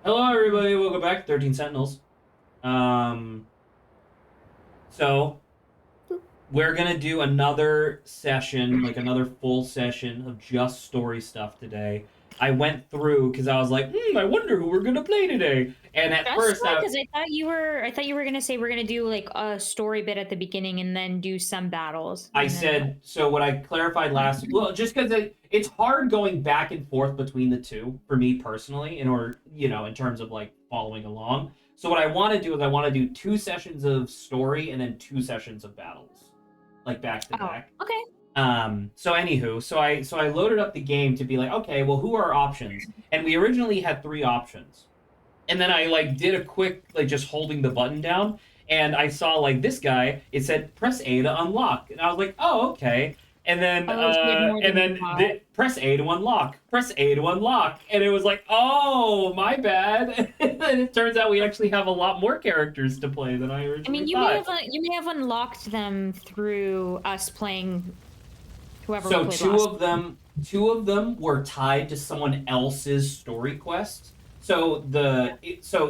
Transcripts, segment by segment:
Hello, everybody. Welcome back to 13 Sentinels. Um, so we're gonna do another session, like another full session of just story stuff today. I went through because I was like, I wonder who we're gonna play today. And at Just first, one, because I thought you were gonna say we're gonna do like a story bit at the beginning and then do some battles I and then said so. What I clarified last, well, just because it's hard going back and forth between the two for me personally, in order, in terms of like following along. So what I want to do is I want to do 2 sessions of story and then 2 sessions of battles, like back to oh, back. okay. So anywho, so I loaded up the game to be like, okay, well, who are our options? And we originally had 3 options, and then I like did a quick like just holding the button down, and I saw like this guy. It said press A to unlock, and I was like, oh, okay. And then Oh, so you have more than one. press A to unlock, press A to unlock, and it was like, oh, my bad. And it turns out we actually have a lot more characters to play than I I mean, originally you may thought. have unlocked them through us playing whoever we So played two last. of them, two of them were tied to someone else's story quest. So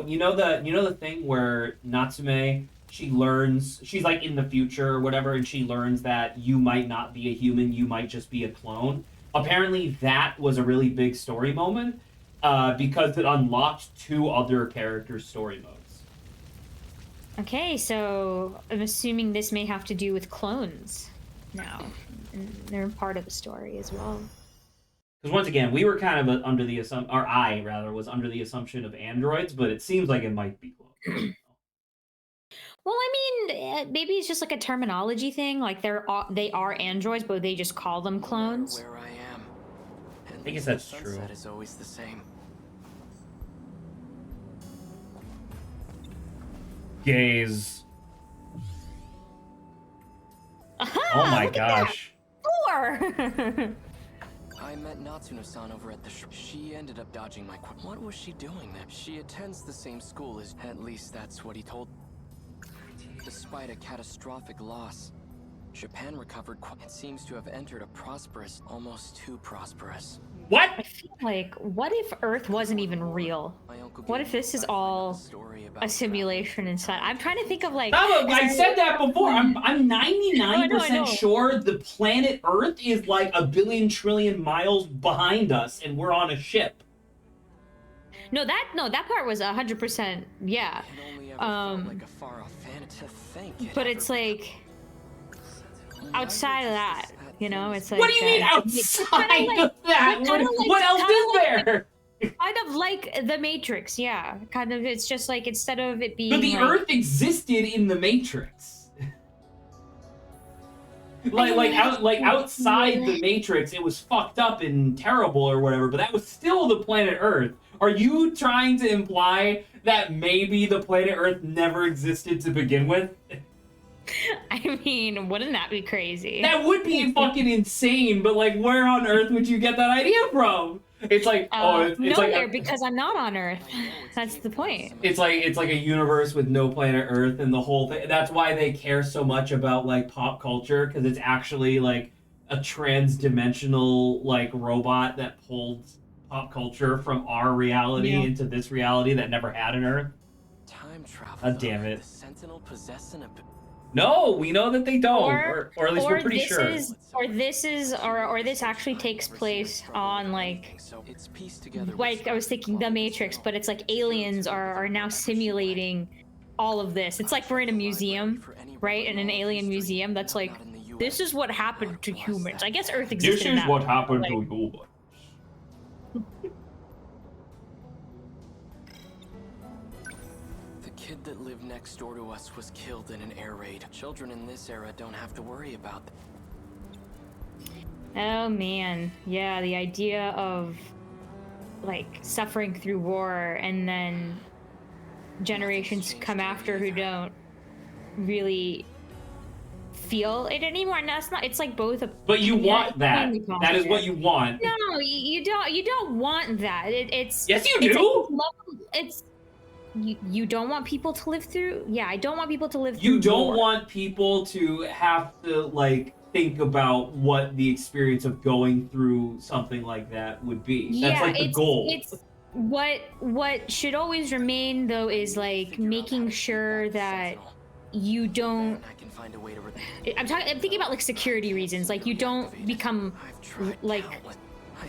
you know the thing where Natsume, she learns, she's like in the future or whatever, and she learns that you might not be a human, you might just be a clone. Apparently, that was a really big story moment, because it unlocked 2 other characters' story modes. Okay, so I'm assuming this may have to do with clones now. And they're part of the story as well. Because once again, we were kind of under the assumption, or I rather was under the assumption of androids, but it seems like it might be clones. Well, I mean, maybe it's just like a terminology thing. Like they are androids, but they just call them clones. Where I am. At I guess least the that's true. sunset is always the same. Gaze. Oh Aha! my Look at that! gosh. 4! I met Natsuno-san over at the She ended up dodging my What was she doing there? She attends the same school as... At least that's what he told... Despite a catastrophic loss, Japan recovered It seems to have entered a prosperous, almost too prosperous. What? I feel like, what if Earth wasn't even real? What if this is all a simulation inside? I'm trying to think of like... I said that before. I'm I know, 99% sure the planet Earth is like a billion trillion miles behind us, and we're on a ship. No, that part was 100%, yeah. Like a far-off fantasy. But it's like outside of that, you know, it's like What do you mean outside of that? What else is there? Kind of like the Matrix, yeah. Kind of, it's just like instead of it being. But the like, Earth existed in the Matrix. Outside the Matrix, it was fucked up and terrible or whatever, but that was still the planet Earth. Are you trying to imply that maybe the planet Earth never existed to begin with? I mean, wouldn't that be crazy? That would be fucking insane, but like, where on Earth would you get that idea from? It's like, it's nowhere, like because I'm not on Earth. That's the point. It's like a universe with no planet Earth and the whole thing. That's why they care so much about like pop culture, because it's actually like a trans-dimensional like robot that pulled pop culture from our reality into this reality that never had an Earth. Time travel. God damn it. The Sentinel possess an No, we know that they don't, or at least we're pretty sure. Or this actually takes place on like I was thinking the Matrix, but it's like aliens are now simulating all of this. It's like we're in a museum, right? In an alien museum that's like, this is what happened to humans. I guess Earth existed. This is what happened to humans. The kid that lived next door to us was killed in an air raid. Children in this era don't have to worry about that. Oh man, yeah, the idea of like suffering through war and then generations come after who don't really feel it anymore. And that's not, it's like both a... But you want that. That is what you want. No, you don't want that. It's... Yes, you do! It's... You don't want people to live through... Yeah, I don't want people to live through You don't war. want people to have to, like, think about what the experience of going through something like that would be. That's, like, the goal. what should always remain though is like making sure that you don't. I can find a way to I'm thinking about like security reasons. Like you don't become like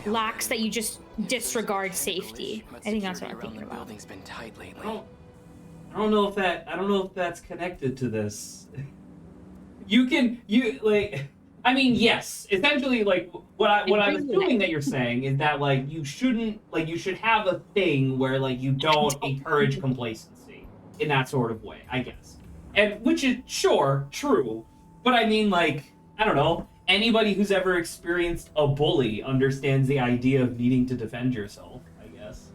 lax that you just disregard safety. I think that's what I'm thinking about. Building's been tight lately. I don't know if that's connected to this. I mean, yes. Essentially, like what I'm assuming that you're saying is that like you should have a thing where like you don't encourage complacency in that sort of way, I guess. And which is sure true, but I mean like I don't know. Anybody who's ever experienced a bully understands the idea of needing to defend yourself, I guess.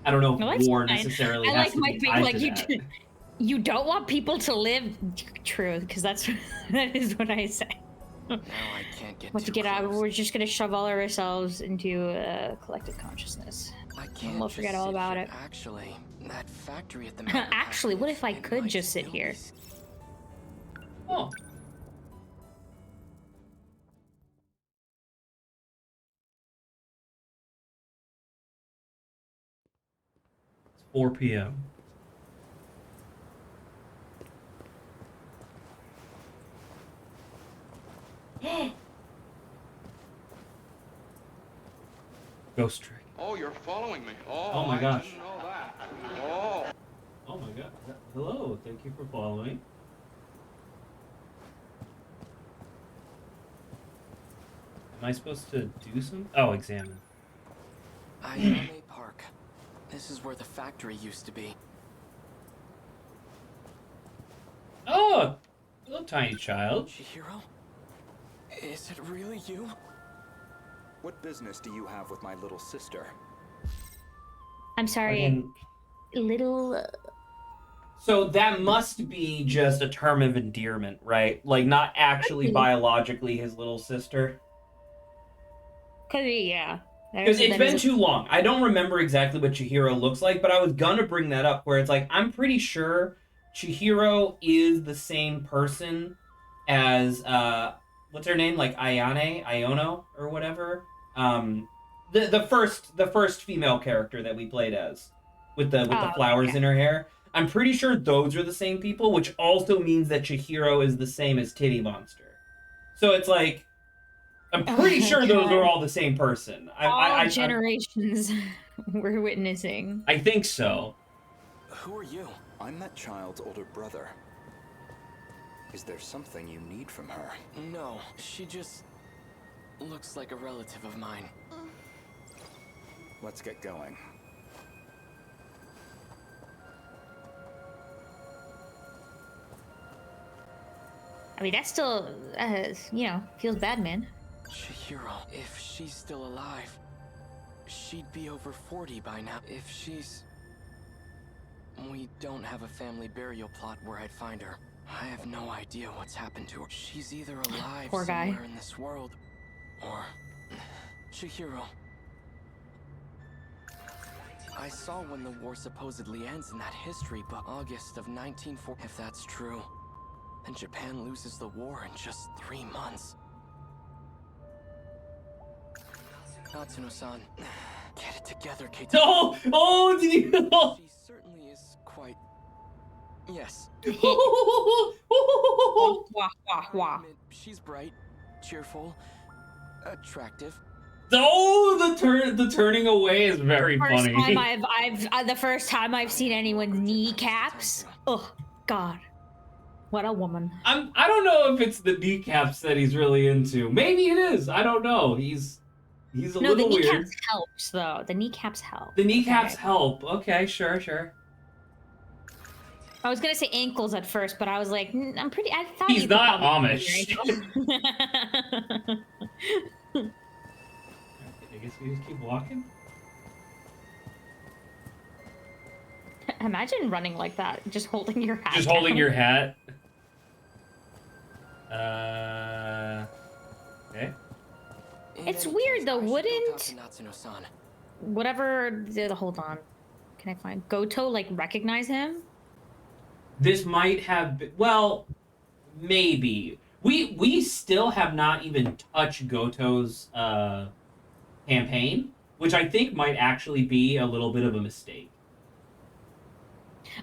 I don't know if war necessarily has to be tied to that. You don't want people to live. True, because that is what I say. Now I can't get What to get out? We're just gonna shove all of ourselves into collective consciousness. And we'll forget all about it. Actually, that factory at the Actually, what if I could just sit here? Oh. It's 4 p.m. Ghost trick. Oh, you're following me. Oh my gosh. I didn't know that. Oh. Oh my god. Hello, thank you for following. Am I supposed to do some? Oh, examine. Ayame Park. This is where the factory used to be. Oh, little tiny child. Chihiro? Is it really you? What business do you have with my little sister? I'm sorry, Again, little. so that must be just a term of endearment, right? Like not actually biologically his little sister. Could be, yeah. Because it's been too long. I don't remember exactly what Chihiro looks like, but I was gonna bring that up where it's like, I'm pretty sure Chihiro is the same person as, what's her name? Like Iono, or whatever. The first female character that we played as, with the flowers okay. in her hair. I'm pretty sure those are the same people, which also means that Chihiro is the same as Titty Monster. So it's like, I'm pretty sure those are all the same person. All generations we're witnessing. I think so. Who are you? I'm that child's older brother. Is there something you need from her? No, she just looks like a relative of mine. Let's get going. I mean, that still, feels bad, man. Chihiro, if she's still alive, she'd be over 40 by now. If she's... We don't have a family burial plot where I'd find her. I have no idea what's happened to her. She's either alive Poor guy. somewhere in this world, or... Chihiro. I saw when the war supposedly ends in that history book, August of 1940. If that's true, then Japan loses the war in just 3 months. Natsuno-san, get it together, Kate. Oh, did you? She certainly is quite... Yes. Wah, wah, wah. She's bright, cheerful, attractive. Oh, the turning away is very funny. The first time I've seen anyone's kneecaps. Oh God, what a woman. I don't know if it's the kneecaps that he's really into. Maybe it is. I don't know. He's a little the kneecaps weird. Helps though. The kneecaps help. The kneecaps help. Okay, sure. I was gonna say ankles at first, but I was like, I thought he's not Amish. I guess we just keep walking. Imagine running like that, just holding your hat. Just holding your hat. Okay. It's weird though, wouldn't whatever? Hold on, can I find Goto? Like recognize him? This might have been, well, maybe. We still have not even touched Goto's campaign, which I think might actually be a little bit of a mistake.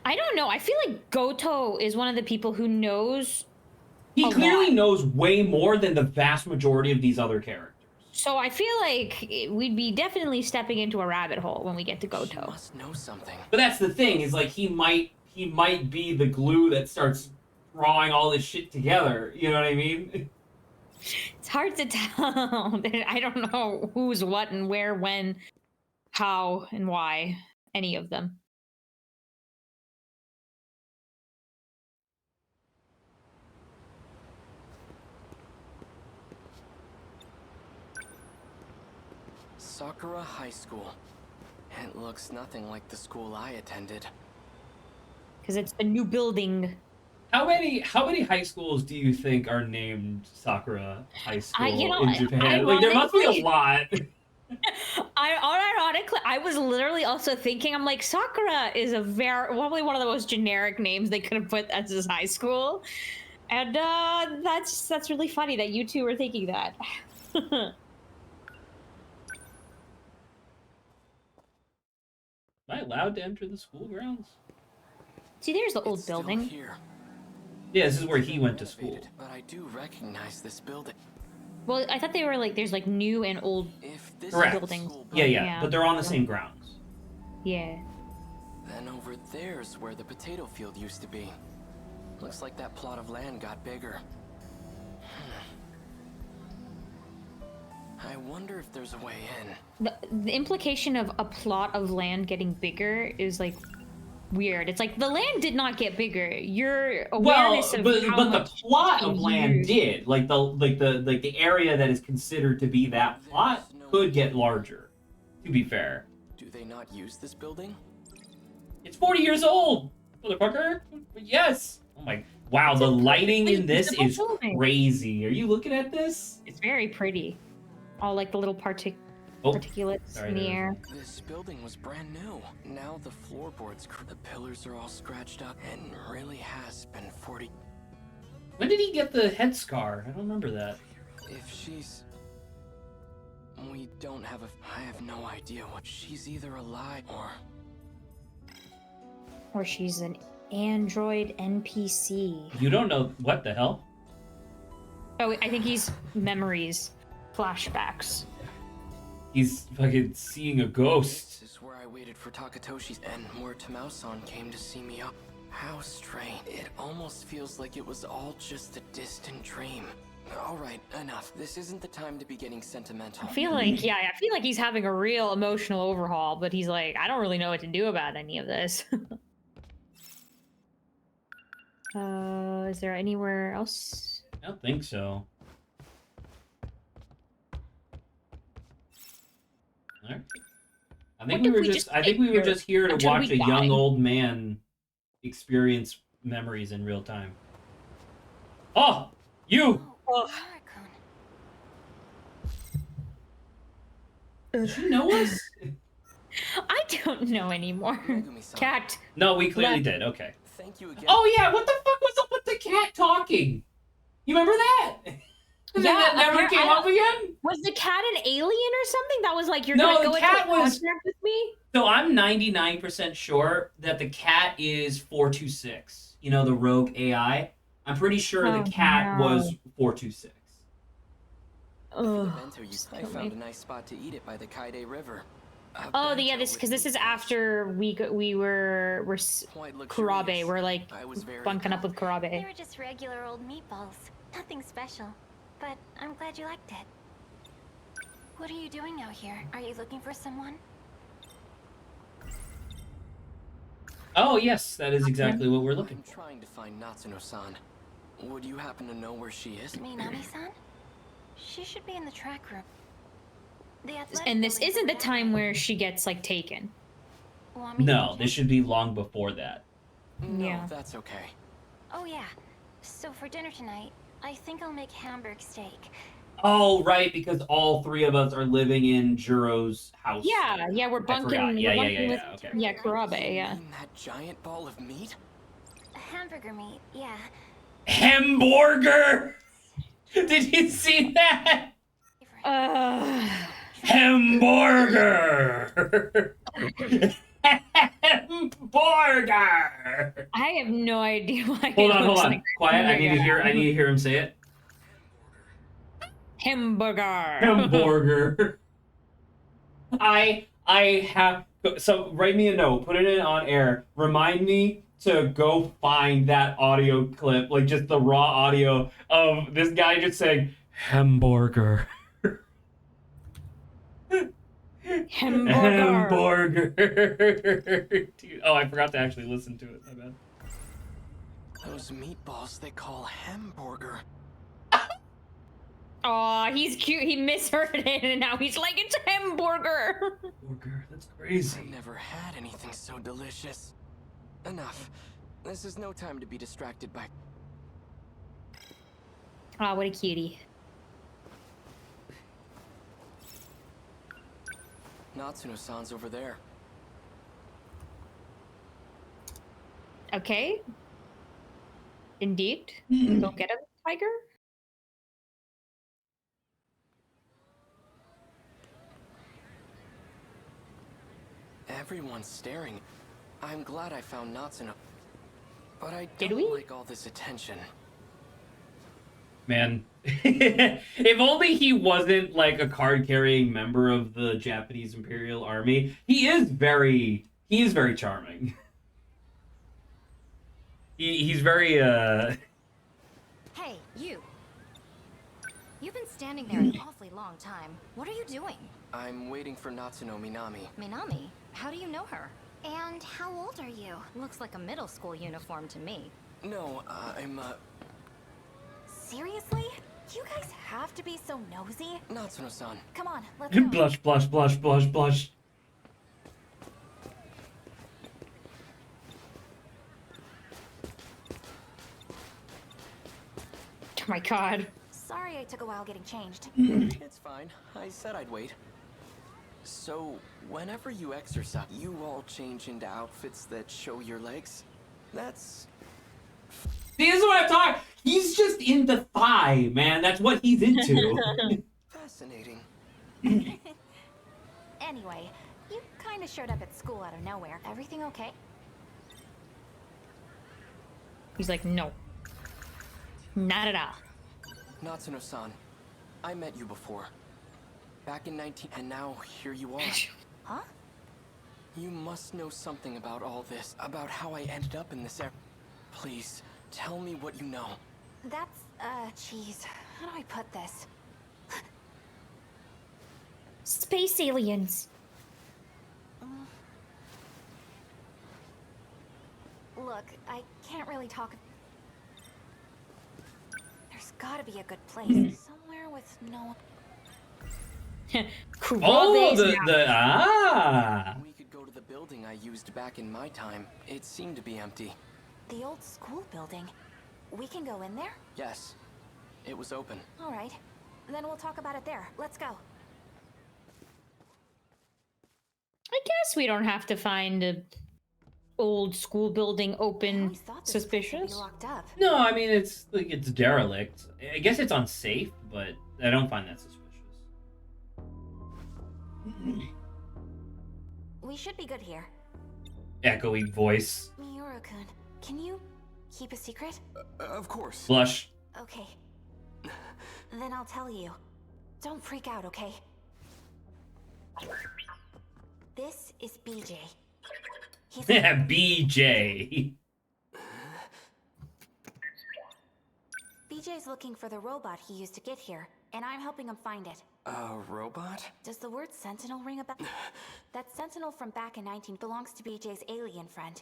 I don't know. I feel like Goto is one of the people who knows. He clearly lot. knows way more than the vast majority of these other characters. So I feel like we'd be definitely stepping into a rabbit hole when we get to She Goto. must know something. But that's the thing, is like he might be the glue that starts drawing all this shit together. You know what I mean? It's hard to tell. I don't know who's what and where, when, how, and why. Any of them. Sakura High School. It looks nothing like the school I attended. Because it's a new building. How many high schools do you think are named Sakura High School in Japan? Like there must be a lot. Ironically, I was literally also thinking, I'm like, Sakura is probably one of the most generic names they could have put as his high school, and that's really funny that you two were thinking that. Am I allowed to enter the school grounds? See, there's the old It's still building. here. Yeah, this is where he went to school. Renovated, but I do recognize this building. Well, I thought they were like, there's like new and old. If this Correct. is the Buildings. school Yeah, building, yeah, but they're on the same grounds. Yeah. then over there's where the potato field used to be. Looks like that plot of land got bigger. I wonder if there's a way in. The implication of a plot of land getting bigger is like weird. It's like the land did not get bigger. Your awareness of how but the much plot of was land used- did. Like the area that is considered to be that plot could get larger. To be fair, Do they not use this building? it's 40 years old, motherfucker. Yes. Oh my. Wow, the lighting in this is crazy. Are you looking at this? It's very pretty. All like the little particulates sorry, in the there air. This building was brand new. Now the floorboards, the pillars are all scratched up, and really has been 40. When did he get the head scar? I don't remember that. If she's... We don't have a... I have no idea what... She's either alive or... Or she's an android NPC. You don't know what the hell? Oh, I think he's memories, flashbacks. He's fucking seeing a ghost. This is where I waited for Takatoshi's and where Tamao-san came to see me up. How strange. It almost feels like it was all just a distant dream. Alright, enough. This isn't the time to be getting sentimental. I feel like, yeah, I feel like he's having a real emotional overhaul, but he's like, I don't really know what to do about any of this. Is there anywhere else? I don't think so. Alright. I think we were just here to until watch we a young die? old man experience memories in real time. Oh, you! Does she know us? I don't know anymore. Megumi-san, Cat. No, we clearly Left. did. Okay. Thank you again. Oh yeah, what the fuck was up with the cat talking? You remember that? And then that never came up again? Was the cat an alien or something? That was like, you're No, gonna go the into a cat was- contract with me? So I'm 99% sure that the cat is 426. You know, the rogue AI. I'm pretty sure Oh, the cat no. was 426. For the Ugh. bento I found a nice spot to eat it by the Kaide River. A Oh, bento yeah, this with because this is meatballs. after we were Quite Kurabe. luxurious. We're like I was very bunking up with They Kurabe. were just regular old meatballs. Nothing special. But I'm glad you liked it. What are you doing out here? Are you looking for someone? Oh yes, that is exactly what we're looking I'm for. trying to find Natsuno-san. Would you happen to know where she is? Minami-san? She should be in the track room. The athletic And this building's isn't the over time where she gets like taken. there. Want me to No, take this you? should be long before that. No, Yeah. that's okay. Oh yeah. So for dinner tonight, I think I'll make Hamburg steak. Oh right, because all three of us are living in Juro's house. Yeah, we're bunking. forgot. Yeah, we're yeah, bunking yeah, with, yeah, okay. yeah, Kurabe, yeah. You mean that giant ball of meat? Hamburger meat, yeah. Hamburger. Did you see that? Hamburger. Hamburger. I have no idea why Hold it on, hold looks on. like Quiet. I need to hear. hamburger. I need to hear him say it. Hamburger. Hamburger. I have. So write me a note. Put it in on air. Remind me to go find that audio clip, like just the raw audio of this guy just saying hamburger. Hamburger. Hamburger. Dude, oh, I forgot to actually listen to it. My bad. Those meatballs they call hamburger. Aw, he's cute. He misheard it, and now he's like, it's hamburger. Hamburger. That's I crazy. never had anything so delicious. Enough. This is no time to be distracted by. Aw, what a cutie. Natsuno-san's over there. Okay. Indeed. Go get him, tiger. Everyone's staring. I'm glad I found Natsuno. But I Did don't we? like all this attention. Man, if only he wasn't like a card-carrying member of the Japanese Imperial Army. He is very charming. He's very Hey, you. You've been standing there an awfully long time. What are you doing? I'm waiting for Natsuno Minami. Minami, how do you know her? And how old are you? Looks like a middle school uniform to me. No, I'm Seriously? You guys have to be so nosy. Natsuno-san. Come on, let's go. blush, blush, blush, blush, blush. Oh my god. Sorry I took a while getting changed. It's fine. I said I'd wait. So, whenever you exercise, you all change into outfits that show your legs? That's... See, this is what I'm talking. He's just into thigh, man. That's what he's into. fascinating. Anyway, you kind of showed up at school out of nowhere. Everything okay? He's like, no. Not at all. Natsuno-san, I met you before. Back in 19... And now, here you are. Huh? You must know something about all this. About how I ended up in this Please, tell me what you know. That's, jeez. How do I put this? Space aliens. Look, I can't really talk. There's gotta be a good place. Somewhere with no... Oh, Krabbe's now. We could go to the building I used back in my time. It seemed to be empty. The old school building. We can go in there? Yes, it was open. All right. Then we'll talk about it there. Let's go. I guess we don't have to find a old school building I open always thought this place would be suspicious. locked up. No, I mean it's like it's derelict. I guess it's unsafe, but I don't find that suspicious. We should be good here. Echoey voice. Miura-kun, can you keep a secret? Of course. Blush. Okay. Then I'll tell you. Don't freak out, okay? This is BJ. He's BJ. BJ's looking for the robot he used to get here, and I'm helping him find it. A robot? Does the word Sentinel ring a bell? That Sentinel from back in 19 belongs to BJ's alien friend.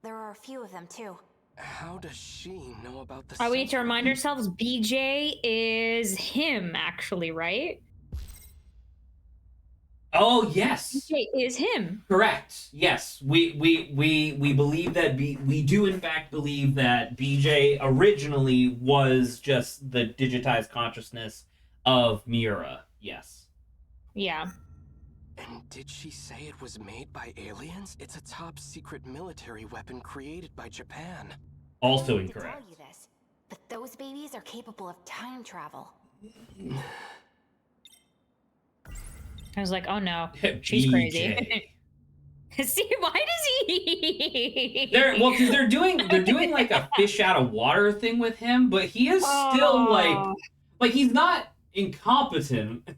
There are a few of them, too. How does she know about the... Oh, we need to remind ourselves BJ is him, actually, right? Oh yes. BJ is him. Correct. Yes, we believe that we do in fact believe that BJ originally was just the digitized consciousness of Miura. Yes. Yeah. And did she say it was made by aliens? It's a top secret military weapon created by Japan. Also I hate to incorrect. tell you this, but those babies are capable of time travel. I was like, oh no, she's crazy. BJ. See, why does he? Because they're doing like a fish out of water thing with him, but he is still like he's not incompetent.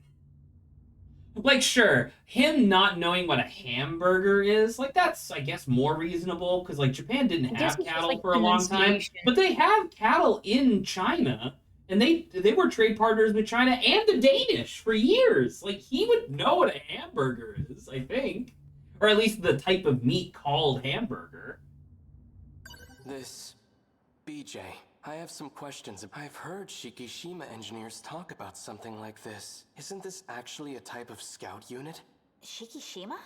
Like, sure, him not knowing what a hamburger is, like, that's, I guess, more reasonable, because, like, Japan didn't have cattle like for a long time, but they have cattle in China, and they were trade partners with China and the Danish for years. Like, he would know what a hamburger is, I think. Or at least the type of meat called hamburger. This BJ, I have some questions. I've heard Shikishima engineers talk about something like this. Isn't this actually a type of scout unit? Shikishima?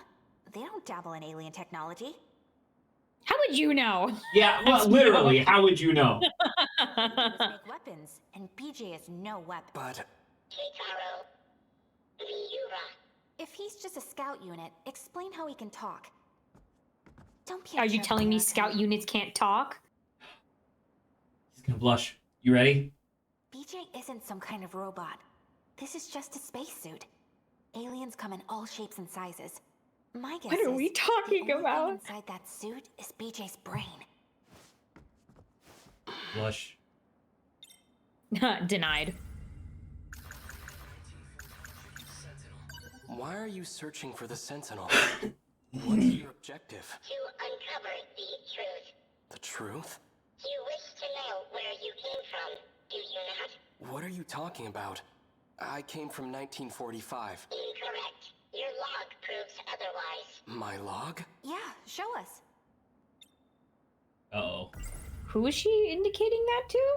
They don't dabble in alien technology. How would you know? Yeah, well, literally, how would you know? Aliens make weapons, and BJ is no weapon. But If he's just a scout unit, explain how he can talk. Don't be. Are you telling me scout units can't talk? He's gonna blush. You ready? BJ isn't some kind of robot. This is just a spacesuit. Aliens come in all shapes and sizes. My guess What are we talking the only about? thing inside that suit is BJ's brain. Blush. Denied. why are you searching for the Sentinel? What's your objective? To uncover the truth. The truth? You wish to know where you came from, do you not? What are you talking about? I came from 1945. Incorrect. Your log proves otherwise. My log? Yeah, show us. Uh-oh. Who is she indicating that to?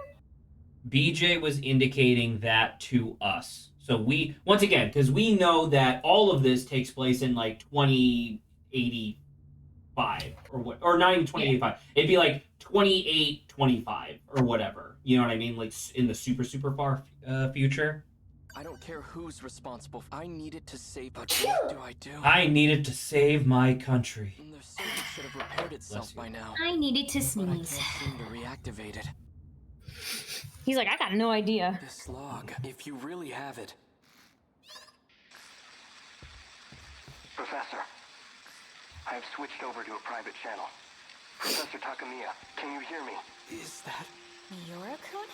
BJ was indicating that to us. So we, once again, because we know that all of this takes place in like 2085 or what, or not even 2085. It'd be like 2825 or whatever. You know what I mean? Like in the super, super far future. I don't care who's responsible. I needed to save. But what do I do? I needed to save my country. The circuit should have repaired itself by now. I needed to But I sneeze. can't seem to reactivate it. He's like, I got no idea. This log, if you really have it. Professor, I have switched over to a private channel. Professor Takamiya, can you hear me? Is that? Miura-kun?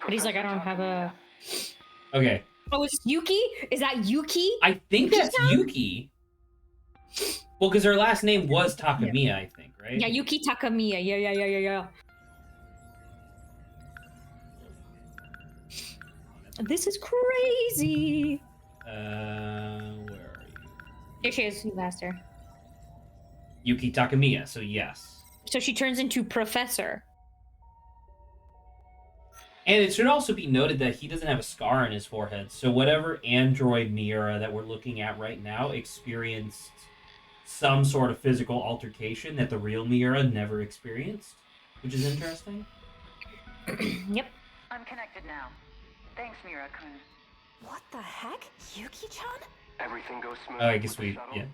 But he's like, I don't have a... Okay. Oh, is Yuki? Is that Yuki? I think that's Yuki. Well, because her last name was Takamiya, I think, right? Yeah, Yuki Takamiya. Yeah. This is crazy. Where are you? Here she is. You asked her. Yuki Takamiya, so yes. So she turns into Professor. And it should also be noted that he doesn't have a scar on his forehead. So whatever android Miura that we're looking at right now experienced some sort of physical altercation that the real Miura never experienced, which is interesting. Yep. I'm connected now. Thanks, Miura-kun. What the heck? Yuki-chan? Everything goes smooth. Oh, I guess with the we, shuttle? yeah.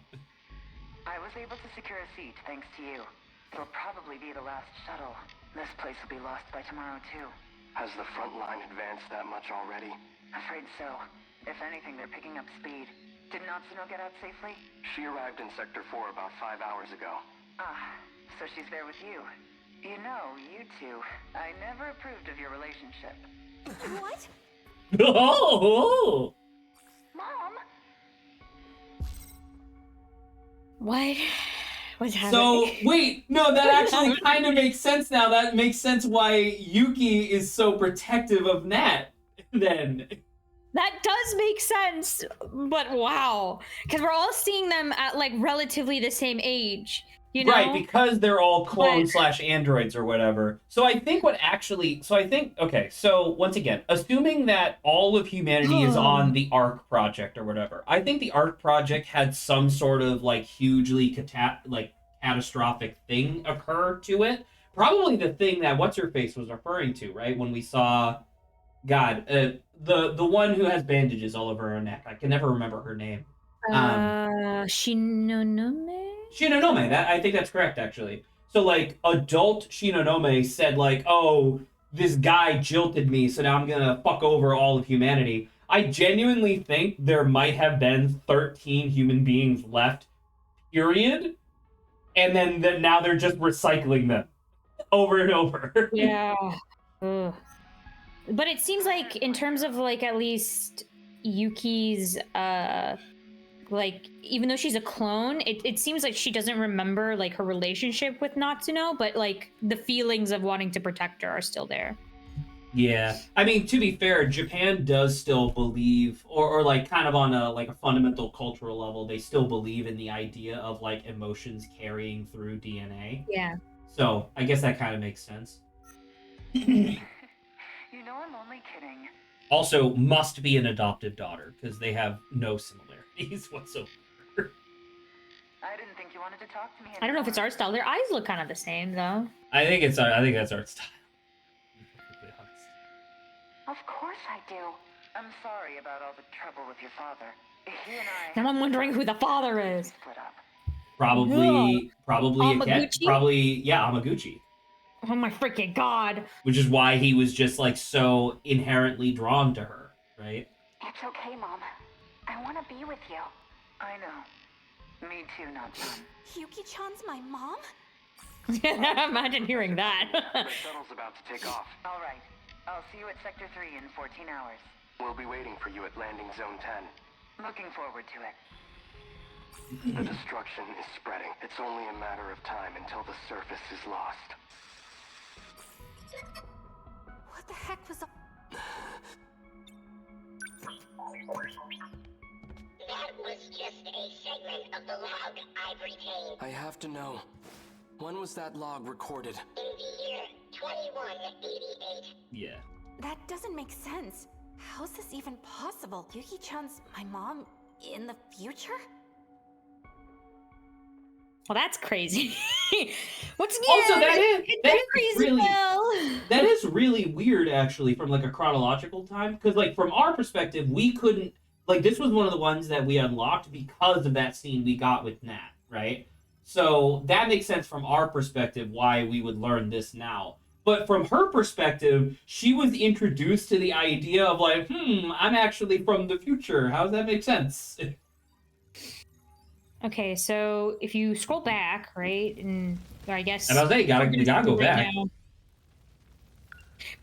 I was able to secure a seat thanks to you. It'll probably be the last shuttle. This place will be lost by tomorrow, too. Has the front line advanced that much already? Afraid so. If anything, they're picking up speed. Did Natsuno get out safely? She arrived in Sector 4 about 5 hours ago. Ah, so she's there with you. You know, you two, I never approved of your relationship. What? Oh! Mom? What? What's happening? So, wait, no, that actually kind of makes sense now. That makes sense why Yuki is so protective of Nat, then. That does make sense, but wow. Because we're all seeing them at, like, relatively the same age, you know? Right, because they're all clones slash androids or whatever. So I think okay, so once again, assuming that all of humanity is on the ARC project or whatever, I think the ARC project had some sort of, like, hugely catastrophic thing occur to it. Probably the thing that What's-Her-Face was referring to, right? When we saw, the one who has bandages all over her neck. I can never remember her name. Shinonome? Shinonome, I think that's correct, actually. So, like, adult Shinonome said, like, oh, this guy jilted me, so now I'm gonna fuck over all of humanity. I genuinely think there might have been 13 human beings left, period, and then now they're just recycling them over and over. Yeah. Ugh. But it seems like in terms of like at least Yuki's like even though she's a clone, it seems like she doesn't remember like her relationship with Natsuno, but like the feelings of wanting to protect her are still there. Yeah, I mean, to be fair, Japan does still believe, or like kind of on a like a fundamental cultural level, they still believe in the idea of like emotions carrying through DNA. Yeah. So I guess that kind of makes sense. You know I'm only kidding. Also, must be an adoptive daughter because they have no similarities whatsoever. I didn't think you wanted to talk to me anymore. I don't know if it's art style. Their eyes look kind of the same though. I think that's art style. To be perfectly honest. Of course I do. I'm sorry about all the trouble with your father. He and I... Now I'm wondering who the father is. Split up. Probably Amaguchi? Amaguchi. Oh my freaking god. Which is why he was just like so inherently drawn to her, right? It's okay, Mom. I want to be with you. I know. Me too, Natsun. Yuki-chan's my mom? Imagine hearing that. The shuttle's about to take off. All right. I'll see you at Sector 3 in 14 hours. We'll be waiting for you at landing zone 10. Looking forward to it. The destruction is spreading. It's only a matter of time until the surface is lost. What the heck was... That was just a segment of the log I've retained. I have to know. When was that log recorded? In the year 2188. Yeah. That doesn't make sense. How's this even possible? Yuki-chan's my mom in the future? Well, that's crazy. Once again, Also, that is crazy. really Well. that is really weird, actually, from like a chronological time, because like from our perspective, we couldn't like this was one of the ones that we unlocked because of that scene we got with Nat, right? So that makes sense from our perspective why we would learn this now. But from her perspective, she was introduced to the idea of like, I'm actually from the future. How does that make sense? Okay, so if you scroll back, right, and I guess... And I was saying, you gotta go back.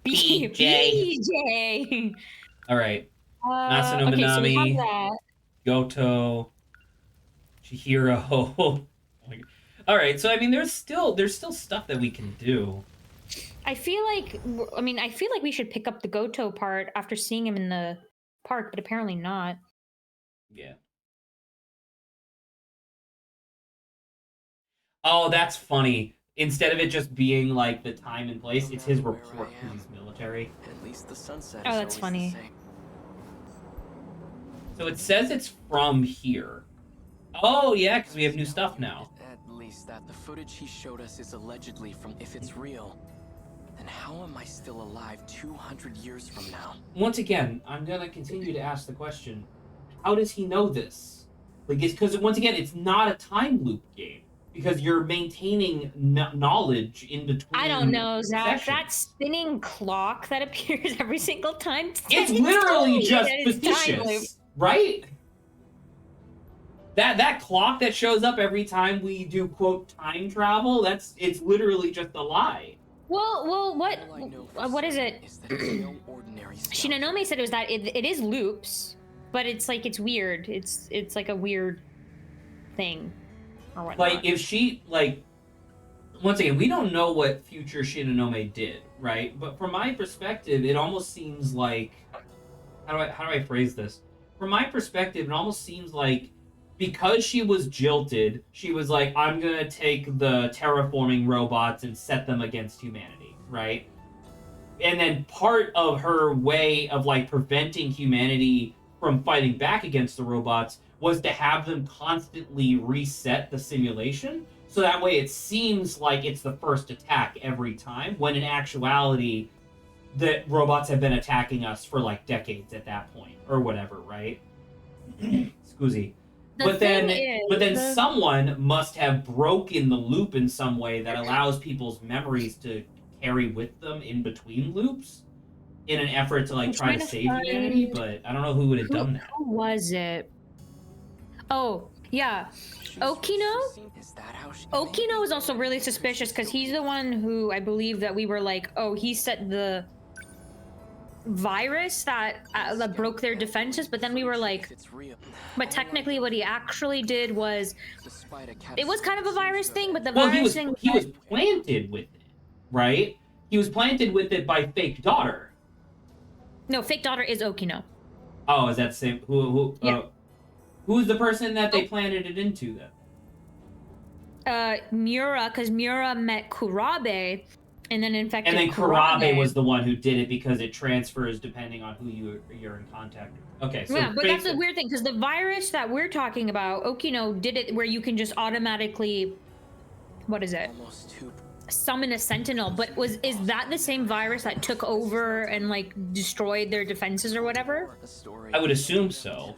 BJ. BJ. All right. Masano okay, so we Minami, have that. Goto, Chihiro. Oh my God. All right, so I mean, there's still stuff that we can do. I feel like we should pick up the Goto part after seeing him in the park, but apparently not. Yeah. Oh, that's funny. Instead of it just being like the time and place, it's his report because he's military. At least the sunset Oh, is that's always funny. the same. So it says it's from here. Oh, yeah, because we have new stuff now. At least that the footage he showed us is allegedly from. If it's real, then how am I still alive 200 years from now? Once again, I'm going to continue to ask the question, how does he know this? Like, it's because, once again, it's not a time loop game. Because you're maintaining knowledge in between. I don't know, Zach. sessions. That spinning clock that appears every single time. It's literally just facetious, right? That clock that shows up every time we do quote time travel. It's literally just a lie. Well, what is it? No ordinary stuff. Shinonome said it was that it is loops, but it's like it's weird. It's like a weird thing. Or whatnot. Like if she like once again, we don't know what future Shinonome did, right? But from my perspective, it almost seems like how do I phrase this? From my perspective, it almost seems like because she was jilted, she was like, I'm gonna take the terraforming robots and set them against humanity, right? And then part of her way of like preventing humanity from fighting back against the robots was to have them constantly reset the simulation. So that way it seems like it's the first attack every time, when in actuality, the robots have been attacking us for like decades at that point, or whatever, right? Scusi. But then someone must have broken the loop in some way that allows people's memories to carry with them in between loops. in an effort to like I'm try trying to to save humanity, find- but I don't know who would have done that. Who was it? Oh, yeah. Okino? Is that how she... Okino is also really suspicious because he's the one who I believe that we were like, oh, he set the virus that broke their defenses, but then we were like, but technically what he actually did was, it was kind of a virus thing, but the Well, virus thing... he was planted with it, right? He was planted with it by fake daughter. No, fake daughter is Okino. Oh, is that same? Yeah. Who's the person that they planted it into then? Miura, because Miura met Kurabe and then infected And then Kurabe was the one who did it because it transfers depending on who you're in contact with. Okay, so yeah, but that's the weird thing because the virus that we're talking about, Okino did it where you can just automatically, what is it? Summon a Sentinel. But is that the same virus that took over and like destroyed their defenses or whatever? I would assume so.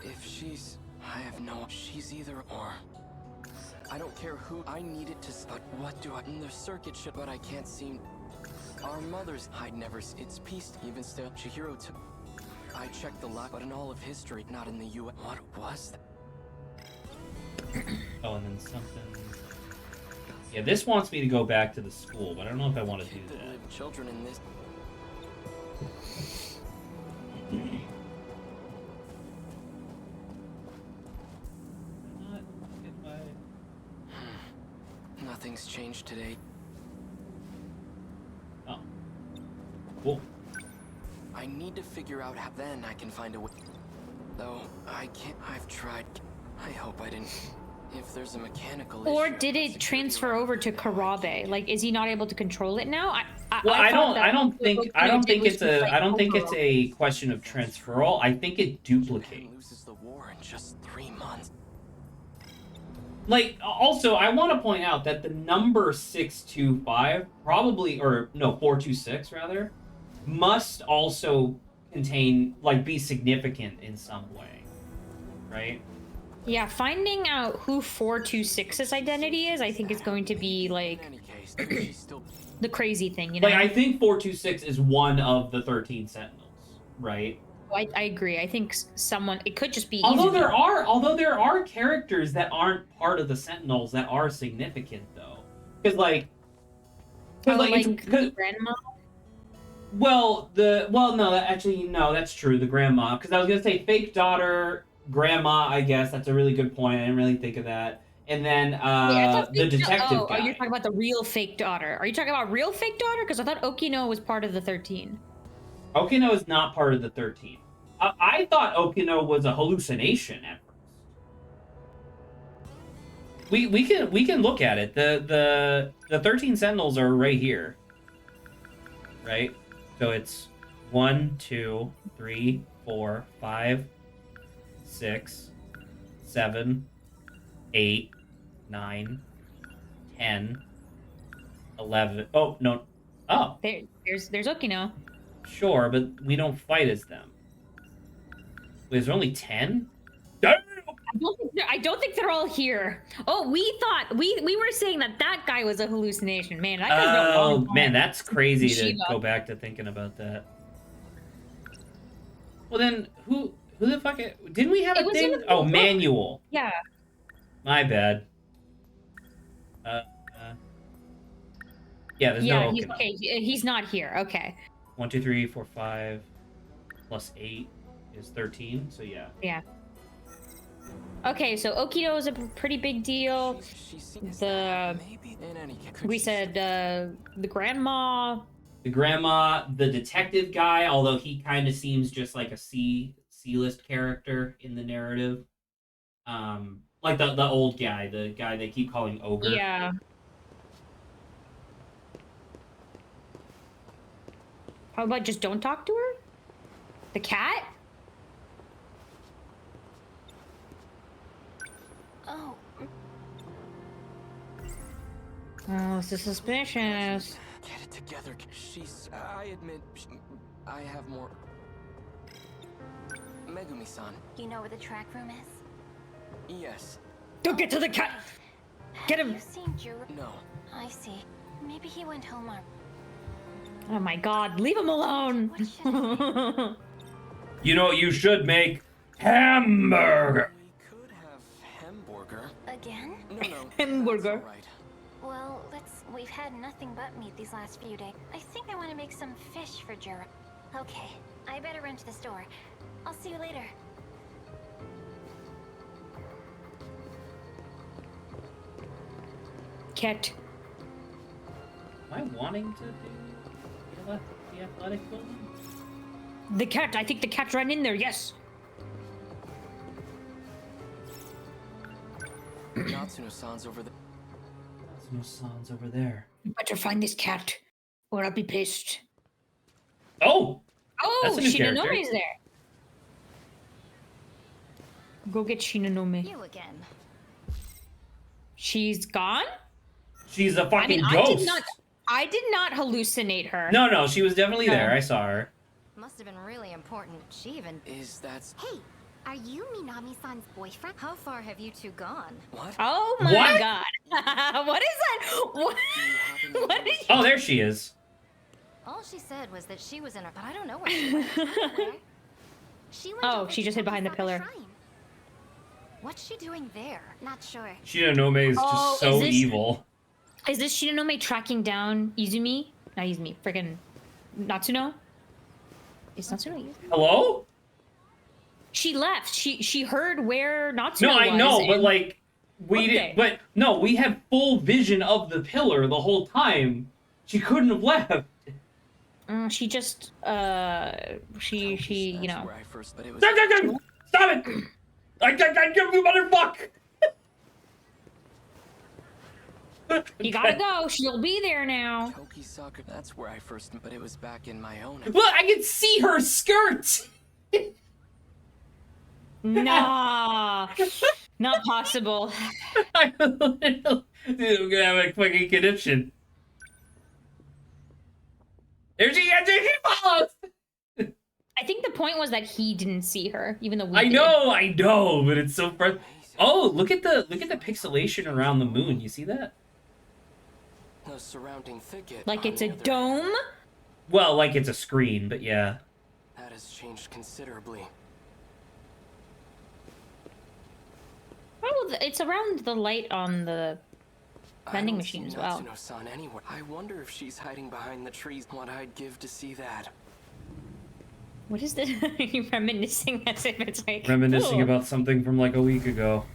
If she's, I have no. She's either or. I don't care who. I need it to. But what do I? The circuit should. But I can't seem. Our mothers. I'd never. It's peace. Even still, Chihiro took. I checked the lot, but in all of history, not in the U.S. What was that? Oh, and then something. Yeah, this wants me to go back to the school, but I don't know if I want to do that. Children in this. Nothing's changed today. Oh. Cool. I need to figure out how then I can find a way. Though I can't. I've tried. I hope I didn't. If there's a mechanical Or issue, did it transfer over to Karabe? Like, is he not able to control it now? I don't think it's a question of transferal. I think it duplicates. Loses the war in just 3 months. Like, also, I want to point out that the number 625 probably, or no, 426 rather, must also contain, like, be significant in some way, right? Yeah, finding out who 426's identity is, I think is going to be, like, the crazy thing, you know? Like, I think 426 is one of the 13 Sentinels, right? I agree. I think someone, it could just be Although easy. there are characters that aren't part of the Sentinels that are significant, though. Because, like... the grandma? No, that's true, the grandma. Because I was going to say fake daughter... Grandma, I guess that's a really good point. I didn't really think of that. And then the detective guy. Oh, you're talking about the real fake daughter. Are you talking about real fake daughter? Because I thought Okino was part of the 13. Okino is not part of the 13. I thought Okino was a hallucination at first. We can look at it. The 13 Sentinels are right here, right? So it's 1, 2, 3, 4, 5. 6, 7, 8, 9, 10, 11. Oh, no. Oh. There's Okino. Sure, but we don't fight as them. Wait, is there only 10? Damn! I don't think they're all here. Oh, we thought we were saying that guy was a hallucination. Man, that guy's Oh, man, that's crazy to go back to thinking about that. Well, then, who the fuck... Didn't we have a thing? Oh, manual. Yeah. My bad. Yeah, there's no Okino. Okay, he's not here. Okay. 1, 2, 3, 4, 5 plus 8 is 13, so yeah. Yeah. Okay, so Okino is a pretty big deal. We said the grandma. The grandma, the detective guy, although he kind of seems just like a C-list character in the narrative. Like the old guy, the guy they keep calling Ogre. Yeah. How about just don't talk to her? The cat? Oh. Oh, this is suspicious. Get it together. I admit, I have more. Megumi-san. You know where the track room is? Yes. Don't get to the cat! Get him! Have you seen Jiro? No. I see. Maybe he went home or... Oh my god, leave him alone! What should I make? You know what you should make? Hamburger. We could have hamburger. Again? No, Hamburger. That's all right. Well, we've had nothing but meat these last few days. I think I want to make some fish for Jura. Okay, I better run to the store. I'll see you later. Cat. Am I wanting to do the athletic building? The cat. I think the cat ran in there. Yes. Natsuno-san's over there. Natsuno-san's over there. You better find this cat, or I'll be pissed. Oh! Oh, That's a new character. Shinanome's there. Go get Shinanome. You again. She's gone? She's a fucking I ghost. I did not hallucinate her. No, she was definitely there. I saw her. Must have been really important. She even... Is that... Hey, are you Minami-san's boyfriend? How far have you two gone? What? Oh my What? god. What is that? What? What is Oh, there she is. All she said was that she was in her... But I don't know where she went. Where? She went Oh, over she to just hid behind the Tokusaka pillar. Shrine. What's she doing there? Not sure. Shinonome is Oh, just so is this- evil. Is this Shinanome tracking down Izumi? Not Izumi, friggin' Natsuno? Is Natsuno Izumi? Hello? She left. She heard where Natsuno No, I was, know, but and- like we Okay. did, but no, we had full vision of the pillar the whole time. She couldn't have left. She just she you know. Where I first, but it was... Stop it! I you motherfucker! You gotta go. She'll be there now. Tokusaka, that's where I first... But it was back in my own... Look, I can see her skirt. Nah, not possible. Dude, I'm gonna have a fucking conniption. There she follows. I think the point was that he didn't see her, even though we I did. know, but it's so frustrating. Oh, look at the pixelation around the moon. You see that? The surrounding thicket... Like on it's the a other- dome. Well, like it's a screen, but yeah. That has changed considerably. Oh, it's around the light on the vending I don't machine see as well. Natsuno-san anywhere. I wonder if she's hiding behind the trees. What I'd give to see that. What is this? Are you reminiscing as if it's like Reminiscing "Ooh." about something from like a week ago.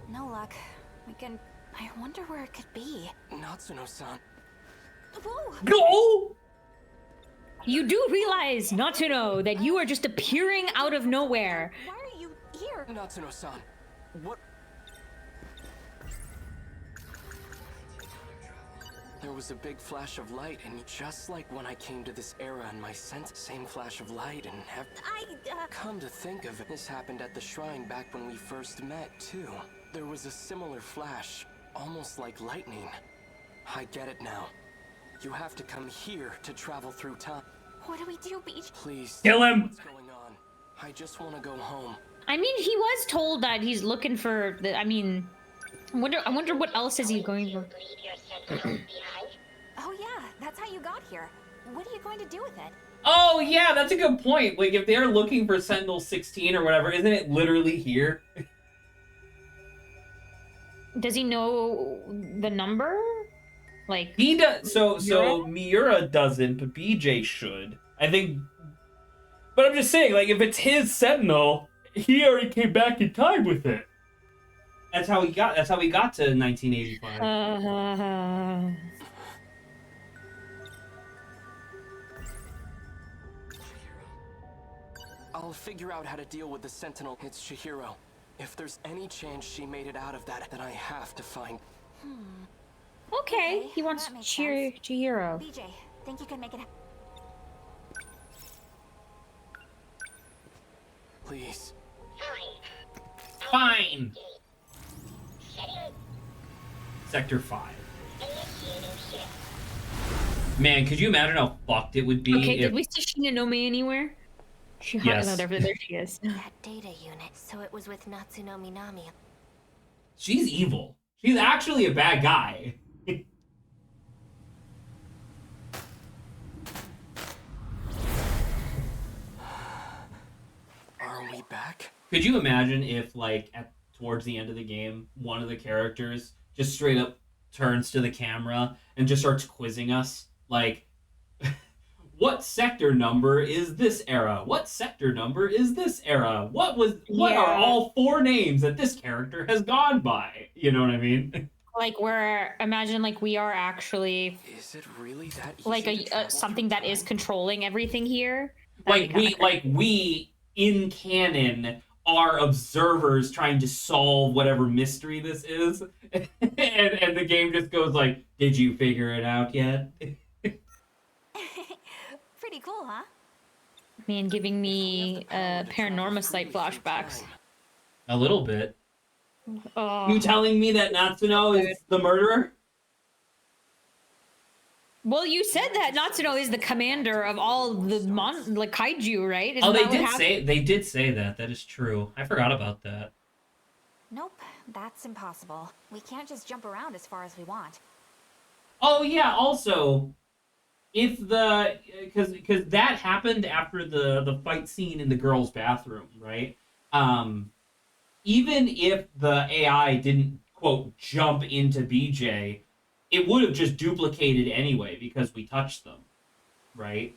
No luck. I wonder where it could be. Natsuno-san. Whoa! Go! You do realize, Natsuno, that you are just appearing out of nowhere. Why are you here? Natsuno-san. What? There was a big flash of light, and just like when I came to this era in my sense, same flash of light, and come to think of it, this happened at the shrine back when we first met, too. There was a similar flash, almost like lightning. I get it now. You have to come here to travel through time. What do we do, Beach? Please. Kill him! What's going on? I just want to go home. I mean, he was told that he's looking for the. I mean, I wonder what else is he going for. Leave your sentinels behind. Oh yeah, that's how you got here. What are you going to do with it? Oh yeah, that's a good point. Like if they're looking for Sentinel 16 or whatever, isn't it literally here? Does he know the number? Like He does. So Miura doesn't, but BJ should. I think. But I'm just saying, like if it's his Sentinel, he already came back in time with it. That's how he got. That's how we got to 1985. I'll figure out how to deal with the Sentinel. It's Chihiro. If there's any chance she made it out of that, then I have to find... Okay, he that wants makes Chihiro. BJ, think you can make it? Please. Fine. Setting. Sector 5. Initiating shift. Man, could you imagine how fucked it would be Okay, if... did we see Shinonome anywhere? Yes. No, there she is. That data unit, so it was with Natsuno Minami. She's evil. She's actually a bad guy. Are we back? Could you imagine if, like, towards the end of the game, one of the characters just straight up turns to the camera and just starts quizzing us? Like, what sector number is this era? What sector number is this era? What are all 4 names that this character has gone by? You know what I mean? Like imagine like we are actually Is it really that easy like to travel something through that is time? controlling everything here. Like we in canon are observers trying to solve whatever mystery this is, and the game just goes like, "Did you figure it out yet?" Pretty cool, huh? Man, giving me Paranormal Site flashbacks. A little bit. Oh, You telling me that Natsuno is the murderer? well, you said that Natsuno is the commander of all the like kaiju, right? Oh, they did say that. That is true. I forgot about that. Nope, that's impossible. We can't just jump around as far as we want. Oh yeah. Also, if because that happened after the fight scene in the girls' bathroom, right? Even if the AI didn't quote jump into BJ, it would have just duplicated anyway because we touched them, right?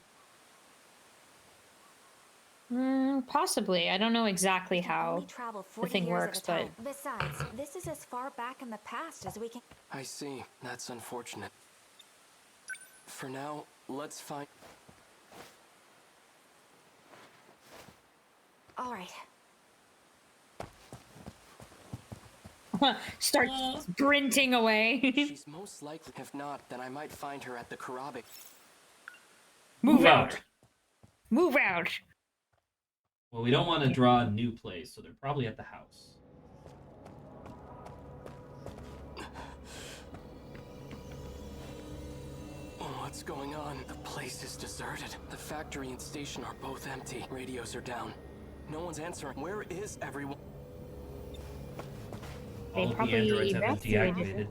Possibly. I don't know exactly We can how only travel the 40 thing years works, at a but time. Besides, this is as far back in the past as we can. I see. That's unfortunate. For now, let's find... All right. start sprinting away. She's most likely. If not, then I might find her at the Karabe. Move out. Move out. Well, we don't want to draw a new place, so they're probably at the house. What's going on? The place is deserted. The factory and station are both empty. Radios are down. No one's answering. Where is everyone? All of the androids have been deactivated.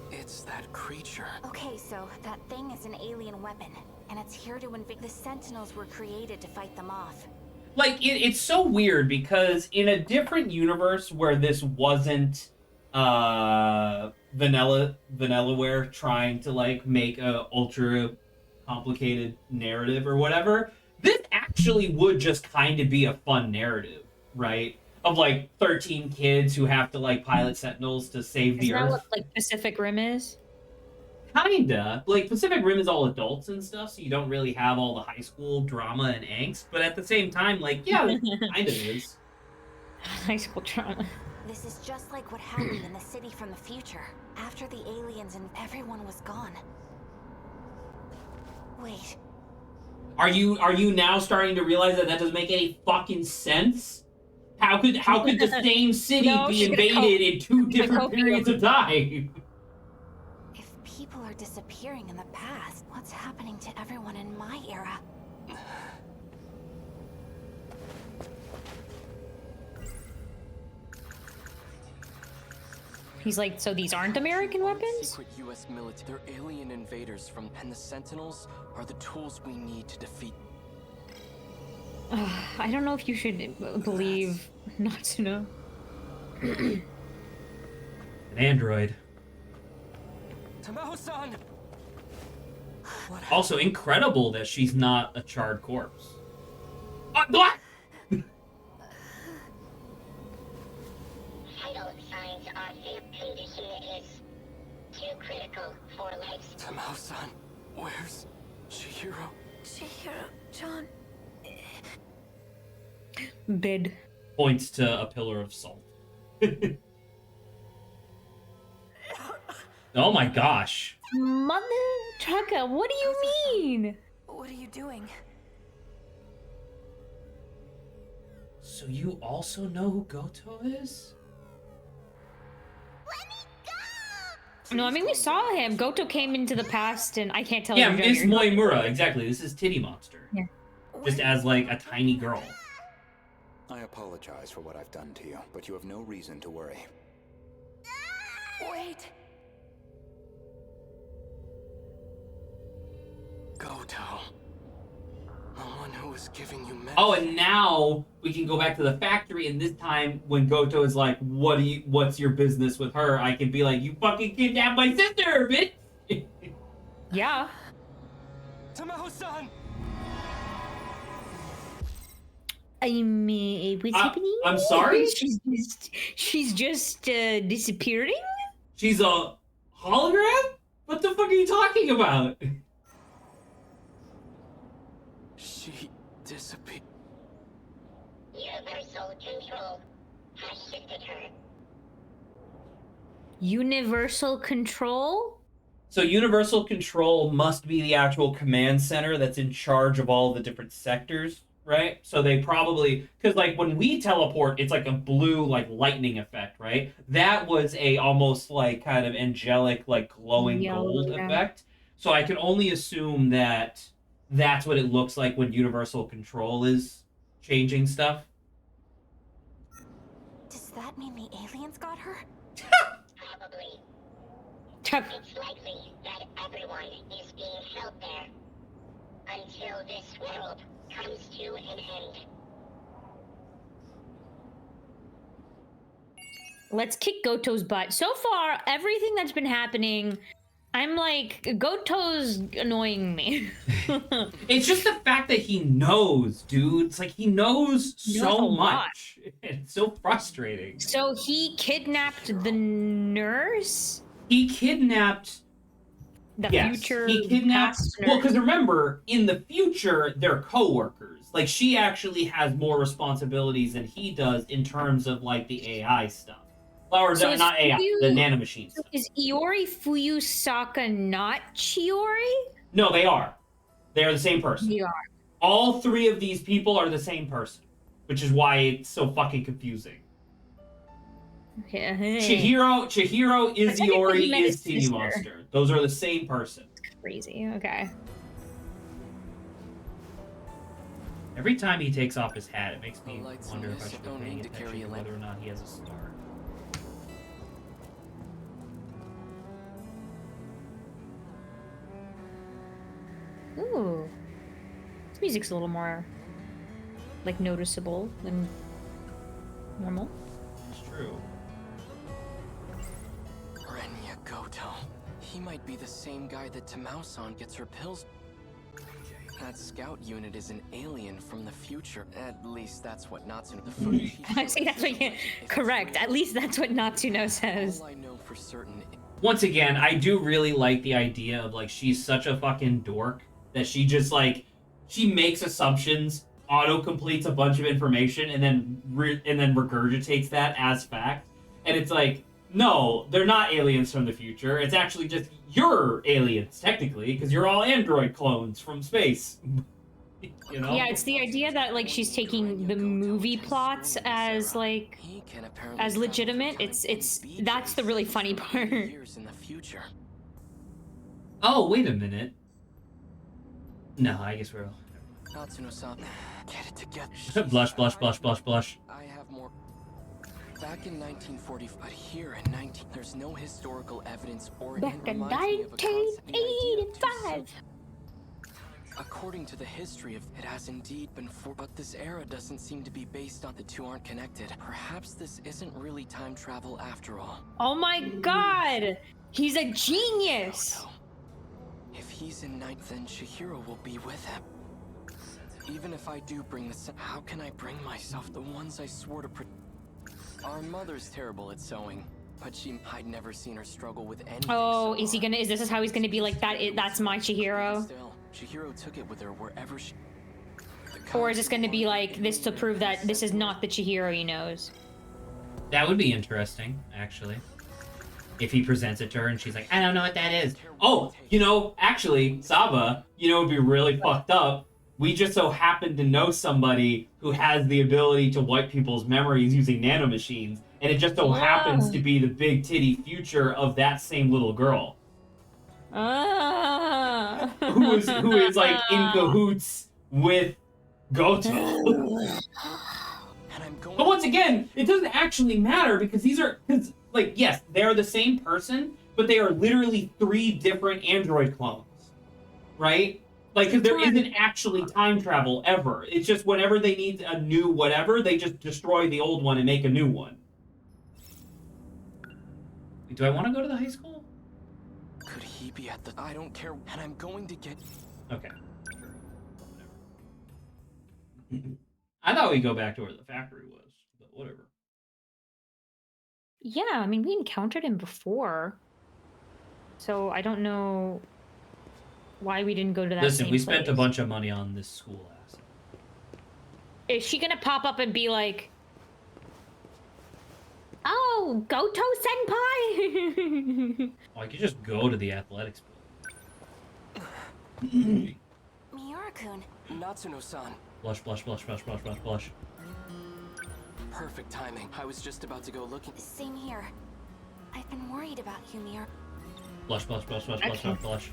It's that creature. Okay, so that thing is an alien weapon, and it's here to invade. The Sentinels were created to fight them off. Like, it's so weird because in a different universe where this wasn't Vanillaware trying to like make a ultra complicated narrative or whatever, this actually would just kind of be a fun narrative, right? Of like 13 kids who have to like pilot Sentinels to save the Isn't that Earth. what like Pacific Rim is? Kinda. Like, Pacific Rim is all adults and stuff, so you don't really have all the high school drama and angst, but at the same time, like, yeah, it kind of is. High school drama. This is just like what happened in the city from the future. After the aliens and everyone was gone. Wait. Are you now starting to realize that doesn't make any fucking sense? How could the same city be invaded in 2 different periods of time? If people are disappearing in the past, what's happening to everyone in my era? He's like, so these aren't American weapons? Secret U.S. military. They're alien invaders from, and the Sentinels are the tools we need to defeat. I don't know if you should believe Natsuno. An android. Tamao-san! Also, incredible that she's not a charred corpse. What? Vital signs are their condition is too critical for life. Tamao-san, where's Chihiro? Chihiro, John. Bid. Points to a pillar of salt. Oh my gosh. Mother trucker, what do you mean? What are you doing? So you also know who Goto is? No, I mean, we saw him. Goto came into the past, and I can't tell Yeah, you. Miss Moimura, exactly. This is Titty Monster. Yeah. Just as, like, a tiny girl. I apologize for what I've done to you, but you have no reason to worry. Wait. Goto. The one who was giving you meds. Oh, and now we can go back to the factory, and this time when Goto is like, what's your business with her? I can be like, you fucking kidnapped my sister, bitch! Yeah. Tamao-san! I mean, what's happening? I'm sorry? She's just disappearing? She's a hologram? What the fuck are you talking about? She disappeared. Universal control has shifted her. Universal control? So Universal Control must be the actual command center that's in charge of all the different sectors, right? So they probably, because like when we teleport, it's like a blue like lightning effect, right? That was a almost like kind of angelic like glowing gold effect. So I can only assume that that's what it looks like when Universal Control is changing stuff. Does that mean the aliens got her? Probably. Chuck. It's likely that everyone is being held there until this world comes to an end. Let's kick Goto's butt. So far, everything that's been happening, I'm like, Goto's annoying me. It's just the fact that he knows, dude. It's like he knows so much. It's so frustrating. So he kidnapped the nurse? He kidnapped the future. He kidnapped. past Well, nurse. because remember, in the future, they're co-workers. Like she actually has more responsibilities than he does in terms of like the AI stuff. Or So not AI, the nanomachine stuff. Is Iori Fuyusaka not Chiori? No, they are. They are the same person. They are. All three of these people are the same person, which is why it's so fucking confusing. Okay. Chihiro, Iori, is Teeny sister. Monster. Those are the same person. Crazy. Okay. Every time he takes off his hat, it makes me lights wonder in if I this should be don't paying need to attention carry to a whether or not he has a star. Ooh. This music's a little more, like, noticeable than normal. It's true. Renya Goto. He might be the same guy that Tamao-san gets her pills. That scout unit is an alien from the future. At least that's what Natsuno. The footage he I think that's what you... Correct. At least that's what Natsuno says. All I know for certain. Once again, I do really like the idea of, like, she's such a fucking dork that she just, like, she makes assumptions, auto-completes a bunch of information, and then regurgitates that as fact. And it's like, no, they're not aliens from the future. It's actually just you're aliens, technically, because you're all android clones from space. You know? Yeah, it's the idea that, like, she's taking the movie plots as, like, as legitimate. That's the really funny part. Oh, wait a minute. No, I guess we're... Natsuno-san, get it together. Blush, blush, blush, blush, blush. I have more. Back in 1940, but here in 19, there's no historical evidence or Back in 1985. According to the history of it has indeed been but this era doesn't seem to be based on the two aren't connected. Perhaps this isn't really time travel after all. Oh my god! He's a genius! If he's in night, then Chihiro will be with him. Even if I do bring this, how can I bring myself the ones I swore to Our mother's terrible at sewing, but I'd never seen her struggle with anything. Oh, is this how he's gonna be like that? That's my Chihiro? Still, Chihiro took it with her wherever she... Or is this gonna be like this to prove that this is not the Chihiro he knows? That would be interesting, actually. If he presents it to her and she's like, I don't know what that is. Oh, you know, actually, Saba, you know, it would be really fucked up. We just so happen to know somebody who has the ability to wipe people's memories using nanomachines, and it just so happens to be the big titty future of that same little girl. Who is like in cahoots with Goto. But once again, it doesn't actually matter because because like, yes, they're the same person, but they are literally 3 different android clones, right? Like, because there isn't actually time travel ever. It's just whenever they need a new whatever, they just destroy the old one and make a new one. Do I want to go to the high school? Could he be at the... I don't care, and I'm going to get... Okay. Whatever. I thought we'd go back to where the factory was, but whatever. Yeah, I mean, we encountered him before. So I don't know why we didn't go to that Listen, same we spent a place. bunch of money on this school asset. Is she gonna pop up and be like, "Oh, Goto Senpai"? Oh, I could just go to the athletics Miura-kun. Natsuno-san. Blush, blush, blush, blush, blush, blush, blush. Perfect timing. I was just about to go looking. Same here. I've been worried about you, Miura. Blush, blush, blush, blush, blush, blush, blush.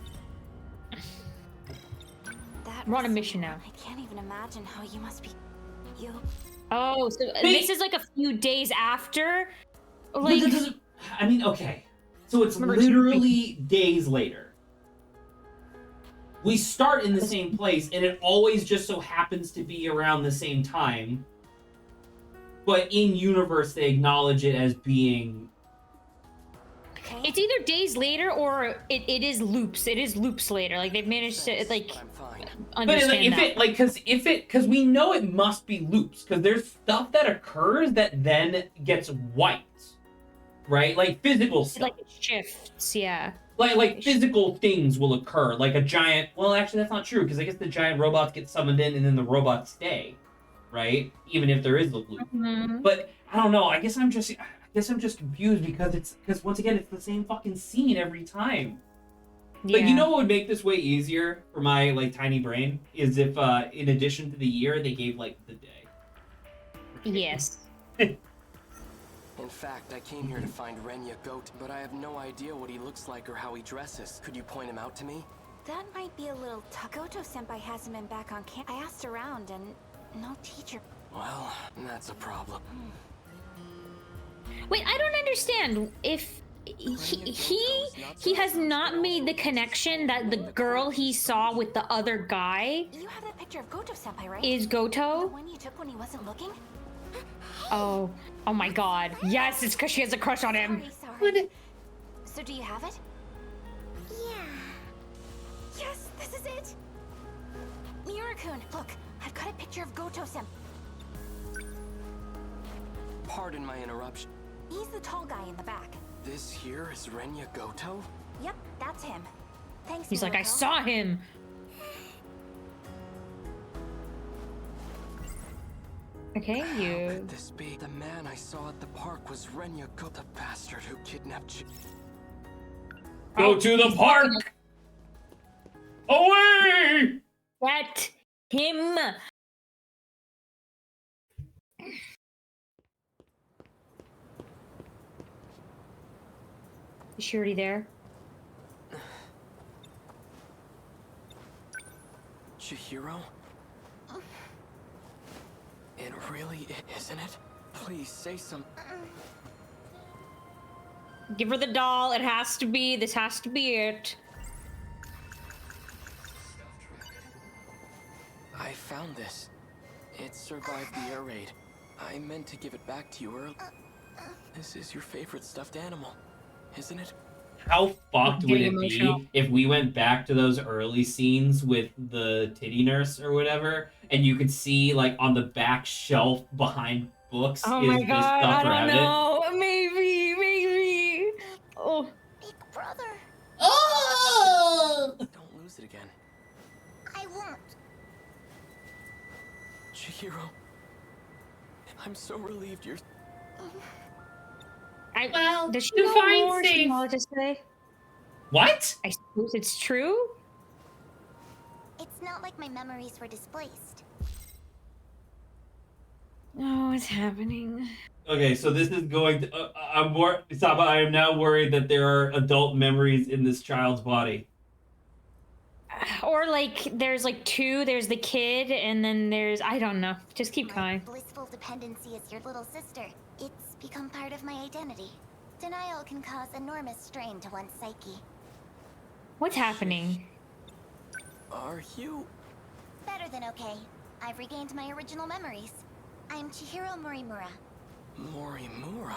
We're on a mission now. I can't even imagine how you must be. You. Oh, so this is like a few days after? Like, I mean, okay. So it's literally days later. We start in the same place, and it always just so happens to be around the same time. But in universe, they acknowledge it as being... It's either days later or it is loops. It is loops later. Like, they've managed to, like, understand because we know it must be loops, because there's stuff that occurs that then gets wiped, right? Like physical stuff. Like, it shifts, yeah. Like physical things will occur, like a giant... Well, actually, that's not true, because I guess the giant robots get summoned in, and then the robots stay, right? Even if there is a loop. Mm-hmm. But, I don't know, I guess I'm just confused, because once again, it's the same fucking scene every time. Yeah. Like, you know what would make this way easier for my, like, tiny brain? Is if, in addition to the year, they gave, like, the day. Yes. In fact, I came here to find Renya Goat, but I have no idea what he looks like or how he dresses. Could you point him out to me? That might be a little tough. Goto-senpai hasn't been back on camp. I asked around and no teacher. Well, that's a problem. Wait, I don't understand. If he has not made the connection that the girl he saw with the other guy You have that picture of Goto-senpai, right? is Goto? The one you took when he wasn't looking? Oh my god. Yes, it's because she has a crush on him. Sorry. So do you have it? Yeah. Yes, this is it. Miura-kun, look, I've got a picture of Goto-senpai. Pardon my interruption. He's the tall guy in the back. This here is Renya Goto? Yep, that's him. Thanks, He's like, I Miura-kun. saw him. Okay, How could this be? The man I saw at the park was Renya Goto, the bastard who kidnapped you. Go to the park! Away! Get him! Is she already there? Chihiro? It really isn't it? Please say something. Give her the doll. It has to be. This has to be it. I found this. It survived the air raid. I meant to give it back to you earlier. This is your favorite stuffed animal, isn't it? How fucked would it emotional. be if we went back to those early scenes with the titty nurse or whatever, and you could see, like, on the back shelf behind books Oh is my this god, stuffed I don't rabbit? know. Maybe. Oh. Big brother. Oh! Don't lose it again. I won't. Chihiro, I'm so relieved you're... Well, does she to know find more? She safe. know what to say? What? I suppose it's true? It's not like my memories were displaced. Oh, what's happening? Okay, so this is going to... Saba, I am now worried that there are adult memories in this child's body. Or like, there's like two. There's the kid, and then there's... I don't know. Just keep going. Blissful dependency as your little sister. It's become part of my identity. Denial can cause enormous strain to one's psyche. What's happening? Are you? Better than okay. I've regained my original memories. I'm Chihiro Morimura. Morimura?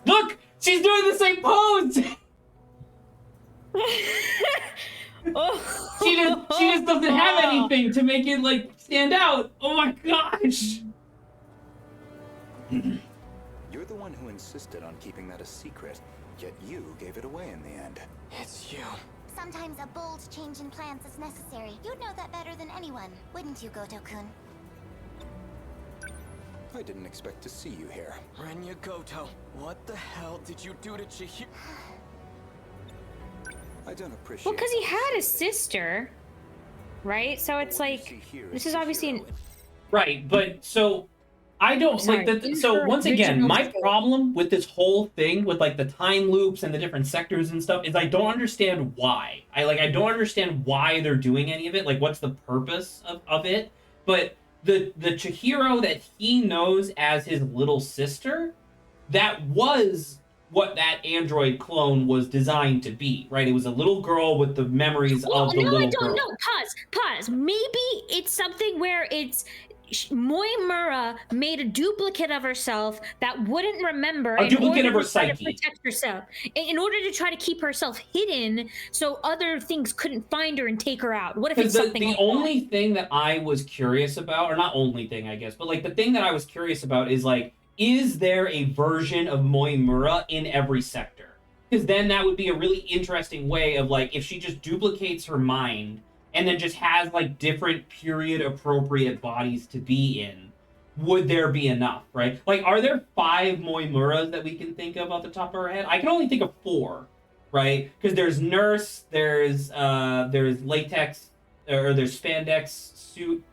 Look! She's doing the same pose! She just doesn't have anything to make it, like, stand out. Oh my gosh! You're the one who insisted on keeping that a secret, yet you gave it away in the end. It's you. Sometimes a bold change in plans is necessary. You'd know that better than anyone, wouldn't you, Goto-kun? I didn't expect to see you here. Renya Goto, what the hell did you do to Chihiro? I don't appreciate. Well, because he had a sister, right? So it's like this is obviously Right, but so I don't Sorry, like that. in So her once again, original my state. problem with this whole thing with like the time loops and the different sectors and stuff is I don't understand why. I don't understand why they're doing any of it. Like, what's the purpose of it? But the Chihiro that he knows as his little sister, that was what that android clone was designed to be, right? It was a little girl with the memories of the no, little I don't girl. know. Pause. Maybe it's something where it's Moimura made a duplicate of herself that wouldn't remember A duplicate in of order her to try to psyche. protect herself, in order to try to keep herself hidden, so other things couldn't find her and take her out. What if it's Because something the like only thing that I was curious about, or not only thing, I guess, but like the thing that I was curious about is like, is there a version of Moimura in every sector? Because then that would be a really interesting way of like, if she just duplicates her mind and then just has like different period appropriate bodies to be in, would there be enough, right? Like, are there 5 Moimuras that we can think of off the top of our head? I can only think of 4, right? Because there's Nurse, there's latex, or there's spandex suit,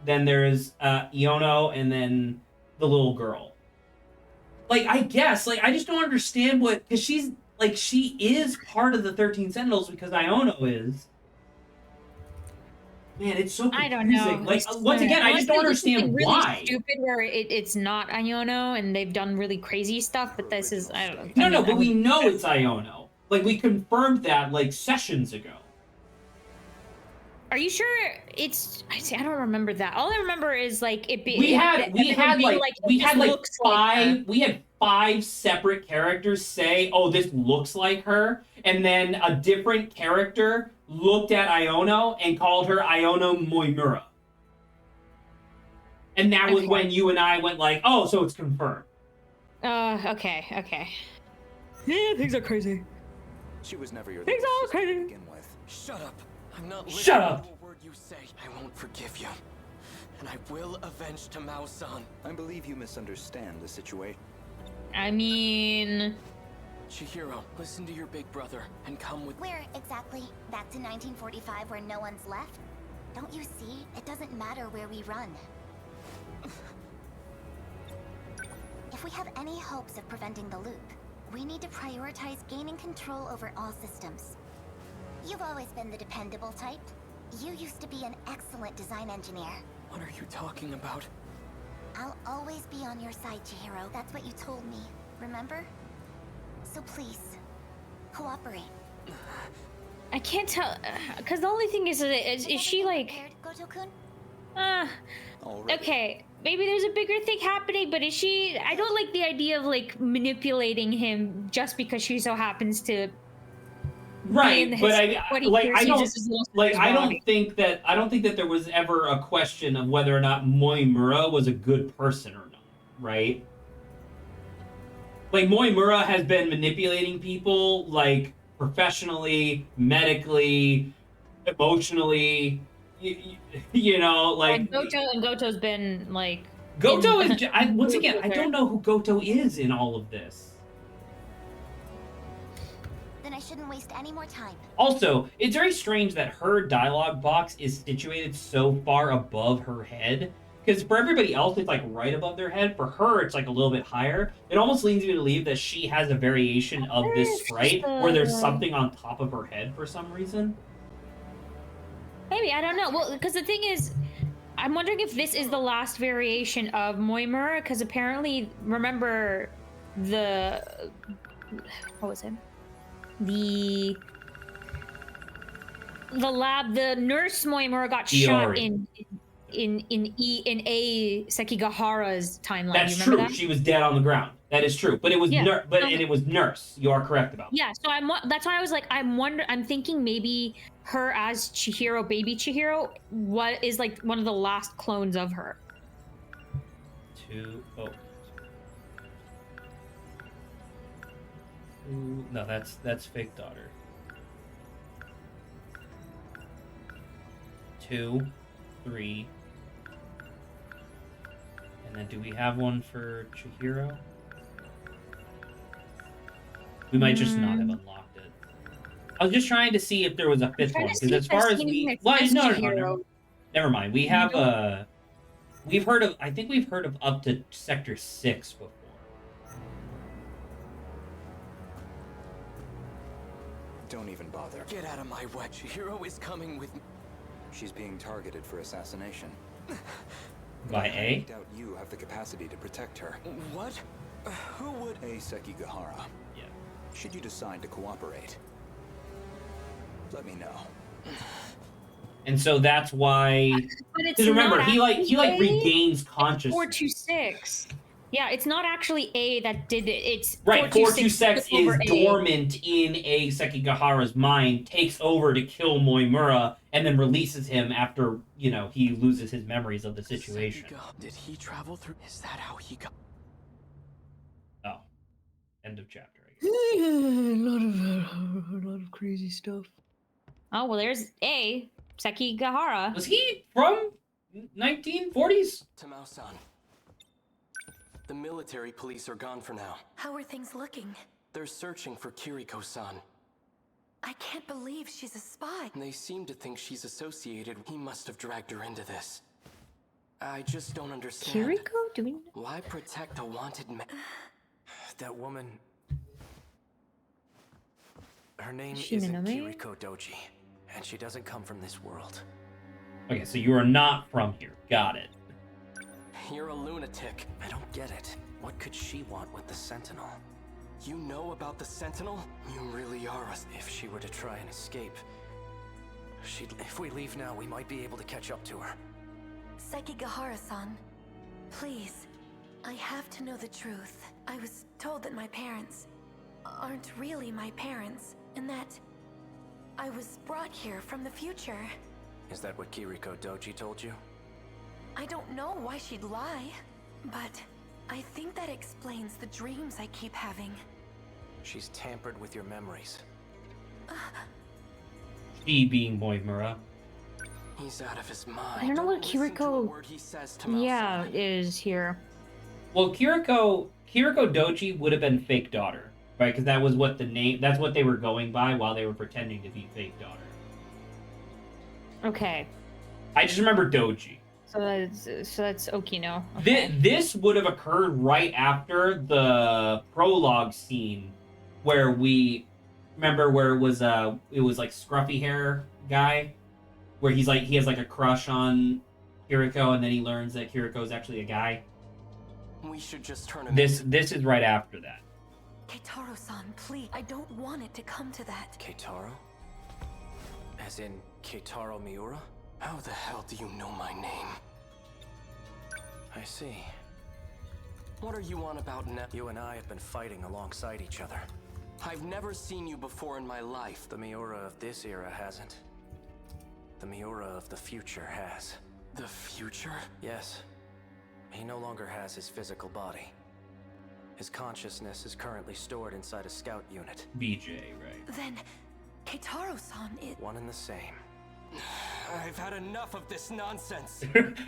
then there's Iono, and then the little girl. Like, I guess, like, I just don't understand what, because she's, like, she is part of the 13 Sentinels because Iono is. Man, it's so confusing. I don't know. Like, once again, I just don't understand really why. Stupid, where it's not Iono, and they've done really crazy stuff. But this is I don't know. No, but we know it's Iono. Like, we confirmed that like sessions ago. Are you sure it's? I don't remember that. All I remember is like it being. We had like 5 separate characters say, "Oh, this looks like her," and then a different character looked at Iono and called her Iono Moimura. And that was when you and I went like, "Oh, so it's confirmed." Okay. Yeah, things are crazy. She was never your Things little are sister to crazy. begin with. Shut up. I'm not listening Shut up. to a word you say. I won't forgive you. And I will avenge Tamao-san. I believe you misunderstand the situation. I mean, Chihiro, listen to your big brother and come with. Where exactly? Back to 1945 where no one's left? Don't you see? It doesn't matter where we run. If we have any hopes of preventing the loop, we need to prioritize gaining control over all systems. You've always been the dependable type. You used to be an excellent design engineer. What are you talking about? I'll always be on your side, Chihiro. That's what you told me, remember? So please, cooperate. I can't tell because the only thing is she like? Goto-kun? Okay, maybe there's a bigger thing happening, but is she? I don't like the idea of like manipulating him just because she so happens to. Right, but I don't think that there was ever a question of whether or not Moimura was a good person or not, right? Like, Moimura has been manipulating people, like, professionally, medically, emotionally, you know, like... Goto's been, like... Goto is... once again, I don't know who Goto is in all of this. Then I shouldn't waste any more time. Also, it's very strange that her dialogue box is situated so far above her head. Because for everybody else, it's like right above their head. For her, it's like a little bit higher. It almost leads me to believe that she has a variation of this sprite where there's something on top of her head for some reason. Maybe, I don't know. Well, because the thing is, I'm wondering if this is the last variation of Moimura, because apparently, remember the... What was it? The the lab, the nurse Moimura got shot Iori. in A Sekigahara's timeline. That's you remember true. that? She was dead on the ground. That is true. But it was Yeah. and it was Nurse. You are correct about that. Yeah, so that's why I was like, I'm thinking maybe her as Chihiro, baby Chihiro, what is like one of the last clones of her. No, that's fake daughter. 2, 3. And then do we have one for Chihiro? We might just not have unlocked it. I was just trying to see if there was a 5th one, because as far as we, well, no, never mind. We have we've heard of. I think we've heard of up to Sector 6 before. Don't even bother. Get out of my way. Chihiro is coming with me. She's being targeted for assassination. By I A? doubt you have the capacity to protect her. What? Who would? A Sekigahara. Yeah. Should you decide to cooperate, let me know. And so that's why. Because remember, he regains consciousness. 426. Yeah, it's not actually A that did it. It's right. 426 is A. dormant in A Sekigahara's mind, takes over to kill Moimura, and then releases him after he loses his memories of the situation. Did he travel through? Is that how he got? Oh, end of chapter. I a lot of crazy stuff. Oh well, there's A Sekigahara. Was he from 1940s? Tamao-san. The military police are gone for now. How are things looking? They're searching for Kiriko-san. I can't believe she's a spy. They seem to think she's associated. He must have dragged her into this. I just don't understand. Kiriko? Do we? Why protect a wanted man? That woman... Her name Shinonome? isn't Kiriko Doji, and she doesn't come from this world. Okay, so you are not from here. Got it. You're a lunatic. I don't get it. What could she want with the Sentinel? You know about the Sentinel? You really are a... If she were to try and escape, if we leave now, we might be able to catch up to her. Sekigahara-san, please. I have to know the truth. I was told that my parents aren't really my parents, and that I was brought here from the future. Is that what Kiriko Doji told you? I don't know why she'd lie, but I think that explains the dreams I keep having. She's tampered with your memories. She being Moimura. He's out of his mind. I don't know what Kiriko is here. Well, Kiriko Doji would have been fake daughter, right? Because that was what that's what they were going by while they were pretending to be fake daughter. Okay. I just remember Doji. So that's Okino. Okay. This would have occurred right after the prologue scene where we remember where it was like scruffy hair guy where he has like a crush on Kiriko and then he learns that Kiriko is actually a guy. We should just turn him. This is right after that. Keitaro-san, please. I don't want it to come to that. Keitaro? As in Keitaro Miura? How the hell do you know my name? I see. What are you on about now? You and I have been fighting alongside each other. I've never seen you before in my life. The Miura of this era hasn't. The Miura of the future has. The future? Yes. He no longer has his physical body. His consciousness is currently stored inside a scout unit. BJ, right? Then, Keitaro-san, one and the same. I've had enough of this nonsense.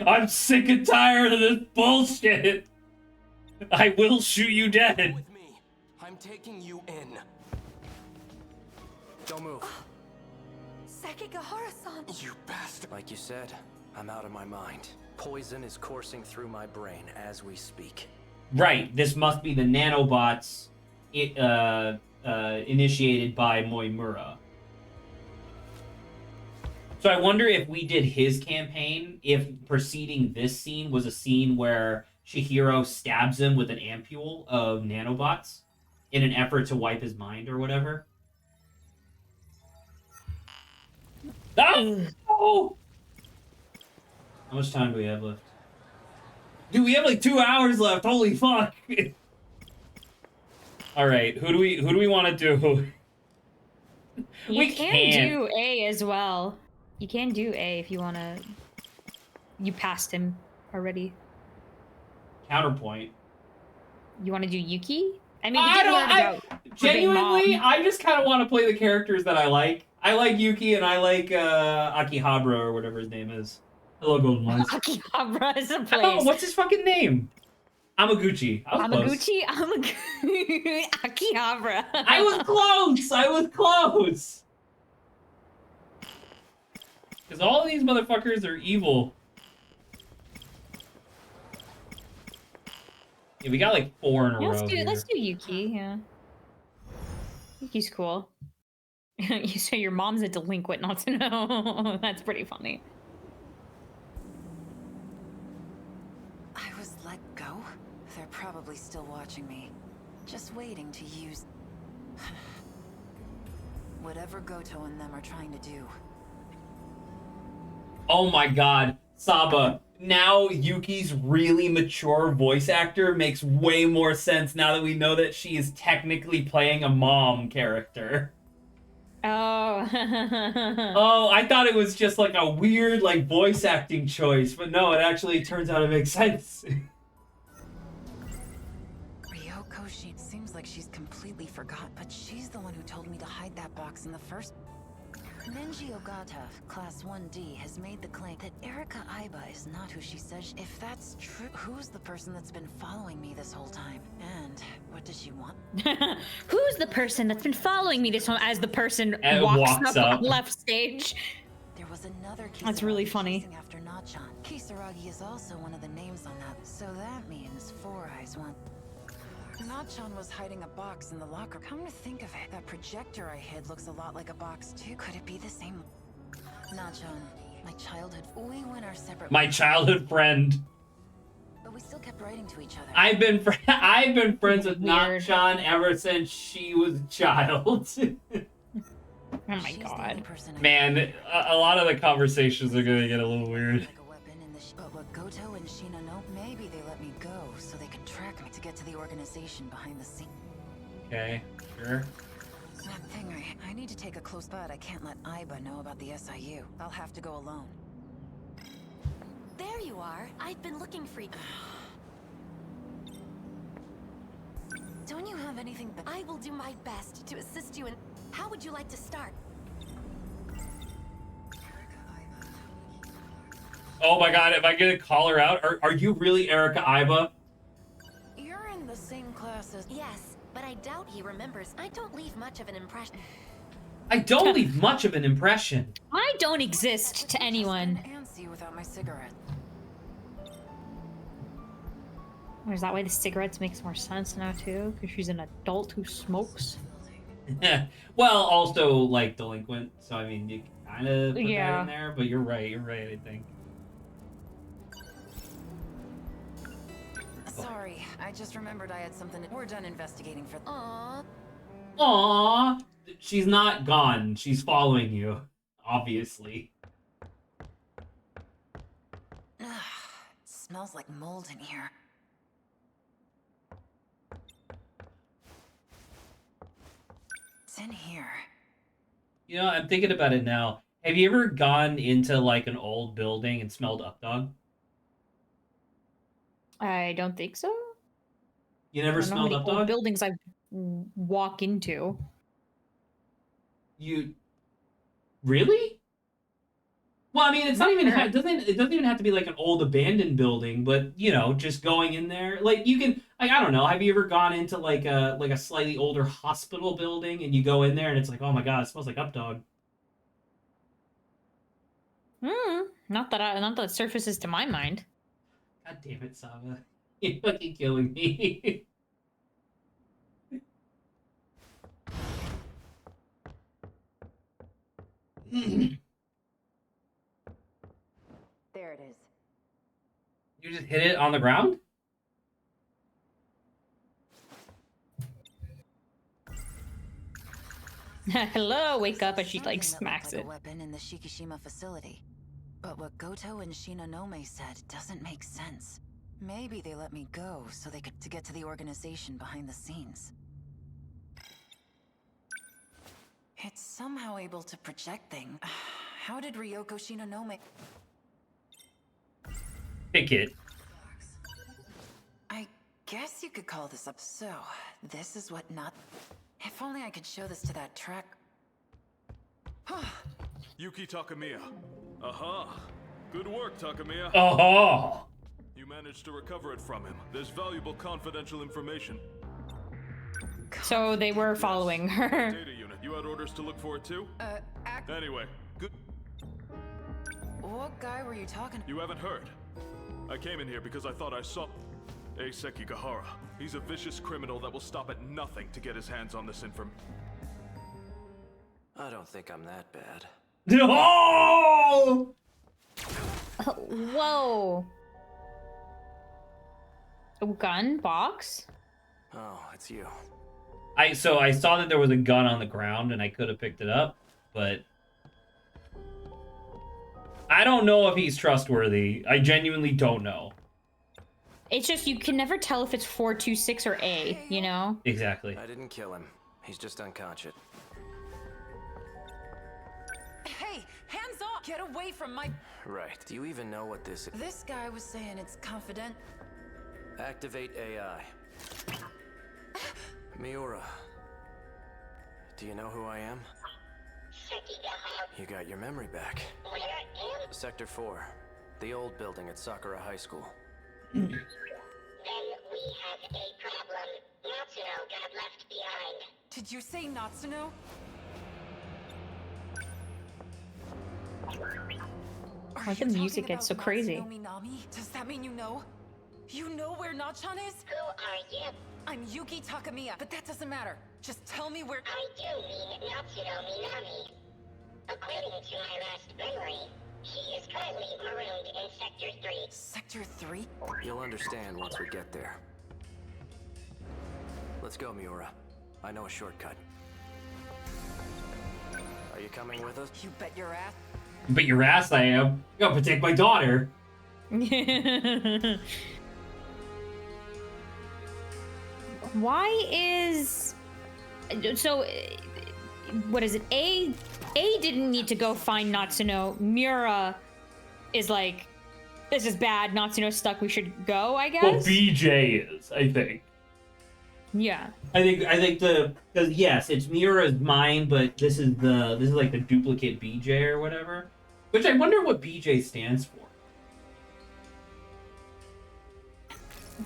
I'm sick and tired of this bullshit. I will shoot you dead. With me. I'm taking you in. Don't move. Sekigahara-san. You bastard. Like you said, I'm out of my mind. Poison is coursing through my brain as we speak. Right. This must be the nanobots initiated by Moimura. So I wonder if we did his campaign, if preceding this scene was a scene where Chihiro stabs him with an ampule of nanobots in an effort to wipe his mind or whatever. Oh! How much time do we have left? Dude, we have like 2 hours left. Holy fuck! All right, who do we want to do? You can do A as well. You can do A if you want to. You passed him already. Counterpoint. You want to do Yuki? I mean, we did learn about genuinely, I just kind of want to play the characters that I like. I like Yuki and I like Akihabara or whatever his name is. Hello, Golden Lights. Akihabara is a place. Oh, what's his fucking name? Amaguchi. Amaguchi? Akihabara. I was close! I was close! Because all of these motherfuckers are evil. Yeah, we got like 4 in a row. Let's do Yuki, yeah. Yuki's cool. You say your mom's a delinquent, not to know. That's pretty funny. I was let go? They're probably still watching me. Just waiting to use... whatever Goto and them are trying to do. Oh my god, Saba. Now Yuki's really mature voice actor makes way more sense now that we know that she is technically playing a mom character. Oh. Oh, I thought it was just like a weird like voice acting choice, but no, it actually turns out to make sense. Ryoko, she seems like she's completely forgot, but she's the one who told me to hide that box in the first... Nenji Ogata, Class 1D, has made the claim that Erika Aiba is not who she says. If that's true, who's the person that's been following me this whole time? And what does she want? Who's the person that's been following me this whole as the person walks up left stage? There was another Kisaragi. That's really funny. After Nachan. Kisaragi is also one of the names on that, so that means Four Eyes want... Nachan was hiding a box in the locker. Come to think of it, that projector I hid looks a lot like a box too. Could it be the same? Nachan, my childhood... We went our separate... My childhood friend. But we still kept writing to each other. I've been friends with Nachan ever since she was a child. Oh my god. Man, a lot of the conversations are gonna get a little weird. But what Goto and Shina know, maybe they let me go so they could track me to get to the organization behind the scene. Okay, sure. That thing, I need to take a close but I can't let Aiba know about the SIU. I'll have to go alone. There you are. I've been looking for you. Don't you have anything but... I will do my best to assist you in... How would you like to start? Oh my god, am I gonna call her out? Are you really Erika Aiba? You're in the same class as... Yes, but I doubt he remembers. I don't leave much of an impression. I don't leave much of an impression. I don't exist to anyone. And see without my cigarette. Is that why the cigarettes makes more sense now too? Because she's an adult who smokes. Well, also like delinquent. So I mean, you kind of put that in there, but you're right. You're right. I think. Sorry, I just remembered I had something. We're done investigating for... Aww. Aww. She's not gone. She's following you, obviously. Smells like mold in here. It's in here. You know, I'm thinking about it now. Have you ever gone into like an old building and smelled Updog? I don't think so. You never smelled Updog? Updog? Buildings I walk into. You really? Well, I mean, it's not even it doesn't even have to be like an old abandoned building, but you know, just going in there, like you can, like I don't know, have you ever gone into like a slightly older hospital building and you go in there and it's like, oh my god, it smells like Updog. Not that it surfaces to my mind. God damn it, Saba. You're fucking killing me. There it is. You just hit it on the ground? Hello, wake up, and she Something like that smacks looked like it. a weapon in the Shikishima facility. But what Goto and Shinonome said doesn't make sense. Maybe they let me go so they could to get to the organization behind the scenes. It's somehow able to project things. How did Ryoko Shinonome... Pick it. I guess you could call this up. So, this is what not... If only I could show this to that track... Yuki Takamiya. Aha! Good work, Takamiya. Oh. You managed to recover it from him. There's valuable confidential information. So they were following her. Data unit. You had orders to look for it too? Anyway, good. What guy were you talking to? You haven't heard. I came in here because I thought I saw Eiseki Gahara. He's a vicious criminal that will stop at nothing to get his hands on this information. I don't think I'm that bad. No! Whoa. A gun box? Oh, it's you. I saw that there was a gun on the ground and I could have picked it up, but I don't know if he's trustworthy. I genuinely don't know. It's just you can never tell if it's 426 or A, you know? Exactly. I didn't kill him. He's just unconscious. Hey, hands off! Get away from my... Right. Do you even know what this is? This guy was saying it's confident. Activate AI. Miura. Do you know who I am? You got your memory back. Sector 4. The old building at Sakura High School. Then we have a problem. Natsuno got left behind. Did you say Natsuno? Why the music gets so crazy? Minami? Does that mean you know? You know where Nachan is? Who are you? I'm Yuki Takamiya, but that doesn't matter. Just tell me where... I do mean Natsuno Minami. According to my last memory, she is currently marooned in Sector 3. Sector 3? You'll understand once we get there. Let's go, Miura. I know a shortcut. Are you coming with us? You bet your ass. But your ass I am. I'm gonna protect my daughter. Why is... So, what is it? A didn't need to go find Natsuno. Miura is like, this is bad. Natsuno's stuck. We should go, I guess? Well, BJ is, I think. Yeah. I think because yes, it's Miura's mind, but this is like the duplicate BJ or whatever. Which I wonder what BJ stands for.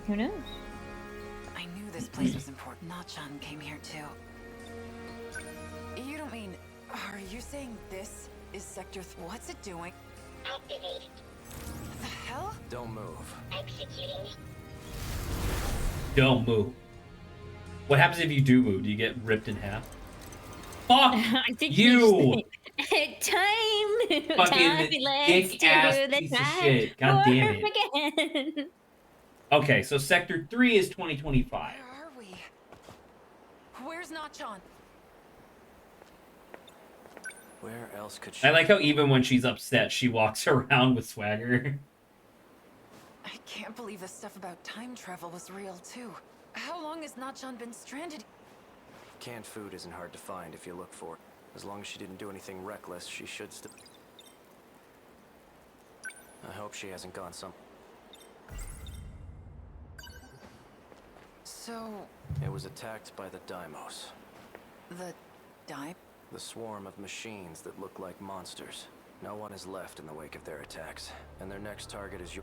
Who knows? I knew this place was important. Nachan came here too. You don't mean... Are you saying this is Sector 3? What's it doing? Activate. The hell? Don't move. Executing. Don't move. What happens if you do move? Do you get ripped in half? Fuck I think you! Time! Fucking dick-ass piece of shit. God damn it. Again. Okay, so Sector 3 is 2025. Where are we? Where's Nachan? Where else could she... I like how even when she's upset, she walks around with swagger. I can't believe the stuff about time travel was real too. How long has Nachan been stranded? Canned food isn't hard to find if you look for it. As long as she didn't do anything reckless, she should still... I hope she hasn't gone some... So... It was attacked by the Daimos. The... Daim? The swarm of machines that look like monsters. No one is left in the wake of their attacks, and their next target is you.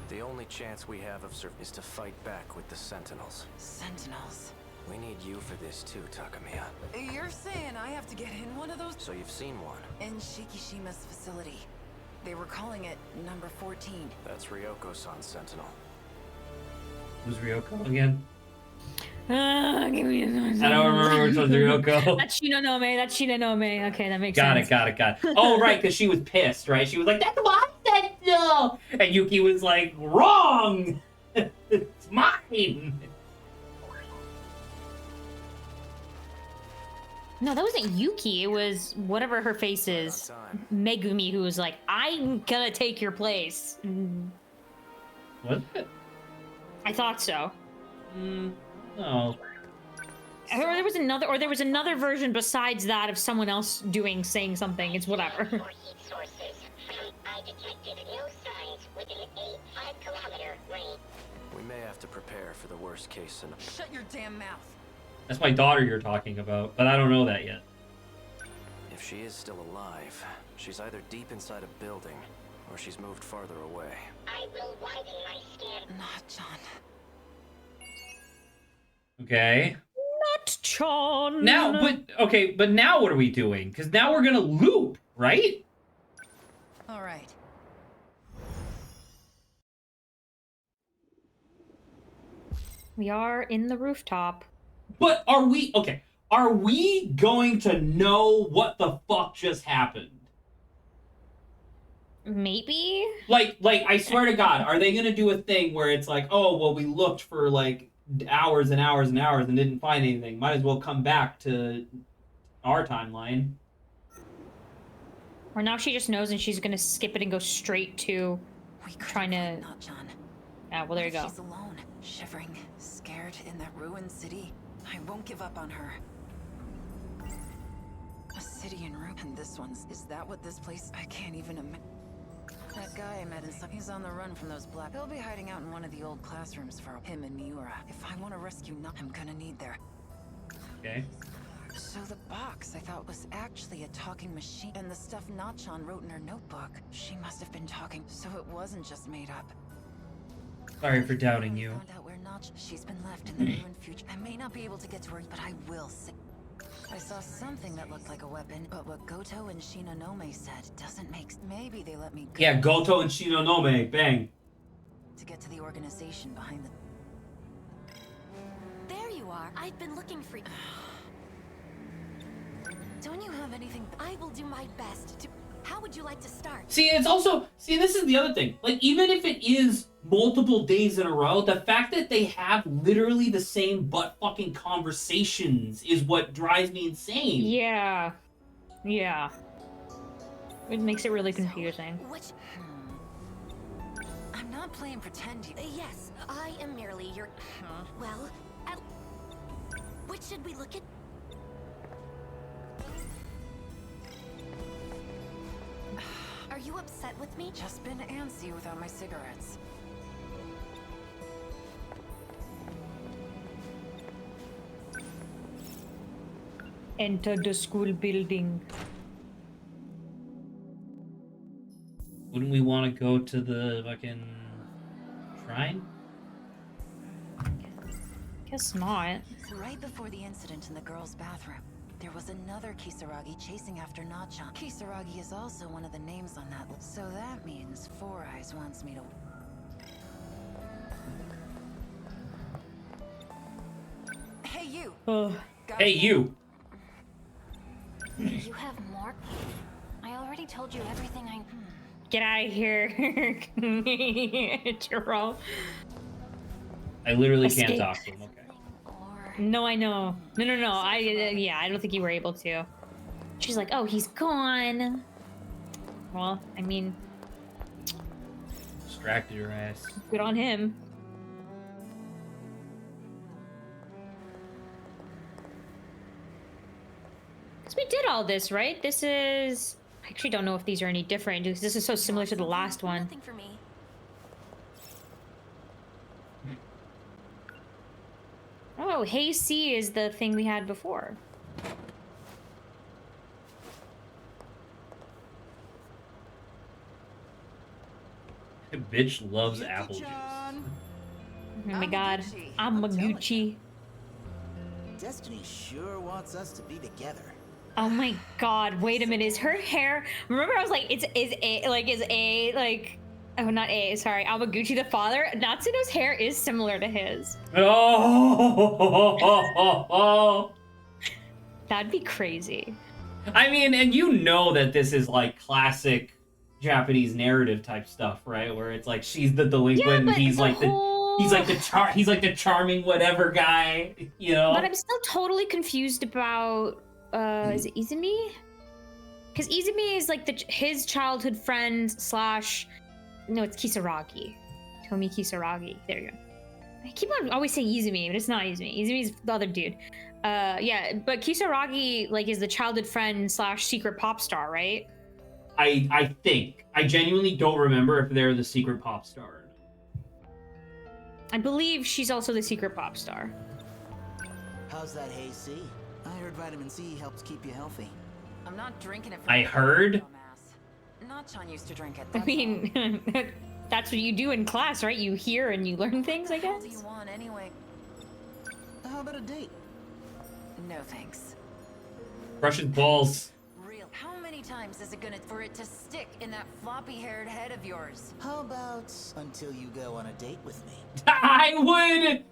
The only chance we have of survival is to fight back with the Sentinels. Sentinels. We need you for this too, Takamiya. You're saying I have to get in one of those? So you've seen one? In Shikishima's facility. They were calling it number 14. That's Ryoko-san's Sentinel. Who's Ryoko again? Give me I don't remember which one's Ryoko. That's Shinonome. Okay, that makes Got sense. it. Oh, right, because she was pissed, right? She was like, that's my Sentinel! And Yuki was like, wrong! It's mine! No, that wasn't Yuki. It was whatever her face is. Megumi, who was like, I'm gonna take your place. Was it? I thought so. No. Or there was another version besides that of someone else saying something. It's whatever. I detected no signs within a 5-kilometer range. We may have to prepare for the worst case scenario. Shut your damn mouth. That's my daughter you're talking about, but I don't know that yet. If she is still alive, she's either deep inside a building, or she's moved farther away. I will widen my scan. Not John. Okay. Not John. But now what are we doing? Because now we're gonna loop, right? All right. We are in the rooftop. But are we going to know what the fuck just happened? Maybe? Like I swear to God, are they gonna do a thing where it's like, oh well, we looked for like hours and hours and hours and didn't find anything. Might as well come back to our timeline. Or now she just knows and she's gonna skip it and go straight to trying to. Not John. Yeah, well there you go. She's alone, shivering, scared in that ruined city. I won't give up on her. A city in ruin. And this one's. Is that what this place? I can't even imagine. That guy I met he's on the run from those black. He'll be hiding out in one of the old classrooms for him and Miura. If I want to rescue I'm gonna need their. Okay. So the box I thought was actually a talking machine, and the stuff Nachan wrote in her notebook. She must have been talking, so it wasn't just made up. Sorry for doubting you. Found out where she's been left in the ruined future. I may not be able to get to her, but I will see. I saw something that looked like a weapon, but what Goto and Shinonome said doesn't make. Maybe they let me go. Yeah, Goto and Shinonome, bang. To get to the organization behind the. There you are. I've been looking for you. Don't you have anything? I will do my best to. How would you like to start? See, this is the other thing. Like, even if it is multiple days in a row, the fact that they have literally the same butt fucking conversations is what drives me insane. Yeah. Yeah. It makes it really confusing. I'm not playing pretend. Yes, I am merely your. Well, which should we look at? Are you upset with me? Just been antsy without my cigarettes. Enter the school building. Wouldn't we want to go to the fucking shrine? Guess not. Right before the incident in the girls' bathroom, there was another Kisaragi chasing after Nachan. Kisaragi is also one of the names on that list. So that means Four Eyes wants me to... Hey, you! Hey, you! You have more? I already told you everything I... Get out of here, Jerome. I literally can't talk to him, okay. No, I know. No. I don't think you were able to. She's like, oh, he's gone. Well, I mean... Distracted her ass. Good on him. Because we did all this, right? This is... I actually don't know if these are any different, because this is so similar to the last one. Nothing for me. Oh, Hey C is the thing we had before. Bitch loves apple juice. Oh my god, I'm a Gucci. Destiny sure wants us to be together. Oh my god, wait a minute, is her hair... Remember I was like, oh, not A, sorry, Amaguchi the father? Natsuno's hair is similar to his. Oh! That'd be crazy. I mean, and you know that this is like classic Japanese narrative type stuff, right? Where it's like she's the delinquent, and he's like the charming whatever guy, you know? But I'm still totally confused about is it Izumi? Because Izumi is like his childhood friend slash. No, it's Kisaragi. Tomi Kisaragi. There you go. I keep on always saying Izumi, but it's not Izumi. Izumi's the other dude. Yeah, but Kisaragi like is the childhood friend slash secret pop star, right? I think. I genuinely don't remember if they're the secret pop star. I believe she's also the secret pop star. How's that hay C? I heard vitamin C helps keep you healthy. I'm not drinking it for I heard. Nachan used to drink it. I mean, that's what you do in class, right? You hear and you learn things, I guess. What do you want anyway? How about a date? No thanks. Russian balls. Real. How many times is it gonna for it to stick in that floppy-haired head of yours? How about until you go on a date with me? I would.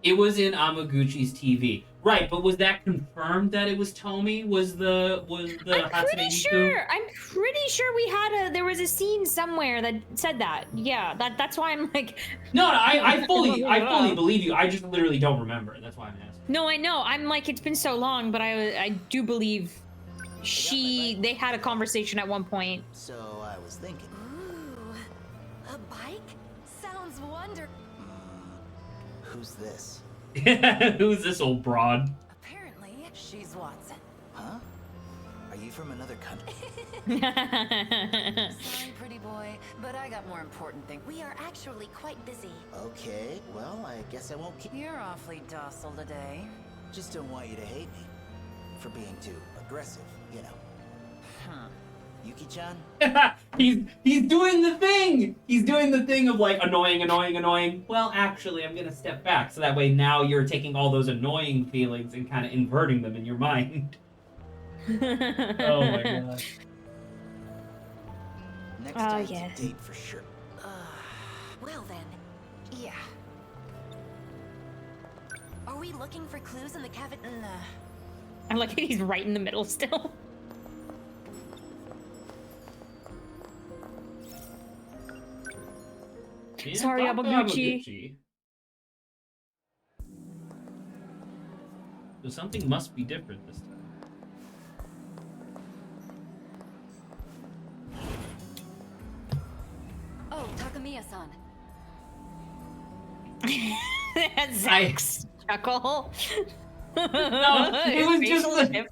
It was in Amaguchi's TV, right? But was that confirmed that it was Tomi? Was the I'm pretty sure. I'm pretty sure there was a scene somewhere that said that. Yeah, that's why I'm like. No, I fully believe you. I just literally don't remember. That's why I'm asking. No, I know. I'm like, it's been so long, but I do believe they had a conversation at one point. So I was thinking. Ooh, a bike? Sounds wonderful. Who's this? Who's this old broad? Apparently, she's Watson. Huh? Are you from another country? Sorry, pretty boy, but I got more important things. We are actually quite busy. Okay, well, I guess I won't keep... You're awfully docile today. Just don't want you to hate me. For being too aggressive, you know. Huh. Yuki-chan? He's doing the thing! He's doing the thing of like annoying. Well, actually, I'm gonna step back. So that way now you're taking all those annoying feelings and kind of inverting them in your mind. Oh my god. Next time yes. a date for sure. Well then, yeah. Are we looking for clues in the cavity? I'm like, he's right in the middle still. Sorry, Amaguchi. So something must be different this time. Oh, Takamiya-san. Zach's chuckle. No, it was just like...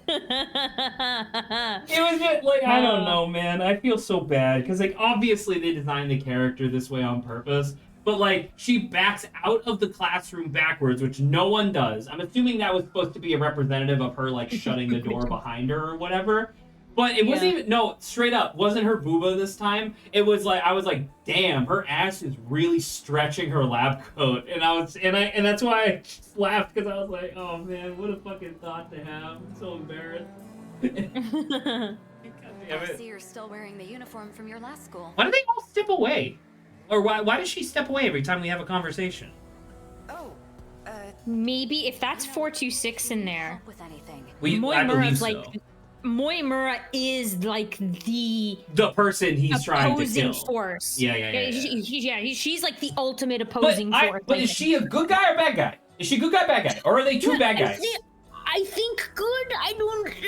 It was just like, I don't know, man. I feel so bad because like obviously they designed the character this way on purpose, but like she backs out of the classroom backwards, which no one does. I'm assuming that was supposed to be a representative of her like shutting the door behind her or whatever. But it wasn't even, no, straight up, wasn't her booba this time. It was like, I was like, damn, her ass is really stretching her lab coat. And and that's why I just laughed, because I was like, oh man, what a fucking thought to have. I'm so embarrassed. I see you're still wearing the uniform from your last school. Why do they all step away? Or why does she step away every time we have a conversation? Oh, maybe if that's 426 in there. With anything. I believe so. Like, Moimura is like the person he's trying to kill. Opposing force. Yeah. She's like the ultimate opposing force. But is she a good guy or bad guy? Is she a good guy, bad guy? Or are they two bad guys? I think good.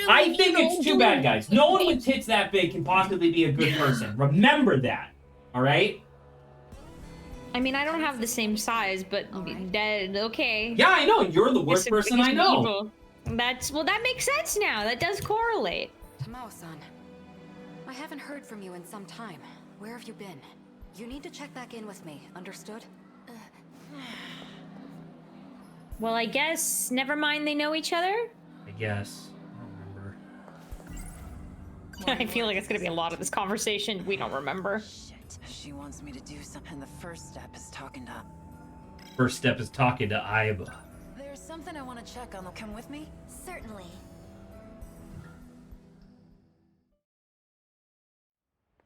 I think it's two bad guys. No one with tits that big can possibly be a good person. Remember that. All right? I mean, I don't have the same size, but okay. Yeah, I know. You're the worst person I know. Evil. That makes sense now. That does correlate. Tamao-san, I haven't heard from you in some time. Where have you been? You need to check back in with me, understood? Well, I guess, never mind, they know each other? I guess. I don't remember. I feel like it's gonna be a lot of this conversation we don't remember. Shit. She wants me to do something. The first step is talking to... Aiba. There's something I want to check on. Come with me? Certainly.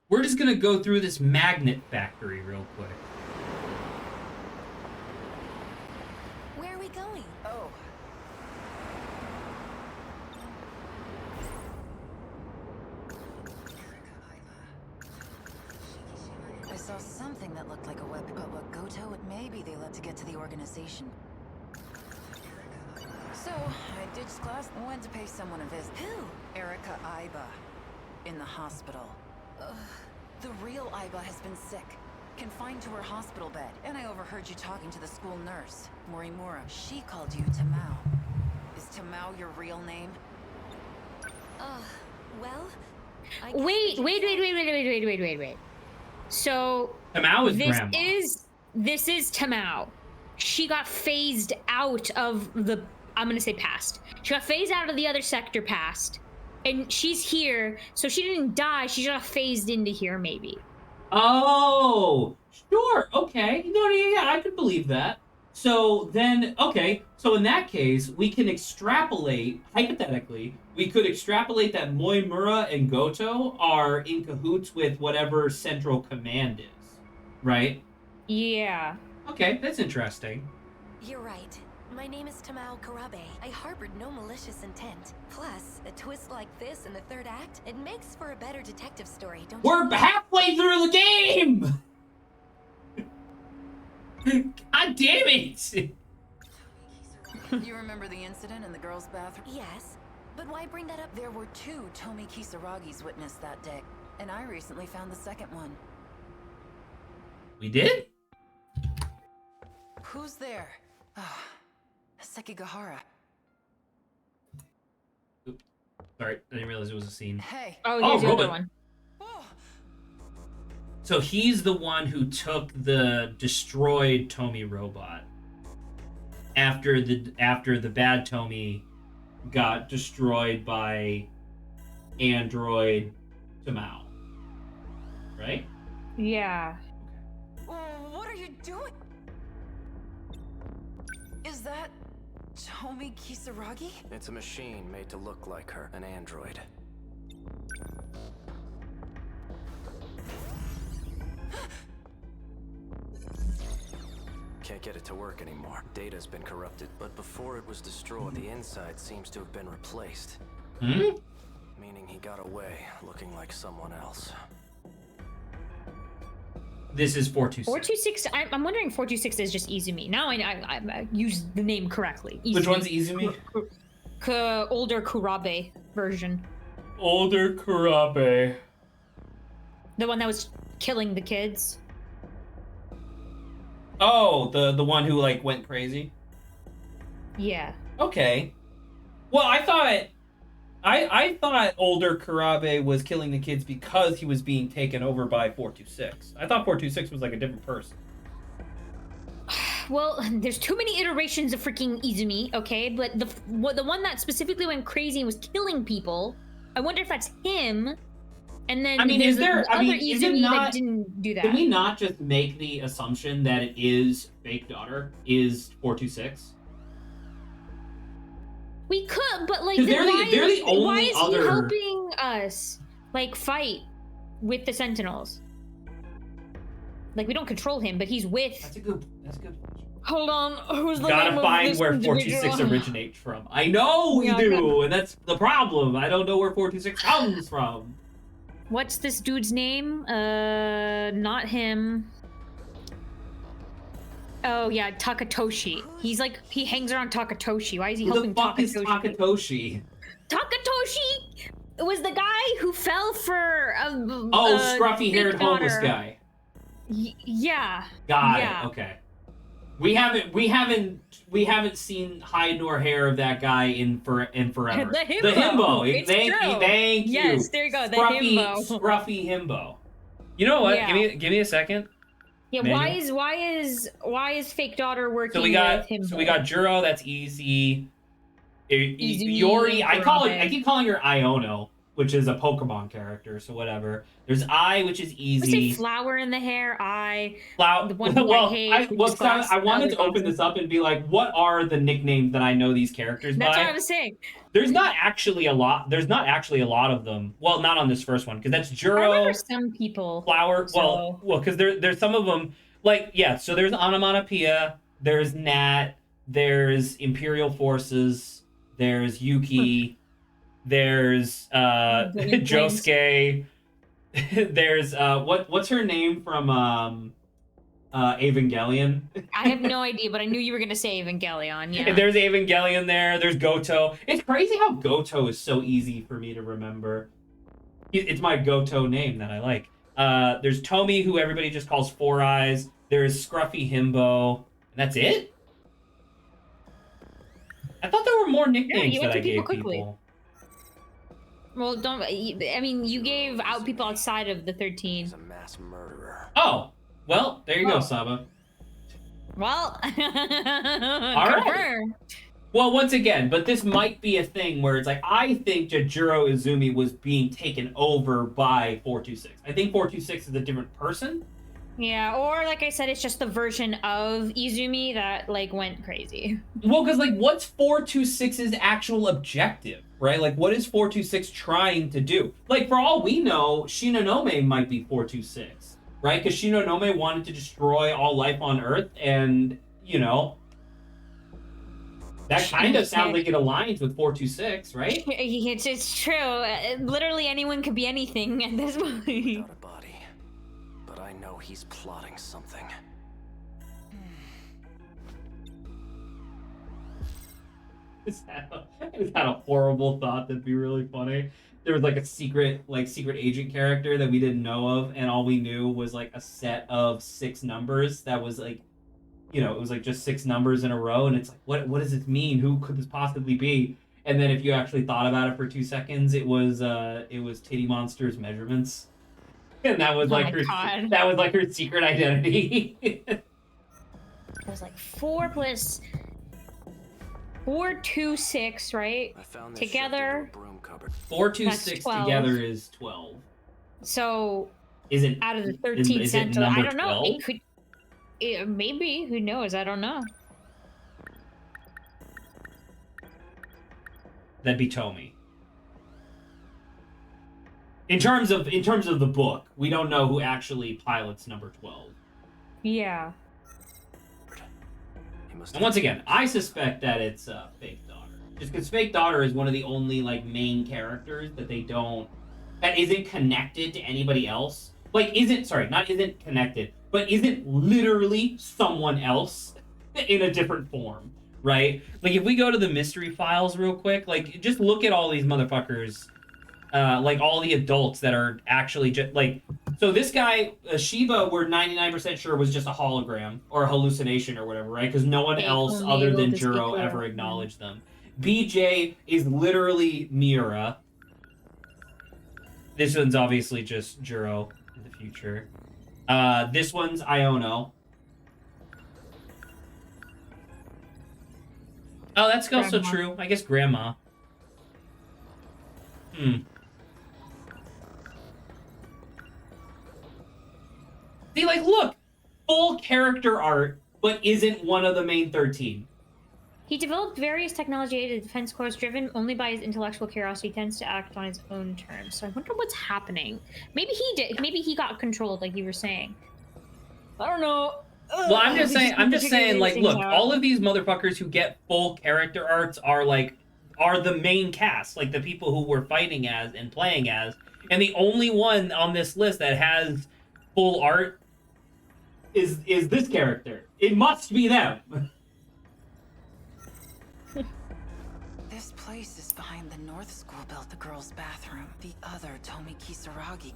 We're just gonna go through this magnet factory real quick. Where are we going? Oh. I saw something that looked like a weapon, but what Goto, it may be they let to get to the organization. So, I ditched class and went to pay someone a visit. Who? Erika Iba. In the hospital. The real Iba has been sick. Confined to her hospital bed. And I overheard you talking to the school nurse, Morimura. She called you Tamao. Is Tamao your real name? Well... Wait. So Tamao is this grandma. this is Tamao. She got phased out of the, I'm gonna say past. She got phased out of the other sector past. And she's here, so she didn't die, she just got phased into here maybe. Oh, sure, okay. No, yeah, I could believe that. So then, okay, so in that case, we can extrapolate, hypothetically, we could extrapolate that Moimura and Goto are in cahoots with whatever Central Command is, right? Yeah. Okay, that's interesting. You're right. My name is Tamao Karabe. I harbored no malicious intent. Plus, a twist like this in the third act, it makes for a better detective story, don't you? We're halfway through the game! God damn it! You remember the incident in the girls' bathroom? Yes. But why bring that up? There were 2 Tomi Kisaragi's witnessed that day. And I recently found the second one. We did? Who's there? Sekigahara. Oops. Sorry, I didn't realize it was a scene. Hey. Oh, here's the other one. So he's the one who took the destroyed Tomi robot after the bad Tomi got destroyed by android Tamao. Right? Yeah. What are you doing? Is that Tomi Kisaragi? It's a machine made to look like her, an android. Can't get it to work anymore. Data's been corrupted, but before it was destroyed, the inside seems to have been replaced. Hmm? Meaning he got away, looking like someone else. This is 426. 426. I'm wondering if 426 is just Izumi. Now I used the name correctly. Izumi. Which one's Izumi? Older Kurabe version. Older Kurabe. The one that was killing the kids. Oh, the one who like went crazy? Yeah. Okay. Well, I thought older Karabe was killing the kids because he was being taken over by 426. I thought 426 was like a different person. Well, there's too many iterations of freaking Izumi, okay? But the one that specifically went crazy and was killing people, I wonder if that's him. And then is there other Izumi that didn't do that. Can we not just make the assumption that it is fake daughter is 426? We could, but like, they're the only why is other... he helping us like fight with the Sentinels? Like, we don't control him, but he's with. That's good. Hold on, who's the Gotta name find of this where 426 originates from. I know we do, and that's the problem. I don't know where 426 comes from. What's this dude's name? Not him. Oh yeah, Takatoshi. He's like, he hangs around Takatoshi. Why is he helping Takatoshi? Who the fuck is Takatoshi? Takatoshi was the guy who fell for scruffy-haired homeless guy. Yeah. Got it. Okay. We haven't seen hide nor hair of that guy in forever. The himbo. The himbo. Thank you. Yes, there you go. The himbo. Scruffy himbo. You know what? Yeah. Give me a second. Yeah. Manual. Why is fake daughter working with himbo? So we got Juro. That's easy. Yori. I keep calling her Iono, which is a Pokemon character. So whatever. There's I, which is easy. Say flower in the hair. The one I hate. I wanted to open this up and be like, what are the nicknames that I know these characters by? That's what I was saying. There's not actually a lot of them. Well, not on this first one, because that's Juro. I remember some people. Flower. So... Well, because there's some of them. Like, yeah. So there's Onomatopoeia. There's Nat. There's Imperial Forces. There's Yuki. There's Josuke. There's what's her name from Evangelion. I have no idea, but I knew you were gonna say Evangelion. Yeah. There's Evangelion there. There's Goto. It's crazy how Goto is so easy for me to remember. It's my Goto name that I like. There's Tomy, who everybody just calls Four Eyes. There's Scruffy Himbo. And that's it? I thought there were more nicknames that I gave people. Well, don't. I mean, you gave out people outside of the 13. He's a mass murderer. Oh, well, there you go, Saba. Well, all right. Well, once again, but this might be a thing where it's like, I think Jajuro Izumi was being taken over by 426. I think 426 is a different person. Yeah, or like I said, it's just the version of Izumi that like went crazy. Well, because like, what's 426's actual objective, right? Like, what is 426 trying to do? Like, for all we know, Shinonome might be 426, right? Because Shinonome wanted to destroy all life on Earth, and you know, that kind of sounds like it aligns with 426, right? It's true. Literally anyone could be anything at this point. Without a body. But I know he's plotting something. I just had a horrible thought that'd be really funny. There was like a secret agent character that we didn't know of, and all we knew was like a set of 6 numbers that was like, you know, it was like just 6 numbers in a row, and it's like, what does this mean? Who could this possibly be? And then if you actually thought about it for 2 seconds, it was Titty Monster's measurements. And that was like her secret identity. It was like 4 plus 4, 2, 6, right? Together. 426 together is 12. So is it out of the 13 Sentinels? I don't know. 12? It could. Maybe. Who knows? I don't know. That'd be Tomy. In terms of the book, we don't know who actually pilots number 12. Yeah. And once again, I suspect that it's Fake Daughter. Just because Fake Daughter is one of the only like main characters that isn't connected to anybody else. Like isn't connected, but isn't literally someone else in a different form, right? Like if we go to the mystery files real quick, like just look at all these motherfuckers. Like all the adults that are actually just like, so this guy Shiva, we're 99% sure was just a hologram or a hallucination or whatever, right? Because no one else other than Juro ever acknowledged them. BJ is literally Miura. This one's obviously just Juro in the future. This one's Iono. Oh, that's also true. I guess Grandma. See, like, look, full character art, but isn't one of the main 13. He developed various technology-aided defense cores driven only by his intellectual curiosity. Tends to act on his own terms. So I wonder what's happening. Maybe he did. Maybe he got controlled, like you were saying. I don't know. Well, I'm just saying, like, look, all of these motherfuckers who get full character arts are the main cast, like the people who we're fighting as and playing as. And the only one on this list that has full art is this character. It must be them. This place is behind the North School built the girls' bathroom. The other Tomi Kisaragi.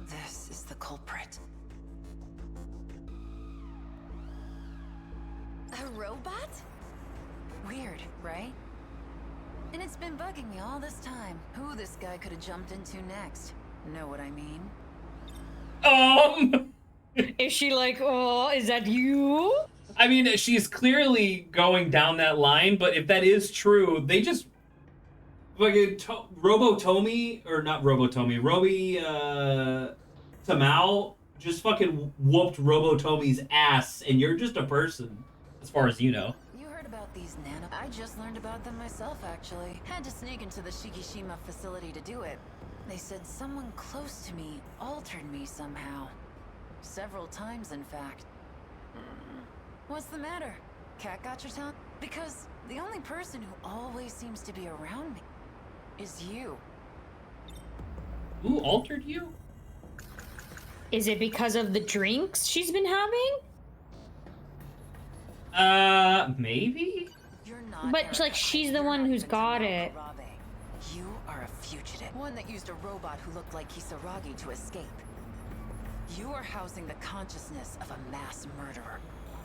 This is the culprit. A robot? Weird, right? And it's been bugging me all this time. Who this guy could have jumped into next. Know what I mean? Is she like, oh, is that you? I mean, she's clearly going down that line, but if that is true, they just fucking Robi Tamao just fucking whooped Robotomi's ass, and you're just a person, as far as you know. You heard about these nano... I just learned about them myself, actually. Had to sneak into the Shikishima facility to do it. They said someone close to me altered me somehow. Several times, in fact. What's the matter? Cat got your tongue? Because the only person who always seems to be around me is you. Who altered you? Is it because of the drinks she's been having? Maybe? You're not But Erica like she's Hyde. the You're one not who's even got Jamal it. Karabe. You are a fugitive. One that used a robot who looked like Kisaragi to escape. You are housing the consciousness of a mass murderer.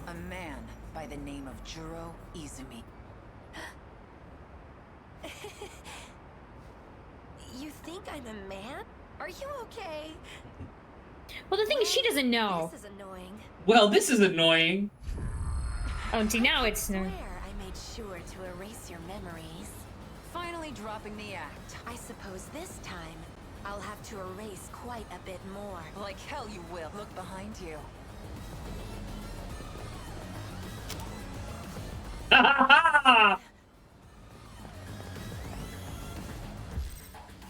A man by the name of Juro Izumi. You think I'm a man? Are you okay? Well, the thing is, she doesn't know. This is annoying. Well, this is annoying. Oh, and see, now it's... I made sure to erase your memories. Finally dropping the act. I suppose this time, I'll have to erase quite a bit more. Like hell you will. Look behind you.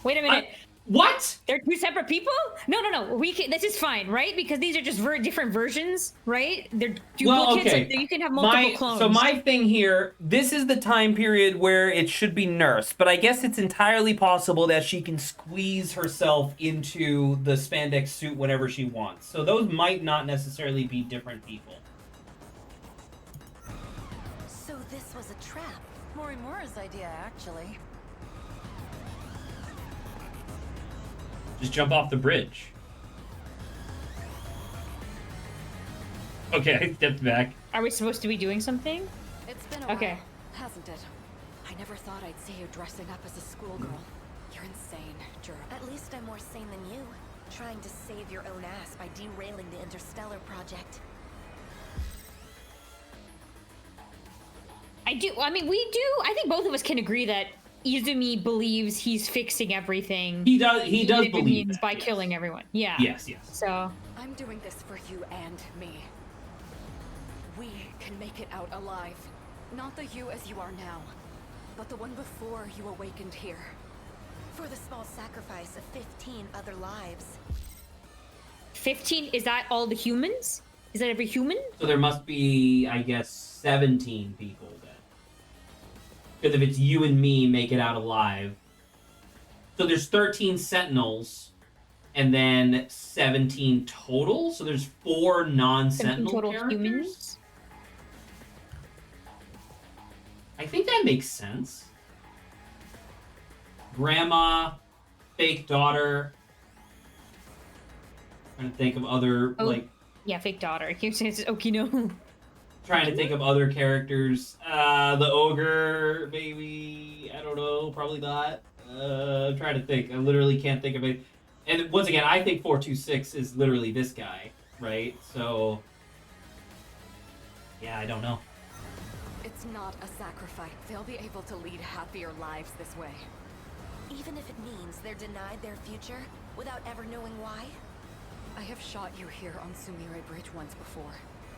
Wait a minute. What? They're two separate people? No. We can. This is fine, right? Because these are just different versions, right? They're duplicates. Okay. So you can have multiple clones. So my thing here, this is the time period where it should be Nurse, but I guess it's entirely possible that she can squeeze herself into the spandex suit whenever she wants. So those might not necessarily be different people. So this was a trap. Morimura's idea, actually. Just jump off the bridge. Okay, I stepped back. Are we supposed to be doing something? It's been a Okay. while, hasn't it? I never thought I'd see you dressing up as a schoolgirl. You're insane, Juro. At least I'm more sane than you. Trying to save your own ass by derailing the Interstellar project. I think both of us can agree that Izumi believes he's fixing everything. He does believe that, by yes. killing everyone. Yeah. Yes. So I'm doing this for you and me. We can make it out alive. Not the you as you are now, but the one before you awakened here. For the small sacrifice of 15 other lives. 15, is that all the humans? Is that every human? So there must be, I guess, 17 people then. Because if it's you and me, make it out alive. So there's 13 Sentinels, and then 17 total. So there's 4 non-Sentinel total characters. humans? I think that makes sense. Grandma, fake daughter. Trying to think of other Yeah, fake daughter. Here's Okino. Trying to think of other characters. The ogre, maybe. I don't know. Probably not. I'm trying to think. I literally can't think of it. And once again, I think 426 is literally this guy, right? So, yeah, I don't know. It's not a sacrifice. They'll be able to lead happier lives this way. Even if it means they're denied their future without ever knowing why? I have shot you here on Sumire Bridge once before.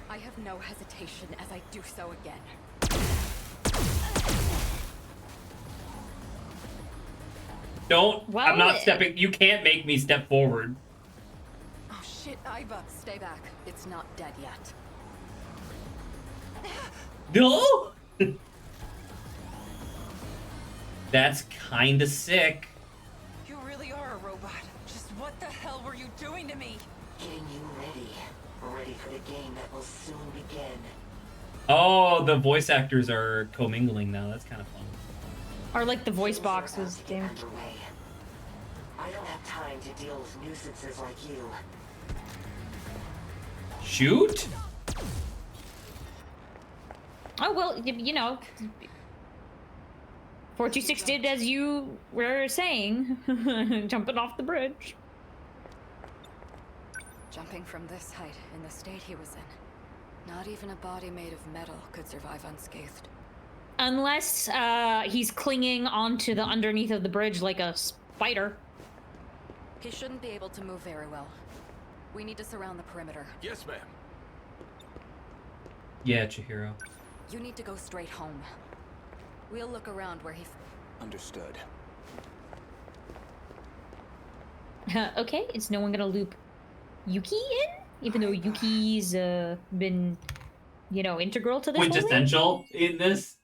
I have no hesitation as I do so again. I'm not stepping. You can't make me step forward. Oh shit, Aiba. Stay back. It's not dead yet. No! That's kinda sick. You really are a robot. Just what the hell were you doing to me? Getting you ready. Ready for the game that will soon begin. Oh, the voice actors are commingling now. That's kind of fun. Or like the voice boxes. Damn. I don't have time to deal with nuisances like you. Shoot? Oh, well, you know. 426 did as you were saying. Jumping off the bridge. Jumping from this height in the state he was in. Not even a body made of metal could survive unscathed. Unless he's clinging onto the underneath of the bridge like a spider. He shouldn't be able to move very well. We need to surround the perimeter. Yes, ma'am. Yeah, Chihiro. You need to go straight home. We'll look around where he... Understood. Okay, is no one gonna loop Yuki in? Even though Yuki's been, you know, integral to this whole thing? Quintessential in this.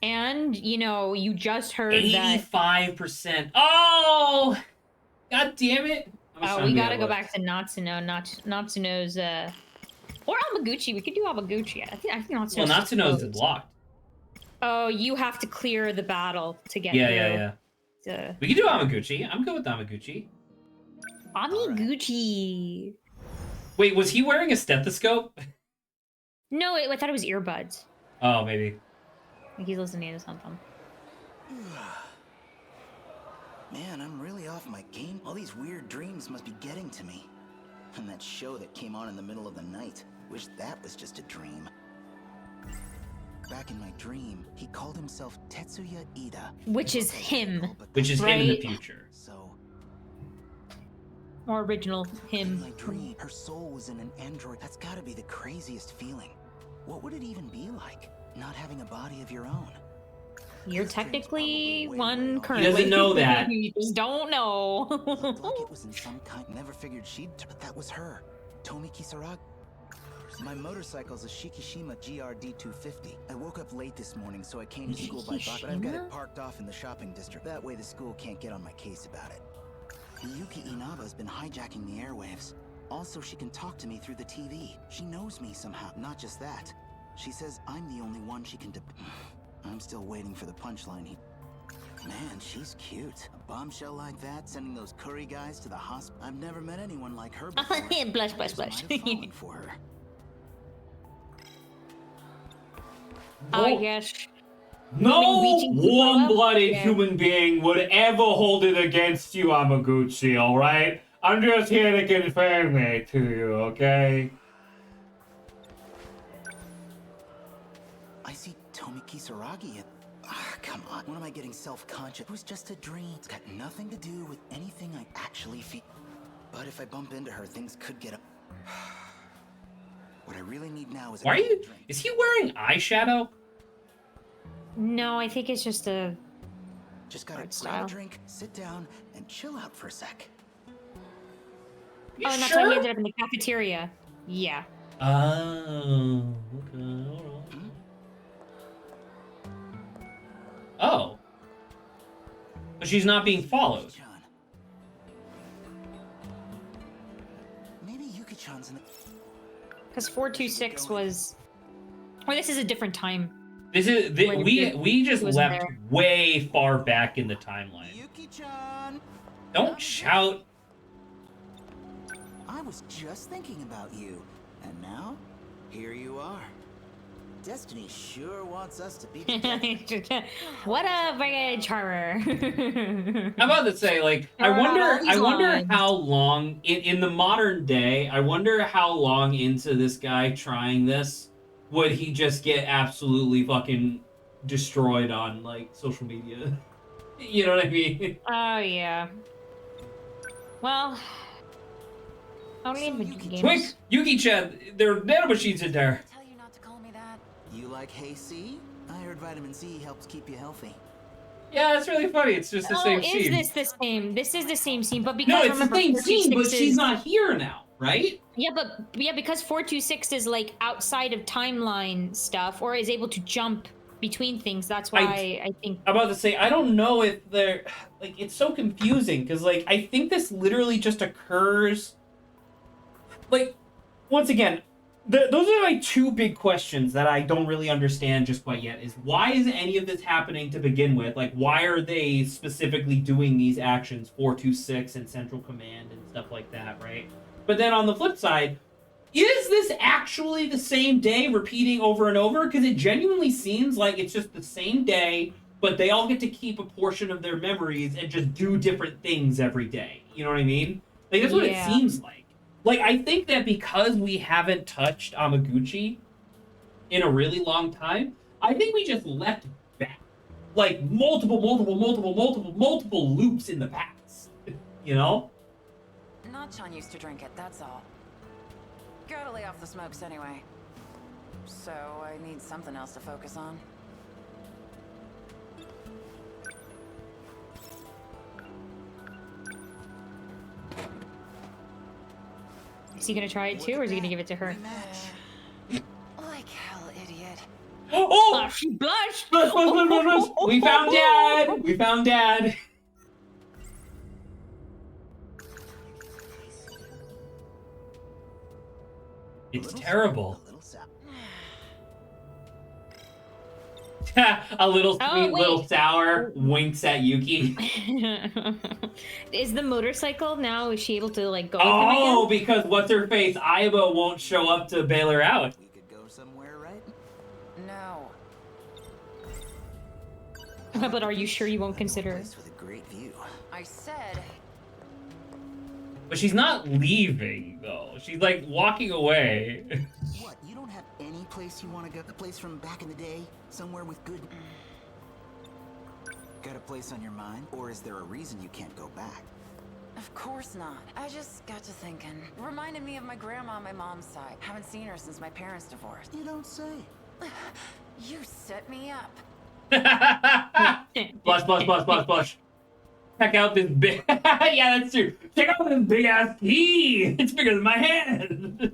And, you know, you just heard 85%. Oh! God damn it. Oh, we gotta go back to Natsuno. Natsuno's or Amaguchi. We could do Amaguchi. I think Natsuno's Well, Natsuno's blocked. Oh, you have to clear the battle to get Yeah, through. yeah. We can do Amaguchi. I'm good with Amaguchi. Amaguchi. Wait, was he wearing a stethoscope? No, I thought it was earbuds. Oh, maybe. Like he's listening to something. Man, I'm really off my game. All these weird dreams must be getting to me. And that show that came on in the middle of the night. Wish that was just a dream. Back in my dream, he called himself Tetsuya Ida. Which is him. Which is him in the future. So, more original him. in my dream, her soul was in an android. That's gotta be the craziest feeling. What would it even be like, not having a body of your own? You're technically one currently. He doesn't know that. You just don't know. Looked like it was in some kind. Never figured she'd. But that was her, Tomi Kisaragi. My motorcycle's a Shikishima GRD 250. I woke up late this morning, so I came to school by bike, but I've got it parked off in the shopping district. That way the school can't get on my case about it. Miyuki Inaba's been hijacking the airwaves. Also, she can talk to me through the TV. She knows me somehow. Not just that. She says I'm the only one she can I'm still waiting for the punchline. Man, she's cute. A bombshell like that, sending those curry guys to the hospital. I've never met anyone like her before. Blush, blush, blush. Falling for her. I guess. No warm-blooded human being would ever hold it against you, Amaguchi, alright? I'm just here to confirm it to you, okay? I see Tomi Kisaragi and... come on. When am I getting self-conscious? It was just a dream. It's got nothing to do with anything I actually feel. But if I bump into her, things could get up. What I really need now is... Why are you... Is he wearing eyeshadow? No, I think it's just a... Just gotta grab a drink, sit down, and chill out for a sec. Oh, and that's why he ended up in the cafeteria. Yeah. Oh, okay, alright. Oh. But she's not being followed. Maybe Yuki-chan's in the... Because 426 was... Or this is a different time. This is... we just left there. way far back in the timeline. Yuki-chan! Don't shout. I was just thinking about you. And now, here you are. Destiny sure wants us to be together. What a very charmer. I'm about to say, like, I wonder how long in the modern day, I wonder how long into this guy trying this would he just get absolutely fucking destroyed on, like, social media. You know what I mean? Oh, yeah. Well, only in video games. Quick, Yuki-chan, there are nanomachines in there. You like Hey C? I heard vitamin C helps keep you healthy. Yeah, it's really funny. It's just the same scene. Is this the same? This is the same scene, but because No, it's remember, the same scene, but 426 she's is- not here now, right? Yeah, because 426 is like outside of timeline stuff, or is able to jump between things. That's why I think. I'm about to say, I don't know if they're like, it's so confusing because, like, I think this literally just occurs. Like, once again, those are my two big questions that I don't really understand just quite yet. Is why is any of this happening to begin with? Like, why are they specifically doing these actions, 426 and Central Command and stuff like that, right? But then on the flip side, is this actually the same day repeating over and over? Because it genuinely seems like it's just the same day, but they all get to keep a portion of their memories and just do different things every day. You know what I mean? Like, that's what it seems like. Like, I think that because we haven't touched Amaguchi in a really long time, I think we just left back. Like, multiple loops in the past. You know? Nachan used to drink it, that's all. Gotta lay off the smokes anyway. So I need something else to focus on. Is he gonna try it too, or is he gonna give it to her? Like hell, idiot. Oh! She blushed! Blush! We found Dad! We found Dad! It's terrible. A little sour. A little sweet, Oh, wait. little sour, winks at Yuki. Is the motorcycle now? Is she able to like go? Oh, with him because what's her face? Aiba won't show up to bail her out. We could go somewhere, right? No. again? But are you sure you won't consider? Place with a great view. I said. But she's not leaving though. She's like walking away. What? You don't have any place you want to go? A place from back in the day? Somewhere with good... Got a place on your mind? Or is there a reason you can't go back? Of course not. I just got to thinking. Reminded me of my grandma on my mom's side. Haven't seen her since my parents divorced. You don't say. You set me up. Blush. Check out this big... Yeah, that's true. Check out this big-ass key. It's bigger than my hand.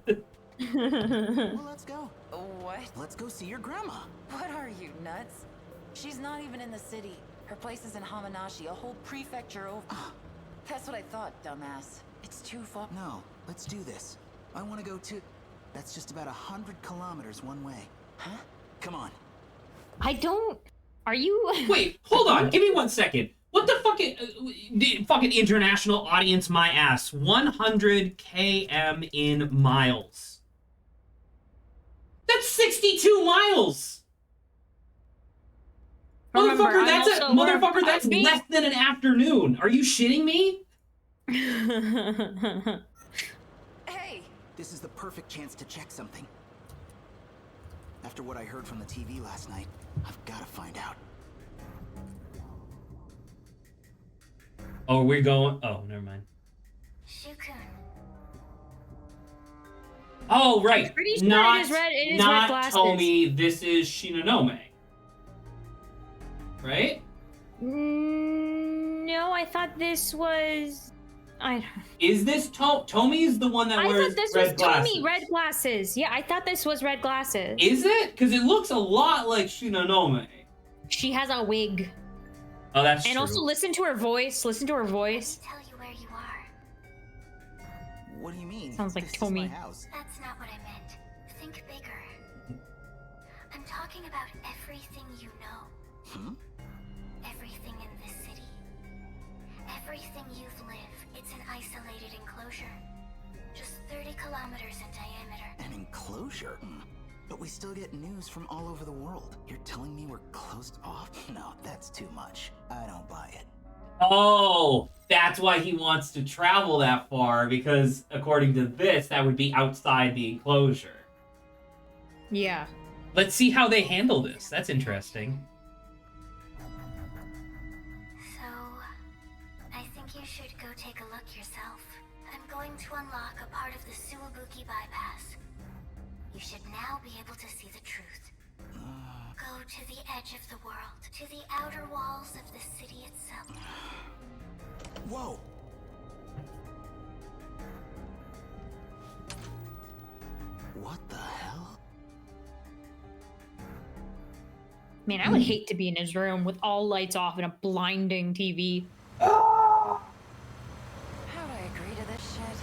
Well, let's go. What? Let's go see your grandma. What are you, nuts? She's not even in the city. Her place is in Hamanashi, a whole prefecture over. That's what I thought, dumbass. It's too far. No, let's do this. I want to go too. That's just about 100 kilometers one way. Huh? Come on. I don't. Are you? Wait, hold on. Give me 1 second. What the fucking international audience, my ass. 100 km in miles. That's 62 miles. Remember, Motherfucker, that's less than an afternoon. Are you shitting me? Hey! This is the perfect chance to check something. After what I heard from the TV last night, I've got to find out. Oh, we're going... Oh, never mind. Shukun. Oh, right. I'm pretty sure not it is red glasses. Tomi, this is Shinonome. Right? No, I thought this was... Is this Tomi's the one that wears red glasses? I thought this was Tomi, red glasses. Yeah, I thought this was red glasses. Is it? Because it looks a lot like Shinonome. She has a wig. Oh, that's true. And also listen to her voice. Listen to her voice. Tell you where you are. What do you mean? Sounds like this Tomi. Is my house. That's not what I meant. Think bigger. I'm talking about everything you know. Hmm? Everything in this city. Everything you've lived. It's an isolated enclosure. Just 30 kilometers in diameter. An enclosure? But we still get news from all over the world. You're telling me we're closed off? No, that's too much. I don't buy it. Oh, that's why he wants to travel that far, because according to this, that would be outside the enclosure. Yeah. Let's see how they handle this. That's interesting. So, I think you should go take a look yourself. I'm going to unlock a part of the Suwabuki bypass. You should now be able to see the truth. Go to the edge of the world, to the outer walls of the city itself. Whoa! What the hell? Man, I would hate to be in his room with all lights off and a blinding TV. How'd I agree to this shit?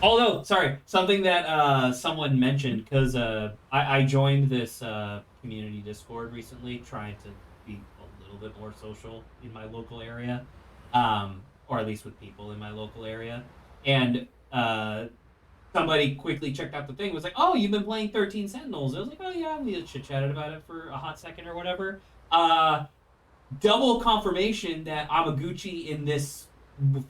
Although, sorry, something that someone mentioned, because I joined this community Discord recently, trying to be a little bit more social in my local area, or at least with people in my local area. And somebody quickly checked out the thing, was like, oh, you've been playing 13 Sentinels. I was like, oh yeah, we chit-chatted about it for a hot second or whatever. Double confirmation that Amaguchi in this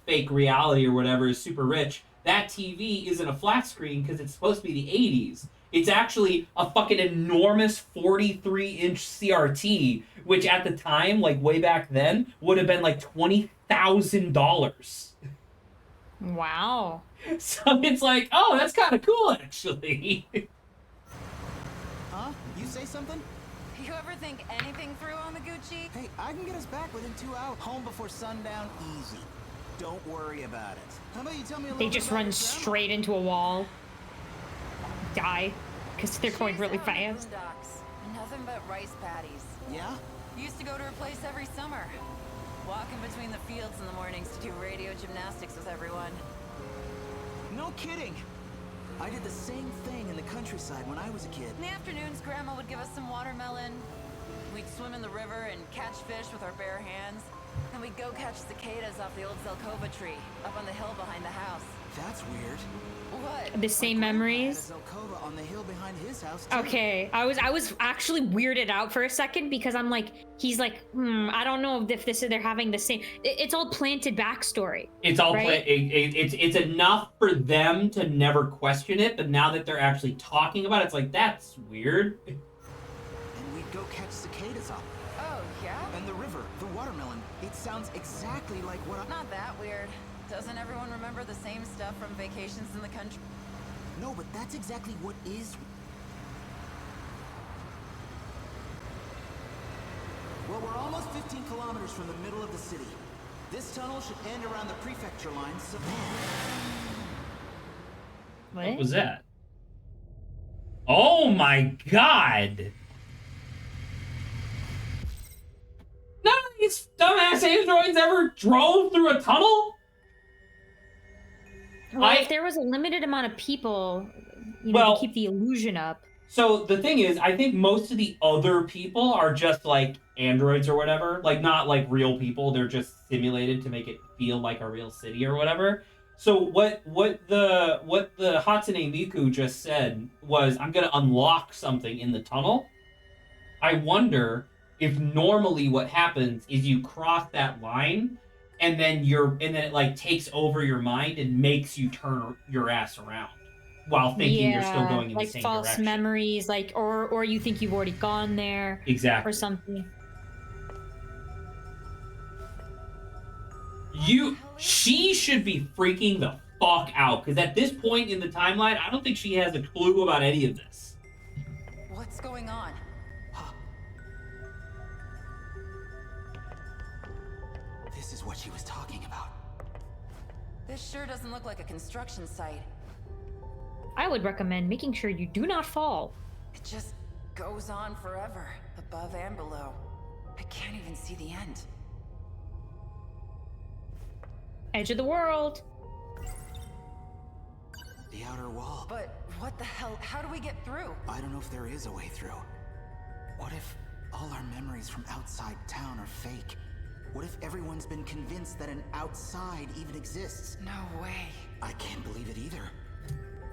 fake reality or whatever is super rich. That TV isn't a flat screen because it's supposed to be the 80s. It's actually a fucking enormous 43-inch CRT, which at the time, like way back then, would have been like $20,000. Wow. So it's like, oh, that's kind of cool, actually. Huh? You say something? You ever think anything through, Amaguchi? Hey, I can get us back within 2 hours. Home before sundown, easy. Don't worry about it. How about you tell me a little They just run straight into a wall. Die. Because they're going really fast. Nothing but rice paddies. Yeah? Used to go to her place every summer. Walking between the fields in the mornings to do radio gymnastics with everyone. No kidding. I did the same thing in the countryside when I was a kid. In the afternoons, Grandma would give us some watermelon. We'd swim in the river and catch fish with our bare hands. Then we'd go catch cicadas off the old Zelkova tree, up on the hill behind the house. That's weird. What? The same memories. Zelkova on the hill behind his house too. Okay, I was actually weirded out for a second because I'm like, he's like, I don't know if they're having the same. It's all planted backstory. It's all right? it's enough for them to never question it, but now that they're actually talking about it, it's like that's weird. And we'd go catch cicadas up. Oh, yeah? And the river, the watermelon. It sounds exactly like what I... Not that weird. Doesn't everyone remember the same stuff from vacations in the country? No, but that's exactly what is... Well, we're almost 15 kilometers from the middle of the city. This tunnel should end around the prefecture line, so... What was that? Oh my god! None of these dumbass androids ever drove through a tunnel? Well, if there was a limited amount of people, to keep the illusion up. So the thing is, I think most of the other people are just like androids or whatever, like not like real people. They're just simulated to make it feel like a real city or whatever. So what the Hatsune Miku just said was, I'm gonna unlock something in the tunnel. I wonder if normally what happens is you cross that line and then it like takes over your mind and makes you turn your ass around while thinking you're still going in the same false direction. memories, like or you think you've already gone there, Exactly, or something. She should be freaking the fuck out, because at this point in the timeline, I don't think she has a clue about any of this. What's going on? This is what she was talking about. This sure doesn't look like a construction site. I would recommend making sure you do not fall. It just goes on forever, above and below. I can't even see the end. Edge of the world. The outer wall. But what the hell? How do we get through? I don't know if there is a way through. What if all our memories from outside town are fake? What if everyone's been convinced that an outside even exists? No way. I can't believe it either.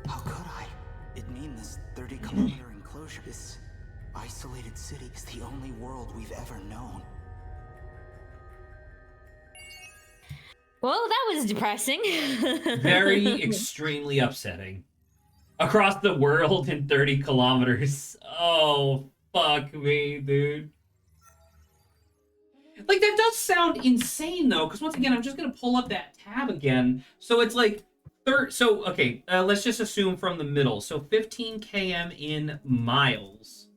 How could I? It'd mean this 30-kilometer enclosure, this isolated city, is the only world we've ever known. Well, that was depressing. Very extremely upsetting. Across the world in 30 kilometers. Oh, fuck me, dude. Like, that does sound insane, though, because once again, I'm just going to pull up that tab again. So it's like, let's just assume from the middle. So 15 km in miles.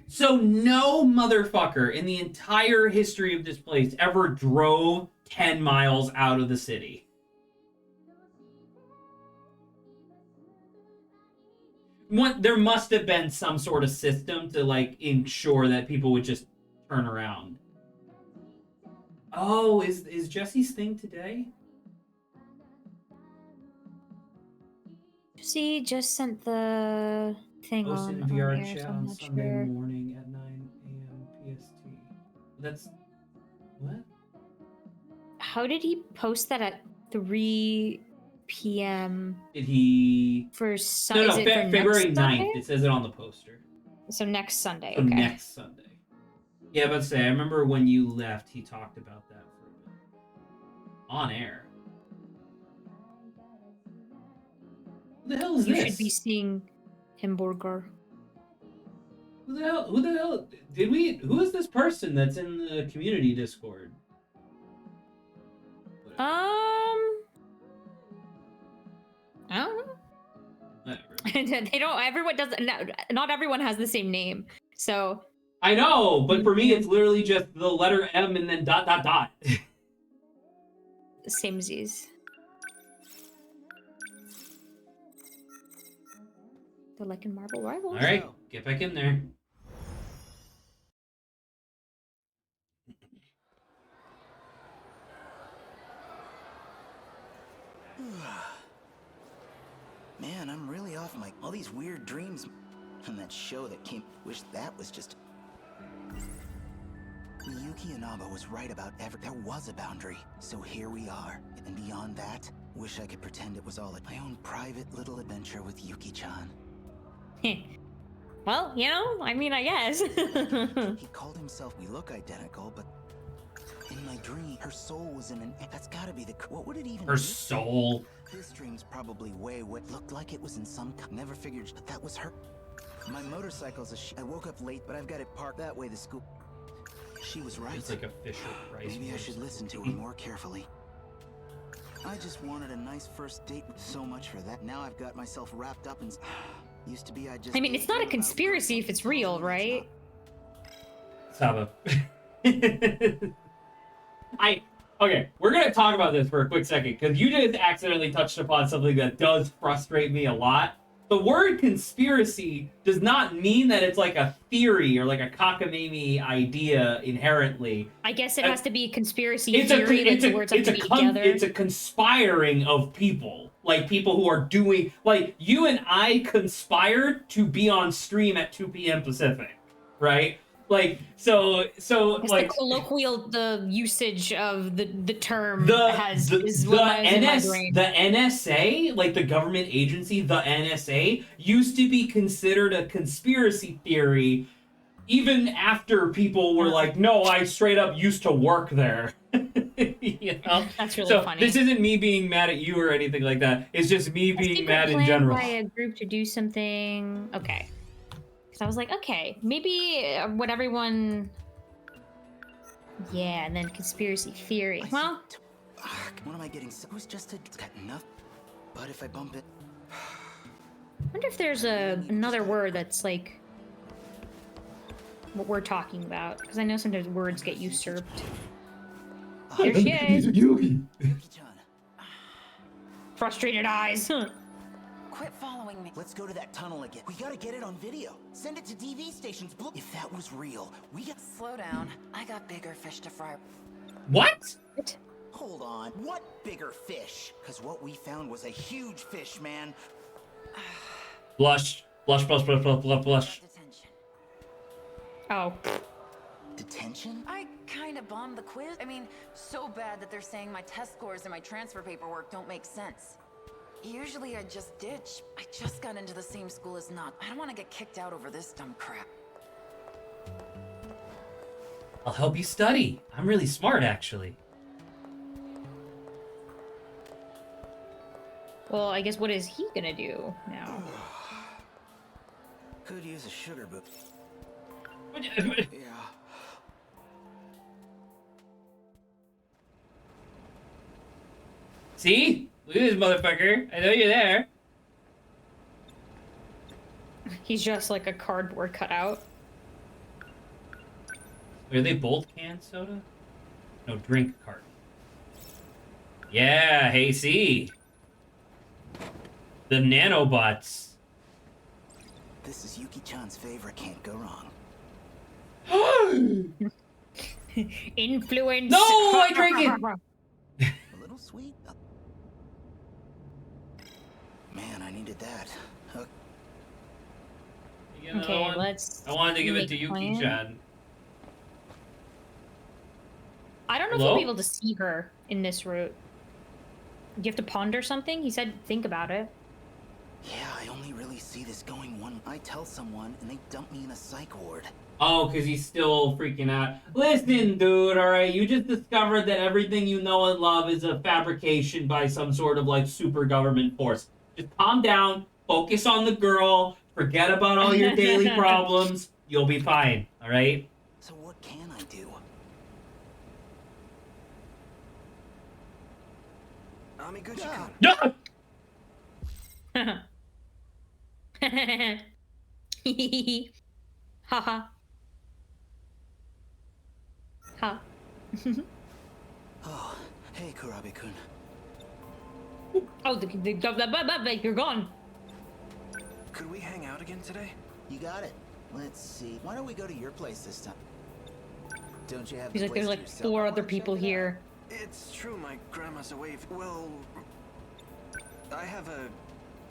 So no motherfucker in the entire history of this place ever drove 10 miles out of the city. There must have been some sort of system to, like, ensure that people would just turn around. Oh, is Jesse's thing today? See, just sent the thing Posted on in VR here, chat so I'm on not Sunday sure. morning at 9 a.m. PST. That's... what? How did he post that at 3 p.m.? Did he... For No, next February 9th. Sunday? It says it on the poster. So next Sunday, So okay. next Sunday. Yeah, but say, I remember when you left, he talked about that for a bit. On air. Who the hell is You this? should be seeing Hamburger. Who the hell? Who is this person that's in the community Discord? I don't know. Whatever. They don't. Everyone doesn't. Not everyone has the same name. So. I know, but for me, it's literally just the letter M and then ... Samesies. They're like in Marvel Rivals. All right, get back in there. Man, I'm really off my... all these weird dreams. And that show that came... wish that was just... Yuki Inaba was right about there was a boundary. So here we are. And beyond that, wish I could pretend it was all my own private little adventure with Yuki-chan. Well, you know, I mean, I guess. He called himself... we look identical, but... in my dream, her soul was in an... that's gotta be the... what would it even Her be? soul. This dream's probably way what looked like it was in some... never figured but that was her. My motorcycle's a I woke up late, but I've got it parked that way to school. She was right. It's like a Fisher-Price. Maybe I should listen to her more carefully. I just wanted a nice first date. So much for that. Now I've got myself wrapped up in... used to be I just... I mean, it's not a conspiracy if it's real, right? Saba. Okay, we're gonna talk about this for a quick second, because you just accidentally touched upon something that does frustrate me a lot. The word conspiracy does not mean that it's like a theory or like a cockamamie idea inherently. I guess it has to be a conspiracy theory, like the words have to be together. It's a conspiring of people. Like, people who are doing... like, you and I conspired to be on stream at 2 p.m. Pacific, right? Like, so it's like... the colloquial, the usage of the term The NSA, like the government agency, the NSA, used to be considered a conspiracy theory even after people were like, no, I straight up used to work there. You know? That's really so funny. This isn't me being mad at you or anything like that. It's just me being mad in general. By a group to do something. Okay. Because I was like, okay, maybe what everyone... yeah, and then conspiracy theory. Well... what am I getting? It was just it's got enough. But if I bump it... I wonder if there's another word that's like... what we're talking about. Because I know sometimes words get usurped. There she is. Yuki. Frustrated eyes. Quit following me. Let's go to that tunnel again. We gotta get it on video. Send it to TV stations. If that was real, we got... slow down. I got bigger fish to fry. What? Hold on. What bigger fish? Because what we found was a huge fish, man. Blush. Blush, blush, blush, blush, blush, blush. Oh. Detention? I kind of bombed the quiz. I mean, so bad that they're saying my test scores and my transfer paperwork don't make sense. Usually I just ditch. I just got into the same school as Not. I don't want to get kicked out over this dumb crap. I'll help you study. I'm really smart, actually. Well, I guess what is he gonna do now? Could use a sugar boot. Yeah. See? Look at this motherfucker. I know you're there. He's just like a cardboard cutout. Are they both canned soda? No, drink cart. Yeah, hey, see? The nanobots. This is Yuki-chan's favorite. Can't go wrong. Influence. No, I drank it. A little sweet. Man, I needed that. Okay, let's. I wanted to give it to Yuki-chan. I don't know Hello? if you'll be able to see her in this route. You have to ponder something? He said think about it. Yeah, I only really see this going one. I tell someone, and they dump me in a psych ward. Oh, because he's still freaking out. Listen, dude, alright? You just discovered that everything you know and love is a fabrication by some sort of, like, super government force. Just calm down, focus on the girl, forget about all your daily problems. You'll be fine, alright? So what can I do? No! Haha. Ha. Oh, hey, Kurabe-kun. Oh, you're gone. Could we hang out again today? You got it. Let's see. Why don't we go to your place this time? Don't you have? He's like, there's like 4 other people here. It's true, my grandma's away. Well, I have a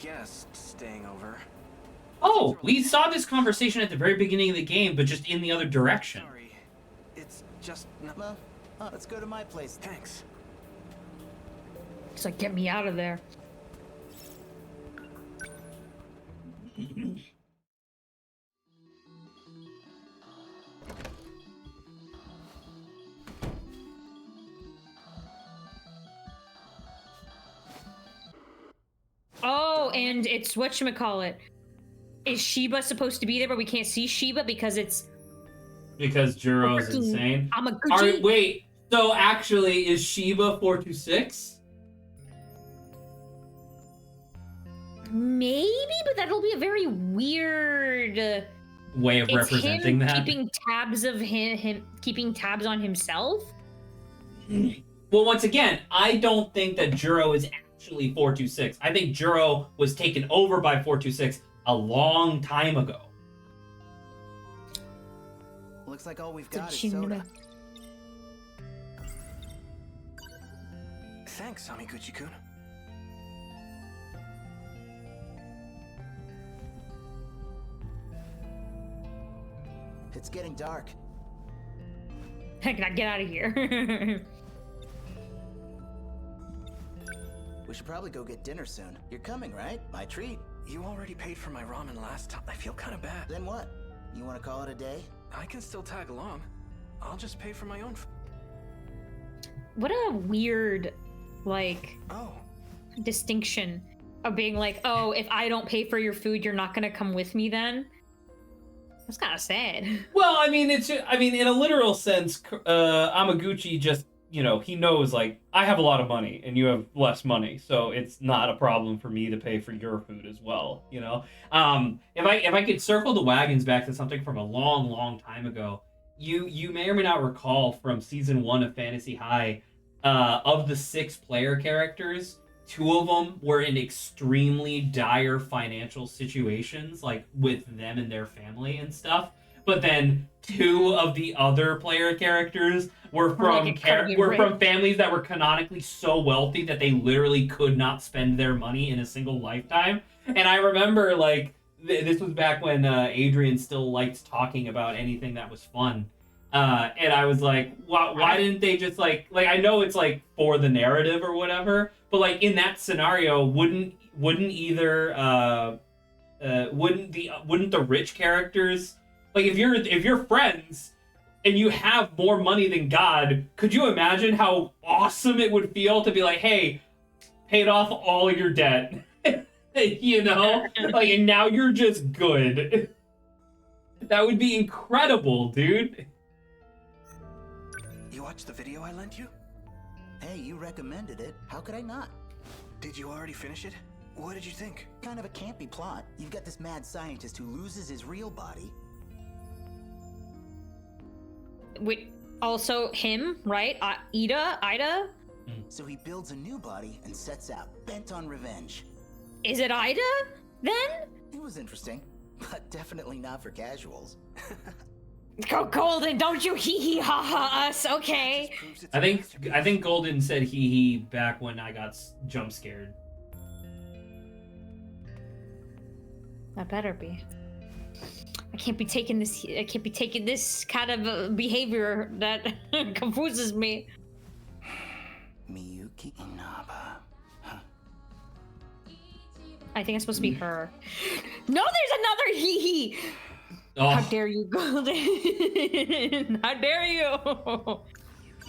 guest staying over. Oh, we saw this conversation at the very beginning of the game, but just in the other direction. Sorry. It's just... Well, let's go to my place. Thanks. It's like, get me out of there. Oh, and it's whatchamacallit. Is Sheba supposed to be there, but we can't see Sheba because it's... Because Juro's insane? I'm a Gucci. Wait, so actually, is Sheba 426? Maybe, but that'll be a very weird... way of representing him that? keeping tabs of him keeping tabs on himself? Well, once again, I don't think that Juro is actually 426. I think Juro was taken over by 426 a long time ago. Looks like all we've got is soda. Thanks, Amiguchi-kun. It's getting dark. Can I get out of here? We should probably go get dinner soon. You're coming, right? My treat. You already paid for my ramen last time. I feel kind of bad. Then what? You want to call it a day? I can still tag along. I'll just pay for my own What a weird, like, distinction of being like, oh, if I don't pay for your food, you're not gonna come with me then? That's kind of sad. Well, I mean, in a literal sense, Amaguchi just, he knows, like, I have a lot of money and you have less money, so it's not a problem for me to pay for your food as well, If I could circle the wagons back to something from a long, long time ago, you may or may not recall from season 1 of Fantasy High, of the 6 player characters, 2 of them were in extremely dire financial situations, like with them and their family and stuff. But then 2 of the other player characters were from from families that were canonically so wealthy that they literally could not spend their money in a single lifetime. And I remember, like, this was back when Adrian still liked talking about anything that was fun. And I was like, why didn't they just like I know it's like for the narrative or whatever, but like in that scenario, wouldn't the rich characters, like if you're friends and you have more money than God, could you imagine how awesome it would feel to be like, hey, paid off all your debt, like, and now you're just good. That would be incredible, dude. You watched the video I lent you? Hey, you recommended it. How could I not? Did you already finish it? What did you think? Kind of a campy plot. You've got this mad scientist who loses his real body. Wait, also him, right? Ida? So he builds a new body and sets out, bent on revenge. Is it Ida, then? It was interesting, but definitely not for casuals. Go Golden, don't you hee hee ha ha us, okay? I think Golden said hee hee back when I got jump scared. That better be. I can't be taking this kind of behavior that confuses me. Miyuki Inaba. Huh. I think it's supposed to be her. No, there's another hee hee! Oh. How dare you, Golden? How dare you?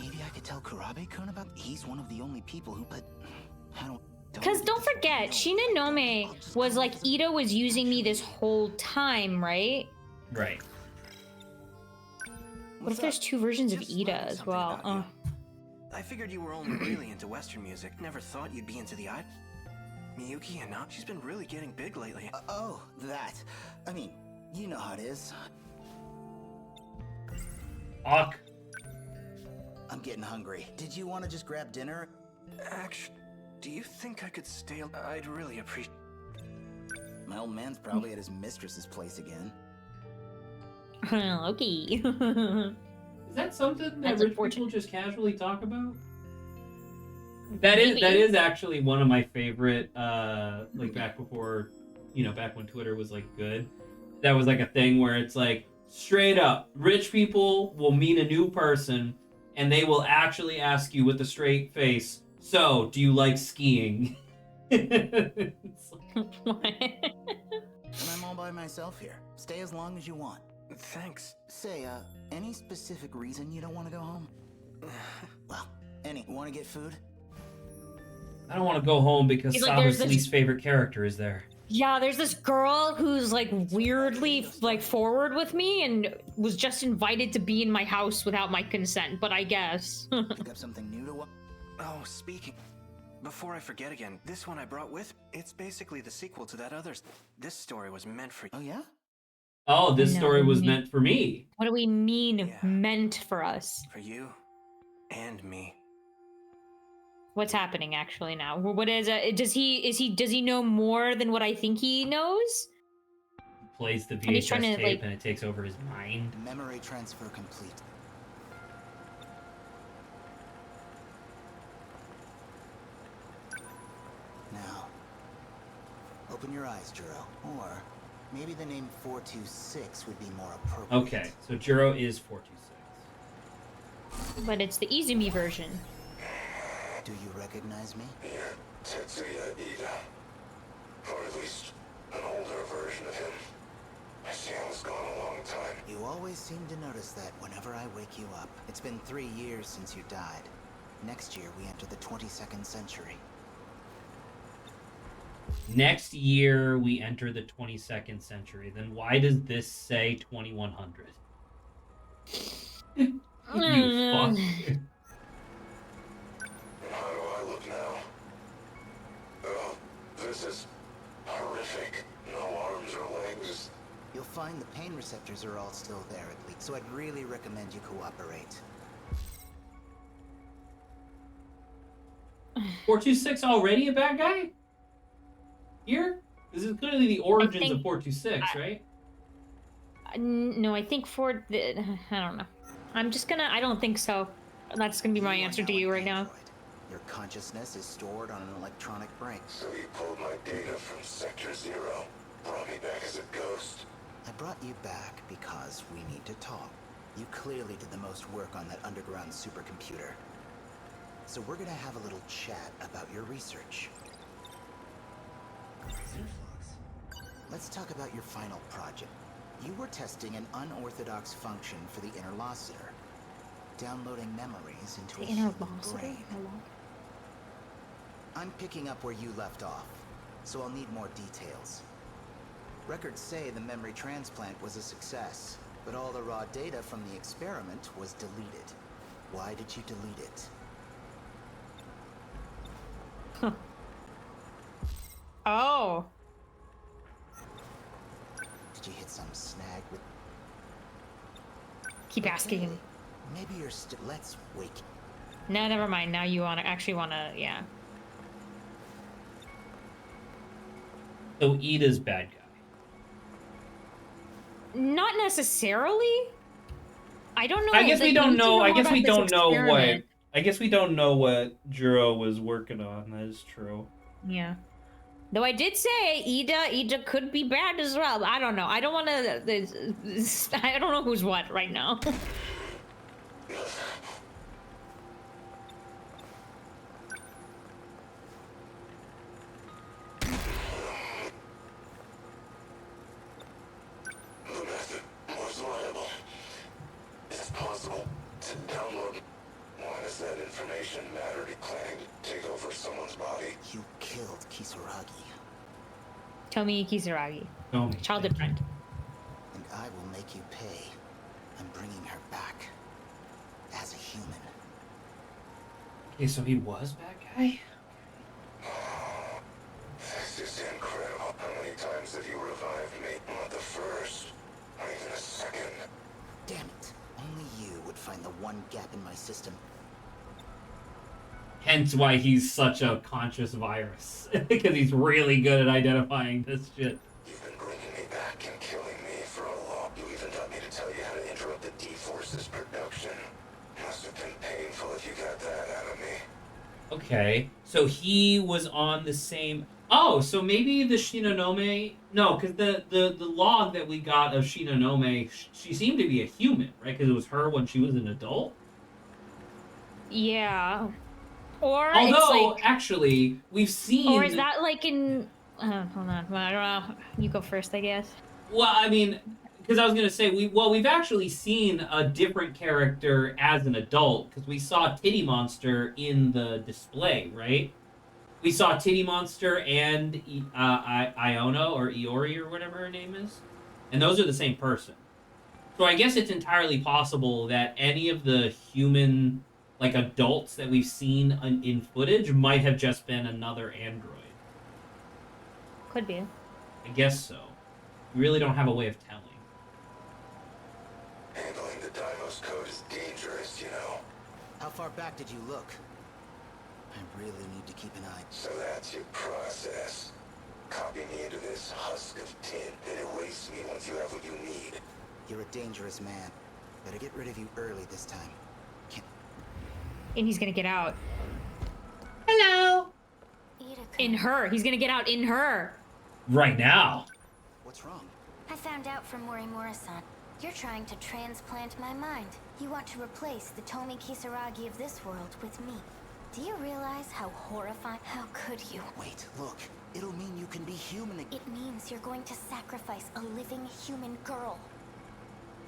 Maybe I could tell Kurabe-kun about. He's one of the only people who. But I don't. Because don't forget, Shinonome was like, Ida was using me this whole time, right? Right. What if there's 2 versions of Ida as well? I figured you were only really into Western music. Never thought you'd be into the art. Miyuki and now she's been really getting big lately. Oh, that. I mean, you know how it is. Fuck. I'm getting hungry. Did you want to just grab dinner? Actually, do you think I could stay? I'd really appreciate. My old man's probably at his mistress's place again. Okay. Is that something that rich people just casually talk about? That is actually one of my favorite, like back before, back when Twitter was like good. That was like a thing where it's like straight up, rich people will meet a new person and they will actually ask you with a straight face, "So, do you like skiing?" What? And I'm all by myself here. Stay as long as you want. Thanks. Say, any specific reason you don't want to go home? Well, want to get food? I don't want to go home because He's like, there's Saba's this- least favorite character is there. Yeah, there's this girl who's like weirdly like forward with me and was just invited to be in my house without my consent, but I guess. Pick up something new to what? Oh, speaking. Before I forget again, this one I brought with, it's basically the sequel to that other. This story was meant for you. Oh, yeah? Oh, this story was meant for me. What do we mean meant for us? For you and me. What's happening actually now? What is does he know more than what I think he knows? He plays the And he's trying VHS to, tape like- and it takes over his mind. Memory transfer complete. Now, open your eyes, Juro. Or maybe the name 426 would be more appropriate. Okay, so Juro is 426. But it's the Izumi version. Do you recognize me? Tetsuya Ida. Or at least an older version of him. I see him was gone a long time. You always seem to notice that whenever I wake you up. It's been 3 years since you died. Next year, we enter the 22nd century. Next year, we enter the 22nd century. Then why does this say 2100? You fuck. How do I look now? Oh, this is horrific. No arms or legs. You'll find the pain receptors are all still there at least, so I'd really recommend you cooperate. 426 already a bad guy? Here? This is clearly the origins of 426, right? No, I think I don't know. I'm just gonna. I don't think so. That's gonna be my answer to you right now. Your consciousness is stored on an electronic brain. So you pulled my data from Sector 0. Brought me back as a ghost. I brought you back because we need to talk. You clearly did the most work on that underground supercomputer. So we're gonna have a little chat about your research. Let's talk about your final project. You were testing an unorthodox function for the interlocutor, downloading memories into The a human interlocutor? brain. I'm picking up where you left off, so I'll need more details. Records say the memory transplant was a success, but all the raw data from the experiment was deleted. Why did you delete it? Oh. Did you hit some snag with... Keep asking him. Maybe you're still... Let's wake... No, never mind. Now you actually wanna, yeah. So Ida's bad guy. Not necessarily. I don't know. I guess like, we don't need to know. I more guess about we this don't know what. experiment. I guess we don't know what Juro was working on. That is true. Yeah. Though I did say Ida could be bad as well. I don't know. I don't want to. I don't know who's what right now. The method was liable. It's possible to download. Why does that information matter to planning to take over someone's body? You killed Kisaragi. Tomi Kisaragi. Tomi. Childhood friend. And I will make you pay. I'm bringing her back. As a human. Okay, so he was bad guy? This is incredible. How many times have you revived me? Not the first, not even a second. Damn it. Only you would find the one gap in my system. Hence why he's such a conscious virus. Because he's really good at identifying this shit. You've been bringing me back and killing me for a long. You even got me to tell you how to interrupt the D-Force's production. Must have been painful if you got that out of me. Okay, so he was on the same. Oh, so maybe the Shinonome. No, because the log that we got of Shinonome, she seemed to be a human, right? Because it was her when she was an adult. Yeah. Or it's Although, like, actually, we've or is seen. that like in? Hold on. Well, I don't know. You go first, I guess. Well, I mean, because I was gonna say we've actually seen a different character as an adult because we saw Titty Monster in the display, right? We saw Titty Monster and Iono or Iori or whatever her name is, and those are the same person. So I guess it's entirely possible that any of the human like adults that we've seen in footage might have just been another android. Could be. I guess so. We really don't have a way of telling. Handling the Deimos code is dangerous, you know. How far back did you look? I really need to keep an eye. So that's your process. Copy me into this husk of tin, then erase me once you have what you need. You're a dangerous man. Better get rid of you early this time. And he's gonna get out. Hello. In her. He's gonna get out in her. Right now. What's wrong? I found out from Morimura-san. You're trying to transplant my mind. You want to replace the Tomi Kisaragi of this world with me. Do you realize how horrifying? How could you? Wait, look. It'll mean you can be human again. It means you're going to sacrifice a living human girl.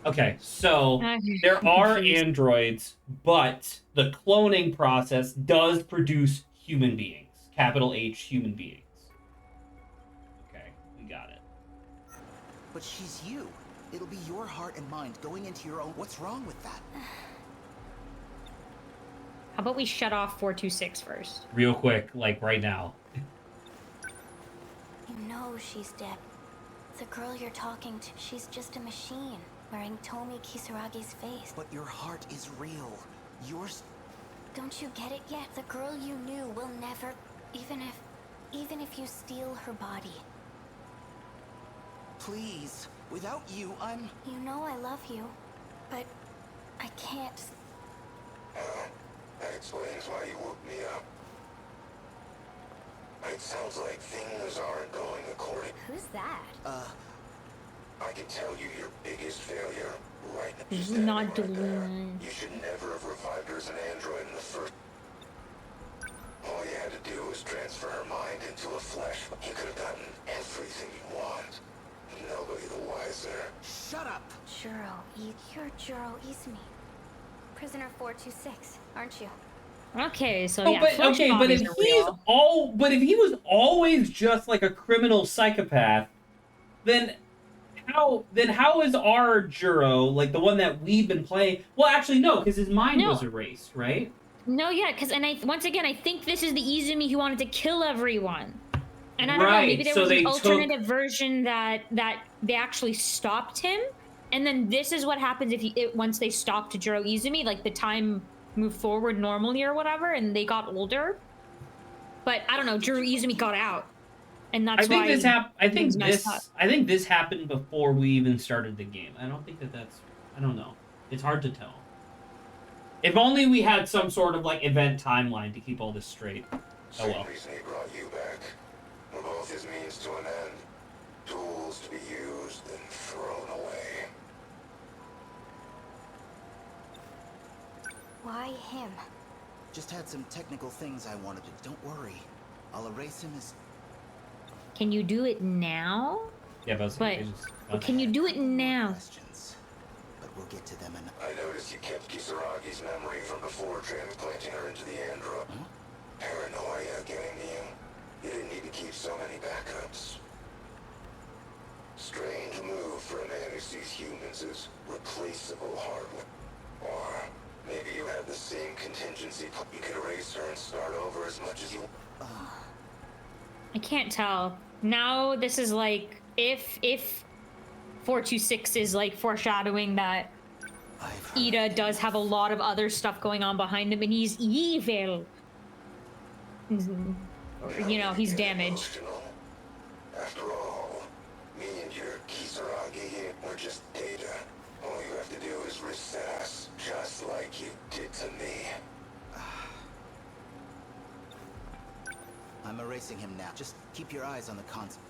Okay, so there are androids, but the cloning process does produce human beings. Capital H, human beings. Okay, we got it. But she's you. It'll be your heart and mind going into your own. What's wrong with that? How about we shut off 426 first? Real quick, like right now. You know she's dead. The girl you're talking to, she's just a machine, wearing Tomi Kisaragi's face. But your heart is real. Yours. Don't you get it yet? The girl you knew will never, even if you steal her body. Please, without you, I'm... You know I love you, but I can't. That explains why you woke me up. It sounds like things aren't going according. Who's that? I can tell you your biggest failure right now. He's not doing. You should never have revived her as an android in the first. All you had to do was transfer her mind into a flesh. You could have gotten everything you want. Nobody the wiser. Shut up! You're Juro Izumi. Prisoner 426, aren't you? Okay, so Oh, yeah. but if he was always just like a criminal psychopath, then how is our Juro, like the one that we've been playing? Well, actually no, because his mind was erased, right? No, yeah, because once again, I think this is the Izumi who wanted to kill everyone. And I don't know, maybe there was an alternative version that they actually stopped him, and then this is what happens if once they stopped Juro Izumi, like the time moved forward normally or whatever, and they got older. But I don't know, Juro Izumi got out, and that's why I think this happened before we even started the game. I don't think that's. I don't know. It's hard to tell. If only we had some sort of like event timeline to keep all this straight. Oh well. Same reason he brought you back. We're both his means to an end. Tools to be used and thrown away. Why him? Just had some technical things I wanted to. Don't worry. I'll erase him as... Can you do it now? Yeah, but can you do it now? But we'll get to them in... I noticed you kept Kisaragi's memory from before transplanting her into the android. Paranoia getting to you. You didn't need to keep so many backups. Strange move for a man who sees humans as replaceable hardware. Or maybe you had the same contingency. You could erase her and start over as much as you... I can't tell. Now this is like, if 426 is like foreshadowing that Ida does have a lot of other stuff going on behind him and he's evil. You know, he's damaged. After all, me and your Kisaragi, we're just data. All you have to do is reset us, just like you did to me. I'm erasing him now. Just keep your eyes on the console.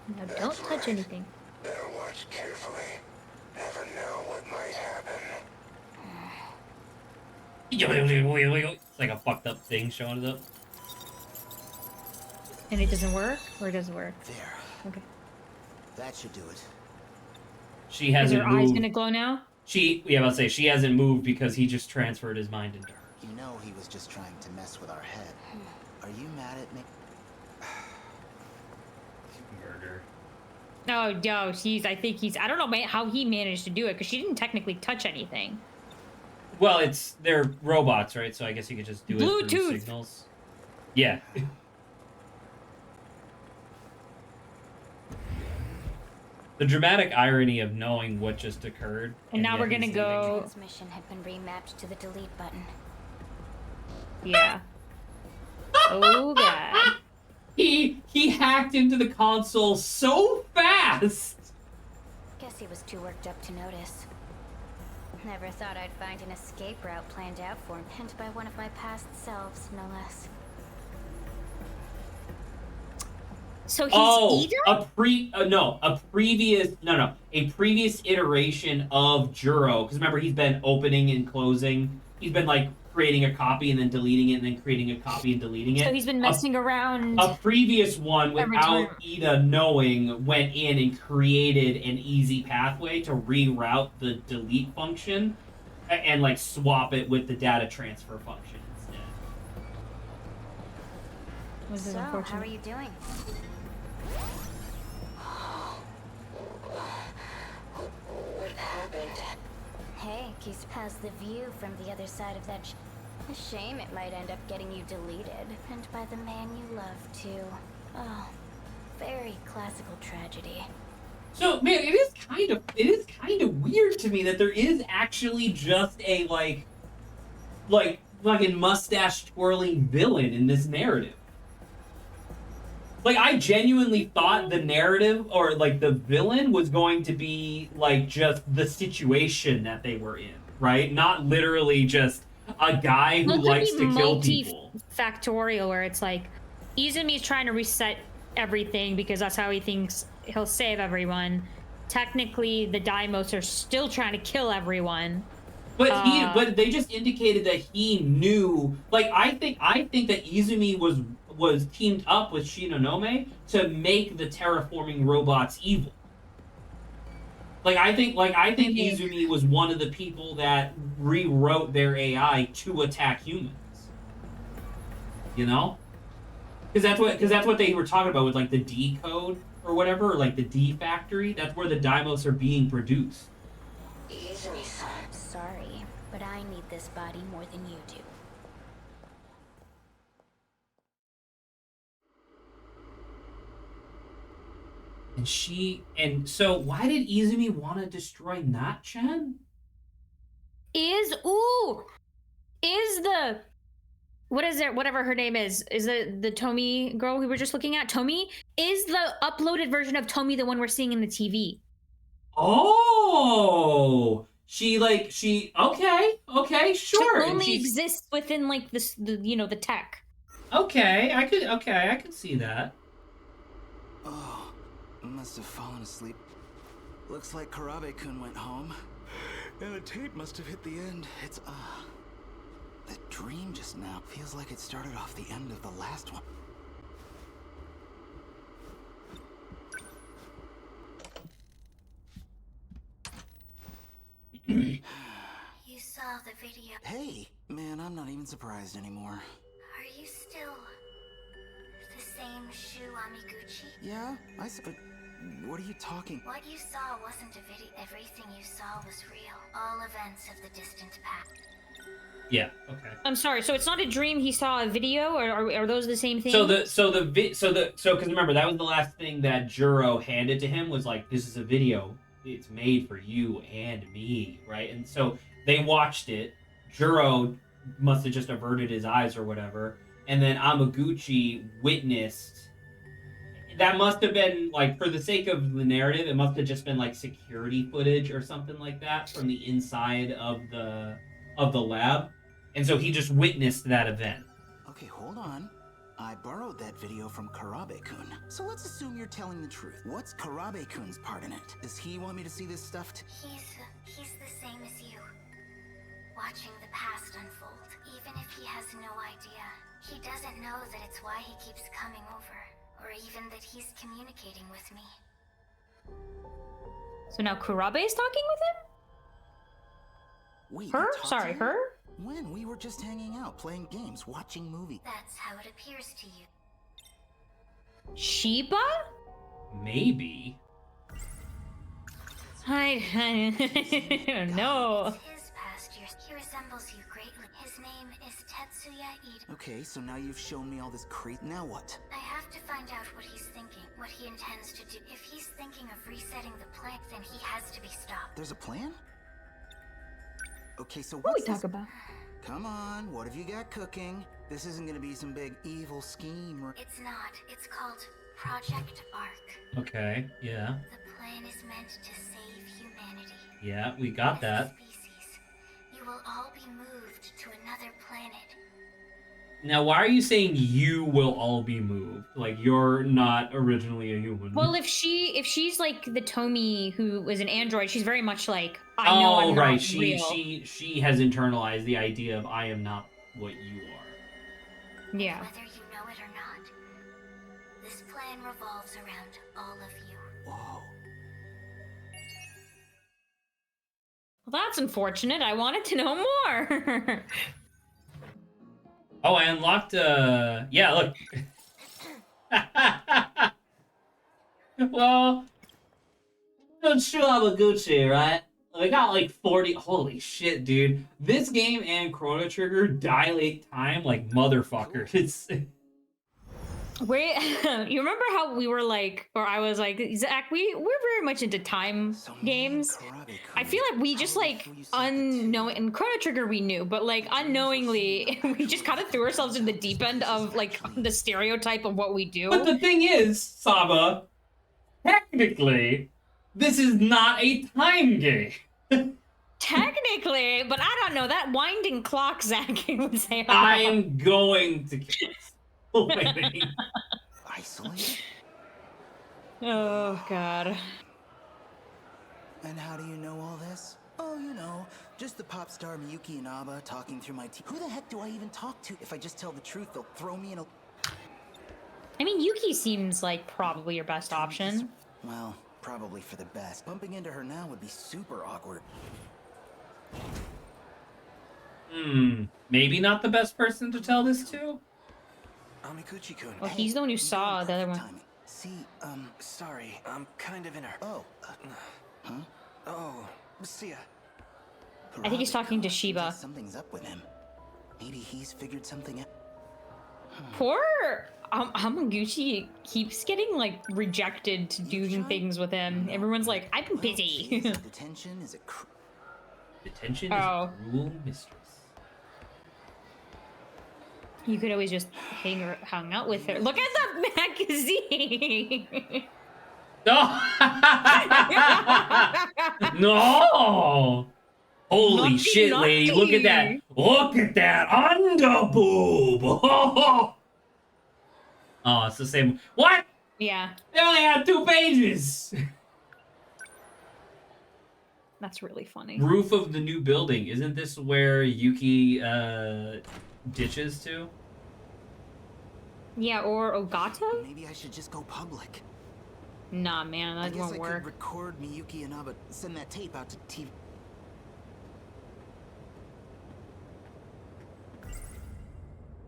No, don't touch anything. Better watch carefully. Never know what might happen. It's like a fucked up thing showing up. And it doesn't work? Or it doesn't work? There. Okay. That should do it. She hasn't Is her moved. eyes gonna glow now? I'll say she hasn't moved because he just transferred his mind into her. You know he was just trying to mess with our head. Are you mad at me? Murder. No, I think he's, I don't know how he managed to do it, because she didn't technically touch anything. Well, they're robots, right? So I guess you could just do it through Bluetooth. signals. Yeah. The dramatic irony of knowing what just occurred. And now yet we're gonna he's go. Transmission had been remapped to the delete button. Yeah. Oh god. He hacked into the console so fast. Guess he was too worked up to notice. Never thought I'd find an escape route planned out for him, and by one of my past selves, no less. So he's either? A previous iteration of Juro. Because remember, he's been opening and closing. He's been like creating a copy and then deleting it and then creating a copy and deleting it. So he's been messing around. A previous one, every without time. Ida knowing, went in and created an easy pathway to reroute the delete function and like swap it with the data transfer function instead. This is So, unfortunate. how are you doing? What happened? Hey, Keith has the view from the other side of that. A shame it might end up getting you deleted, and by the man you love too. Oh, very classical tragedy. So man, it is kind of weird to me that there is actually just a like fucking mustache twirling villain in this narrative. Like, I genuinely thought the narrative or like the villain was going to be like just the situation that they were in, right? Not literally just a guy who likes to kill people. Factorial, where it's like Izumi's trying to reset everything because that's how he thinks he'll save everyone. Technically, the Daimos are still trying to kill everyone. But but they just indicated that he knew. Like, I think that Izumi was teamed up with Shinonome to make the terraforming robots evil. I think Izumi was one of the people that rewrote their AI to attack humans. You know? Because that's what they were talking about with like the D code or whatever, or like the D factory. That's where the Daimos are being produced. Izumi-san. Sorry, but I need this body more than you do. And so why did Izumi want to destroy Natchan? Is the what is it? Whatever her name is the Tomi girl we were just looking at? Tomi is the uploaded version of Tomi, the one we're seeing in the TV. Oh, she okay, sure. She only exists within like the tech. Okay, I could see that. Oh, must have fallen asleep. Looks like Karabe-kun went home. And the tape must have hit the end. It's, that dream just now feels like it started off the end of the last one. You saw the video. Hey, man, I'm not even surprised anymore. Are you still the same Shu Amiguchi? Yeah, but what are you talking? What you saw wasn't a video. Everything you saw was real. All events of the distant past. Yeah. Okay. I'm sorry. So it's not a dream. He saw a video, or are those the same thing? So because remember that was the last thing that Juro handed to him was like, this is a video. It's made for you and me, right? And so they watched it. Juro must have just averted his eyes or whatever, and then Amaguchi witnessed. That must have been like, for the sake of the narrative, it must have just been like security footage or something like that from the inside of the of the lab, and so he just witnessed that event. Okay, hold on. I borrowed that video from Karabe-kun. So let's assume you're telling the truth. What's Karabe-kun's part in it? Does he want me to see this stuff He's the same as you. Watching the past unfold, even if he has no idea. He doesn't know that it's why he keeps coming over, or even that he's communicating with me. So now Kurabe is talking with him? Wait, her? you talked to Sorry, him? her? When? We were just hanging out, playing games, watching movies. That's how it appears to you. Shiba? Maybe. I don't know. His past years, he resembles you greatly. His name is Tetsuya Ida. Okay, so now you've shown me all this now what? I have to find out what he's thinking, what he intends to do. If he's thinking of resetting the plan, then he has to be stopped. There's a plan? Okay, so What what's we talk about? Come on, what have you got cooking? This isn't gonna be some big evil scheme. It's not. It's called Project Ark. Okay, yeah. The plan is meant to save humanity. Yeah, we got that. Species, you will all be moved to another planet. Now, why are you saying you will all be moved? Like, you're not originally a human. Well, if she's like the Tomi who was an android, she's very much like, I know I'm right. not real. She has internalized the idea of I am not what you are. Yeah. Whether you know it or not, this plan revolves around all of you. Whoa. Well, that's unfortunate. I wanted to know more. Oh, I unlocked, yeah, look. Well, don't Gucci, right? I got like 40, holy shit, dude. This game and Chrono Trigger dilate time like motherfuckers. It's... Wait, you remember how we were like, or I was like, Zach, we're very much into time games. I feel like we just like unknowing, in Chrono Trigger we knew, but like unknowingly, we just kind of threw ourselves in the deep end of like the stereotype of what we do. But the thing is, Saba, technically, this is not a time game. Technically, but I don't know, that winding clock, Zach, would say. I am going to Isolated? Oh, God. And how do you know all this? Oh, you know, just the pop star Miyuki Inaba talking through my teeth. Who the heck do I even talk to? If I just tell the truth, they'll throw me in a... I mean, Yuki seems like probably your best option. Well, probably for the best. Bumping into her now would be super awkward. Maybe not the best person to tell this to? Amikuchi-kun. Well, he's the one who saw the other one. See, sorry, I'm kind of in her. Oh, huh? Oh, see ya. I think he's talking to Shiba. Something's up with him. Maybe he's figured something out. Poor Hamaguchi keeps getting like rejected to doing things with him. Everyone's like, I've been busy. Detention is a Detention is a cruel mistress. You could always just hang out with her. Look at the magazine. No! No! Holy Naughty, shit, lady! Look at that! Look at that underboob! Oh, it's the same. What? Yeah. They only had 2 pages. That's really funny. Roof of the new building. Isn't this where Yuki ditches to? Yeah, or Ogata? Maybe I should just go public. Nah, man, that won't work. I could record Miyuki Inaba, send that tape out to TV.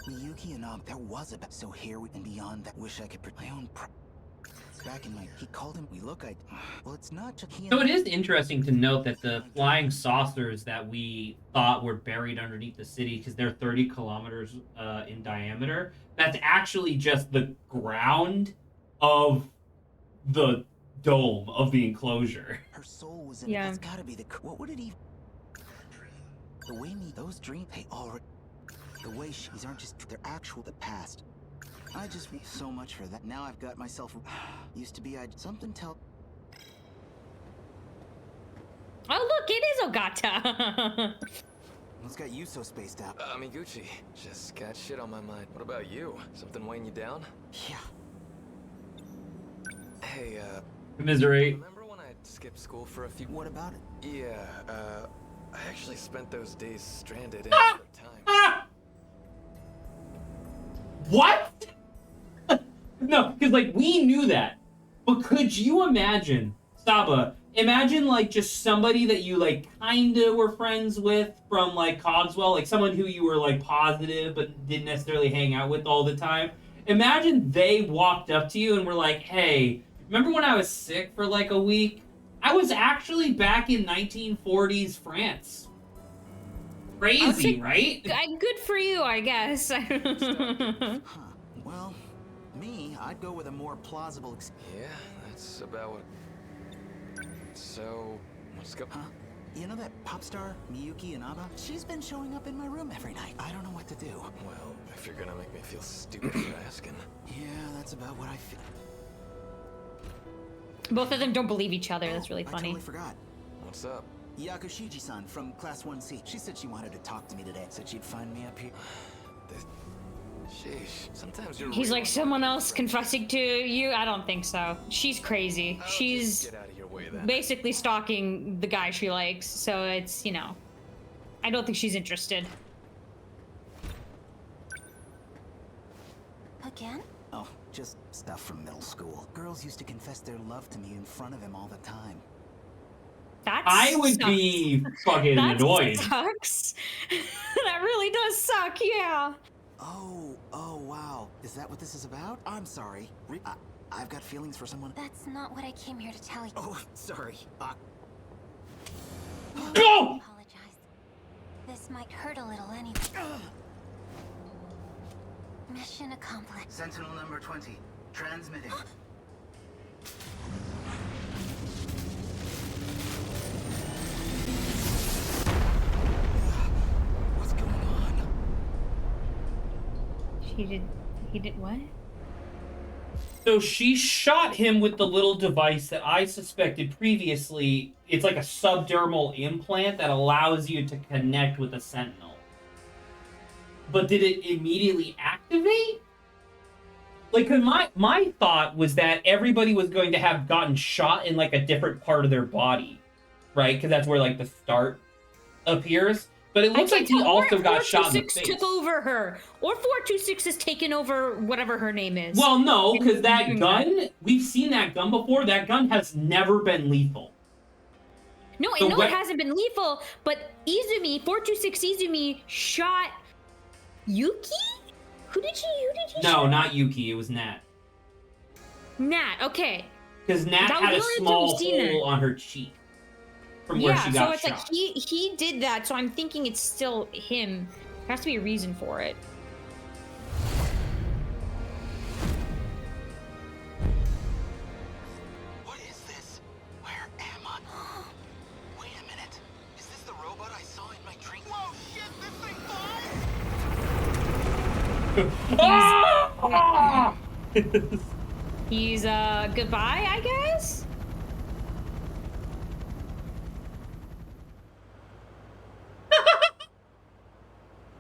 Miyuki Inaba, there was a so here and beyond that. Wish I could put my own. Back in my, he called him. We look, well, it's not just he. So it is interesting to note that the flying saucers that we thought were buried underneath the city, because they're 30 kilometers in diameter, that's actually just the ground of the dome of the enclosure. Her soul was in Yeah. That's gotta be the. What would it even? The way those dreams, they already. The way these aren't just, they're actual, the past. I just want so much for that. Now I've got myself. Used to be, something tell. Oh, look, it is Ogata. What's got you so spaced out? Gucci. Just got shit on my mind. What about you? Something weighing you down? Yeah. Hey, Commiserate. remember when I skipped school for a few... What about it? Yeah, I actually spent those days stranded in out of time. What? No, because like we knew that, but could you imagine, Saba? Imagine like just somebody that you like kinda were friends with from like Cogswell, like someone who you were like positive but didn't necessarily hang out with all the time. Imagine they walked up to you and were like, "Hey, remember when I was sick for like a week? I was actually back in 1940s France." Crazy, right? Good for you, I guess. Huh. Well, me, I'd go with a more plausible Yeah, that's about what... So, let's go. Huh? You know that pop star, Miyuki Inaba? She's been showing up in my room every night. I don't know what to do. Well, if you're gonna make me feel stupid for asking. Yeah, that's about what I feel. Both of them don't believe each other. That's really I funny. totally forgot. What's up? Yakushiji-san from Class 1C. She said she wanted to talk to me today. Said she'd find me up here. Sheesh, sometimes you're... He's like, someone else confessing to you? I don't think so. She's crazy. She's Get out of your way, then. basically stalking the guy she likes, so it's, you know, I don't think she's interested. Again? Oh, just stuff from middle school. Girls used to confess their love to me in front of him all the time. I would be fucking annoyed. Sucks. That really does suck, yeah. Oh, wow. Is that what this is about? I'm sorry. I've got feelings for someone. That's not what I came here to tell you. Oh, sorry. Go! Apologize. This might hurt a little anyway. Mission accomplished. Sentinel number 20. Transmitting. What's going on? He did what? So she shot him with the little device that I suspected previously. It's like a subdermal implant that allows you to connect with a Sentinel. But did it immediately activate? Like, 'cause my thought was that everybody was going to have gotten shot in like a different part of their body, right? Because that's where like the start appears. But it looks like he also got shot in the face. took over her. Or 426 has taken over whatever her name is. Well, no, because that gun, we've seen that gun before. That gun has never been lethal. No, I know it hasn't been lethal, but Izumi, 426 Izumi, shot Yuki? Who did he No, shoot? not Yuki. It was Nat. Nat, okay. Because Nat had a small hole on her cheek from where she got so it's shot. like he did that, so I'm thinking it's still him. There has to be a reason for it. What is this? Where am I? Wait a minute. Is this the robot I saw in my dream? Whoa, shit, this thing flies! He's goodbye, I guess?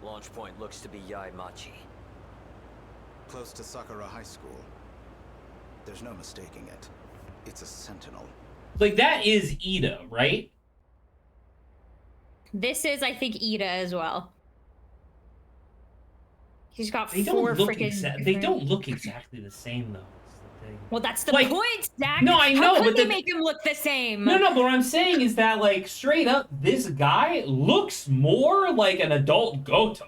Launch point looks to be Yaimachi. Close to Sakura High School. There's no mistaking it. It's a Sentinel. Like, that is Ida, right? This is, I think, Ida as well. He's got They four don't look freaking. They don't look exactly the same, though. Well, that's the Like, point, Zach. no, I know, How could but they make him look the same? No, but what I'm saying is that, like, straight up, this guy looks more like an adult Goto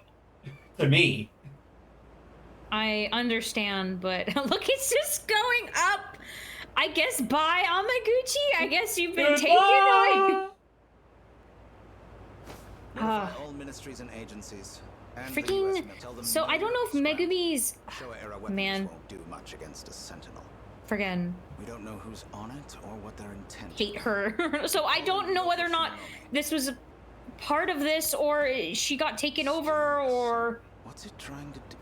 to me. I understand, but look, it's just going up. I guess bye, Amaguchi. I guess you've been taken away. Notify all ministries and agencies. And the US Freaking. mail. Tell them So no I don't know if Megumi's. Showa era weapons Man. won't do much against a Sentinel. Friggin' We don't know who's on it or what their intent. hate her. So I don't know whether or not this was a part of this, or she got taken over, or. What's it trying to do?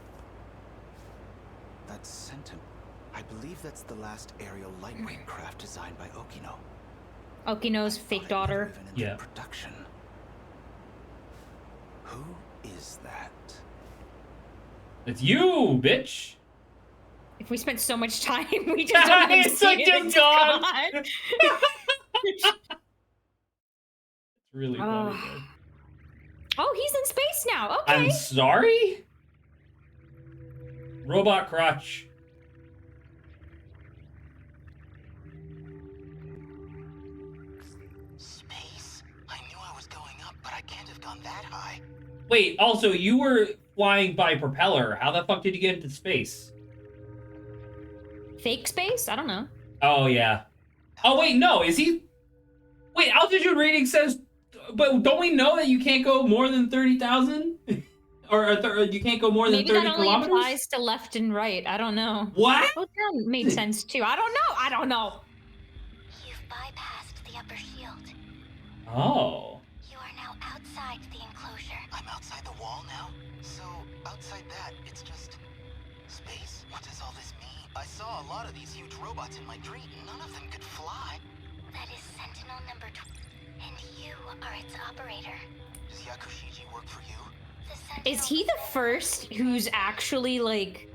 That's Sentinel. I believe that's the last aerial lightweight craft designed by Okino. Okino's fake daughter. Yeah. Production. Who is that? It's you, bitch. If we spent so much time, we just don't even It's see like it. just It's gone. gone. It's really funny, though. Oh, he's in space now. Okay. I'm sorry? Robot crotch. Space? I knew I was going up, but I can't have gone that high. Wait, also, you were flying by propeller. How the fuck did you get into space? Fake space? I don't know. Oh, yeah. Oh, wait, no. Is he... Wait, altitude reading says... But don't we know that you can't go more than 30,000? or you can't go more than Maybe 30 that only kilometers? applies to left and right. I don't know. What? Oh, that made sense too. I don't know. I don't know. You've bypassed the upper shield. Oh. You are now outside the enclosure. I'm outside the wall now? So, outside that, it's just... space? What does all this mean? I saw a lot of these huge robots in my dream. None of them could fly. That is Sentinel number 2. And you are its operator. Does Yakushiji work for you? Is he the first who's actually, like,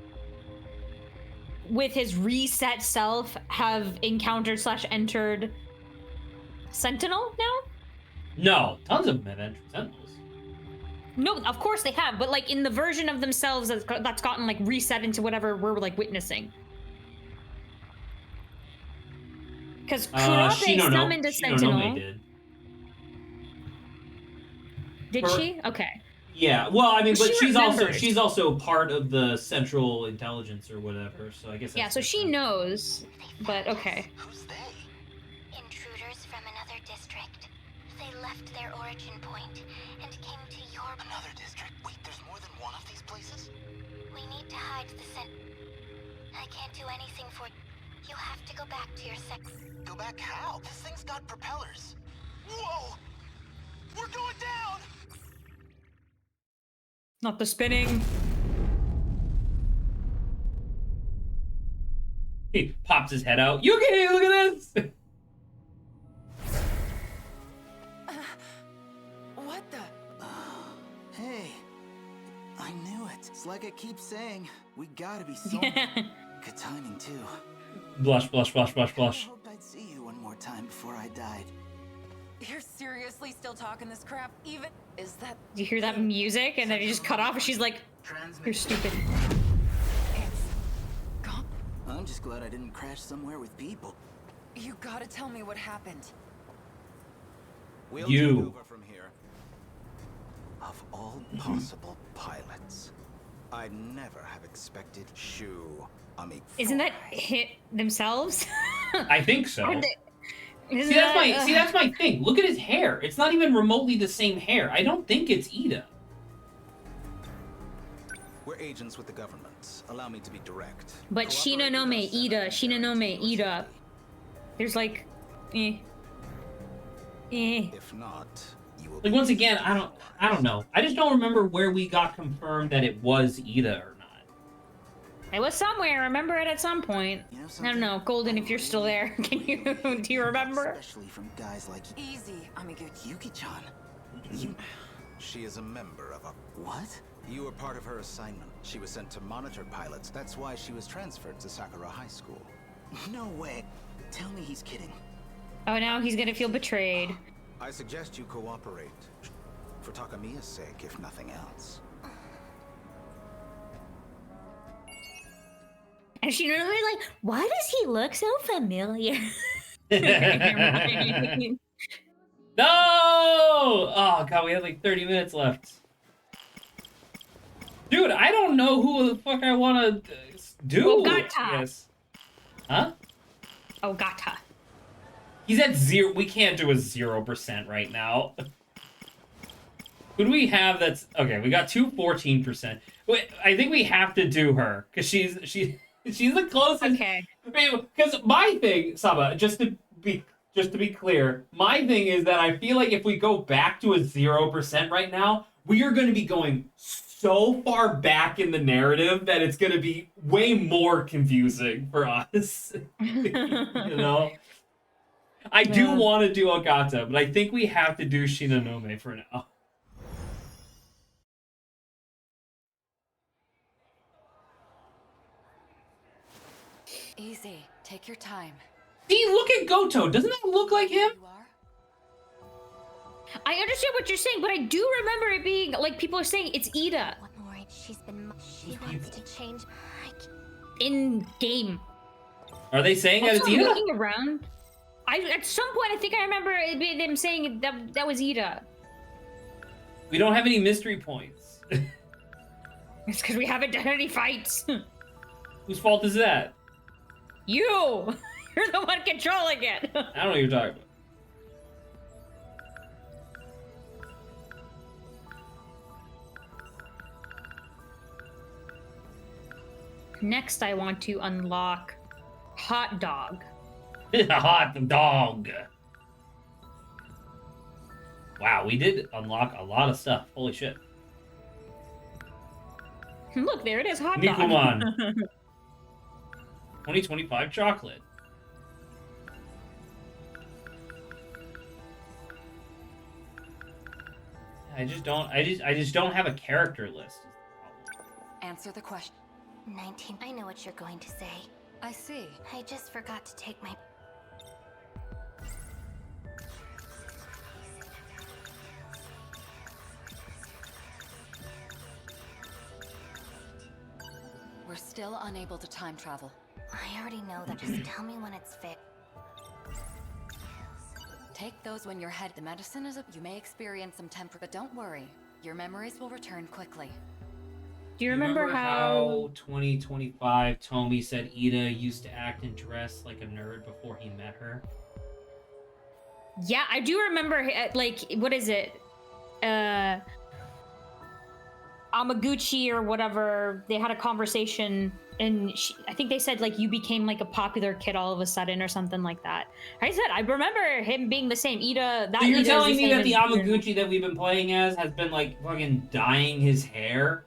with his reset self, have encountered / entered Sentinel now? No. Tons of them have entered Sentinels. No, of course they have, but, like, in the version of themselves that's gotten, like, reset into whatever we're, like, witnessing. Because Kurobe summoned a Sentinel. did. Did she? Okay. Yeah, well, I mean, Well, but she she's also part of the Central Intelligence or whatever, so I guess that's Yeah, so she knows, but okay. Intruders from another district. They left their origin point and came to your... Another district? Wait, there's more than one of these places? We need to hide the I can't do anything for... You have to go back to your Go back how? This thing's got propellers. Whoa! We're going down! Not the spinning. He pops his head out. Yuki, look at this! What the? Hey, I knew it. It's like I keep saying, we gotta be soulmates. Good timing, too. Blush, blush, blush, blush, blush. I hoped I'd see you one more time before I died. You're seriously still talking this crap? Even is that? Do you hear that music? And then he just cut off, and she's like, "You're stupid." I'm just glad I didn't crash somewhere with people. You gotta tell me what happened. We'll take over from here. Of all possible pilots, I'd never have expected Shu. Isn't that hit themselves? I think so. Isn't See, that's my thing. Look at his hair. It's not even remotely the same hair. I don't think it's Ida. We're agents with the government. Allow me to be direct. But Shinonome Ida. There's like, If not, you will. Like, once again, I don't know. I just don't remember where we got confirmed that it was Ida or not. it was somewhere. I remember it at some point. I don't know, Golden. If you're still there, do you remember? Especially from guys like Easy, Amigo. Yuki-chan. She is a member of a... What? You were part of her assignment. She was sent to monitor pilots. That's why she was transferred to Sakura High School. No way. Tell me he's kidding. Oh, now he's gonna feel betrayed. I suggest you cooperate. For Takamiya's sake, if nothing else. And Shinonome like, why does he look so familiar? No! Oh, God, we have like 30 minutes left. Dude, I don't know who the fuck I want to do. Ogata. Yes. Huh? Ogata. He's at 0. We can't do a 0% right now. Who do we have that's... Okay, we got 14%. Wait, I think we have to do her, because she's the closest... Okay. Because my thing, Saba, just to be clear, my thing is that I feel like if we go back to a 0% right now, we are going to be going so far back in the narrative that it's going to be way more confusing for us. You know? I do want to do Ogata, but I think we have to do Shinonome for now. Easy. Take your time. See, look at Goto. Doesn't that look like him? I understand what you're saying, but I do remember it being like people are saying it's Ida. She wants to change. In game. Are they saying that Also, it's I'm Ida? looking around. At some point I think I remember them saying that was Ida. We don't have any mystery points. It's because we haven't done any fights. Whose fault is that? You! You're the one controlling it. I don't know what you're talking about. Next, I want to unlock Hot Dog. Hot dog. Wow, we did unlock a lot of stuff. Holy shit. Look, there it is, Hot Dog. Nikuman. 2025 chocolate. I just don't have a character list. Answer the question. 19. I know what you're going to say. I see. I just forgot to take my... We're still unable to time travel. I already know that. Just tell me when it's fit. Take those when your head. The medicine is up. You may experience some temper, but don't worry. Your memories will return quickly. Do you remember how 2025 Tomy said Ida used to act and dress like a nerd before he met her? Yeah, I do remember, like, what is it? Amaguchi or whatever, they had a conversation, and I think they said, like, you became, like, a popular kid all of a sudden or something like that. I said, I remember him being the same. Ida, that So you're Ida telling is me that the same as- Amaguchi that we've been playing as has been, like, fucking dyeing his hair?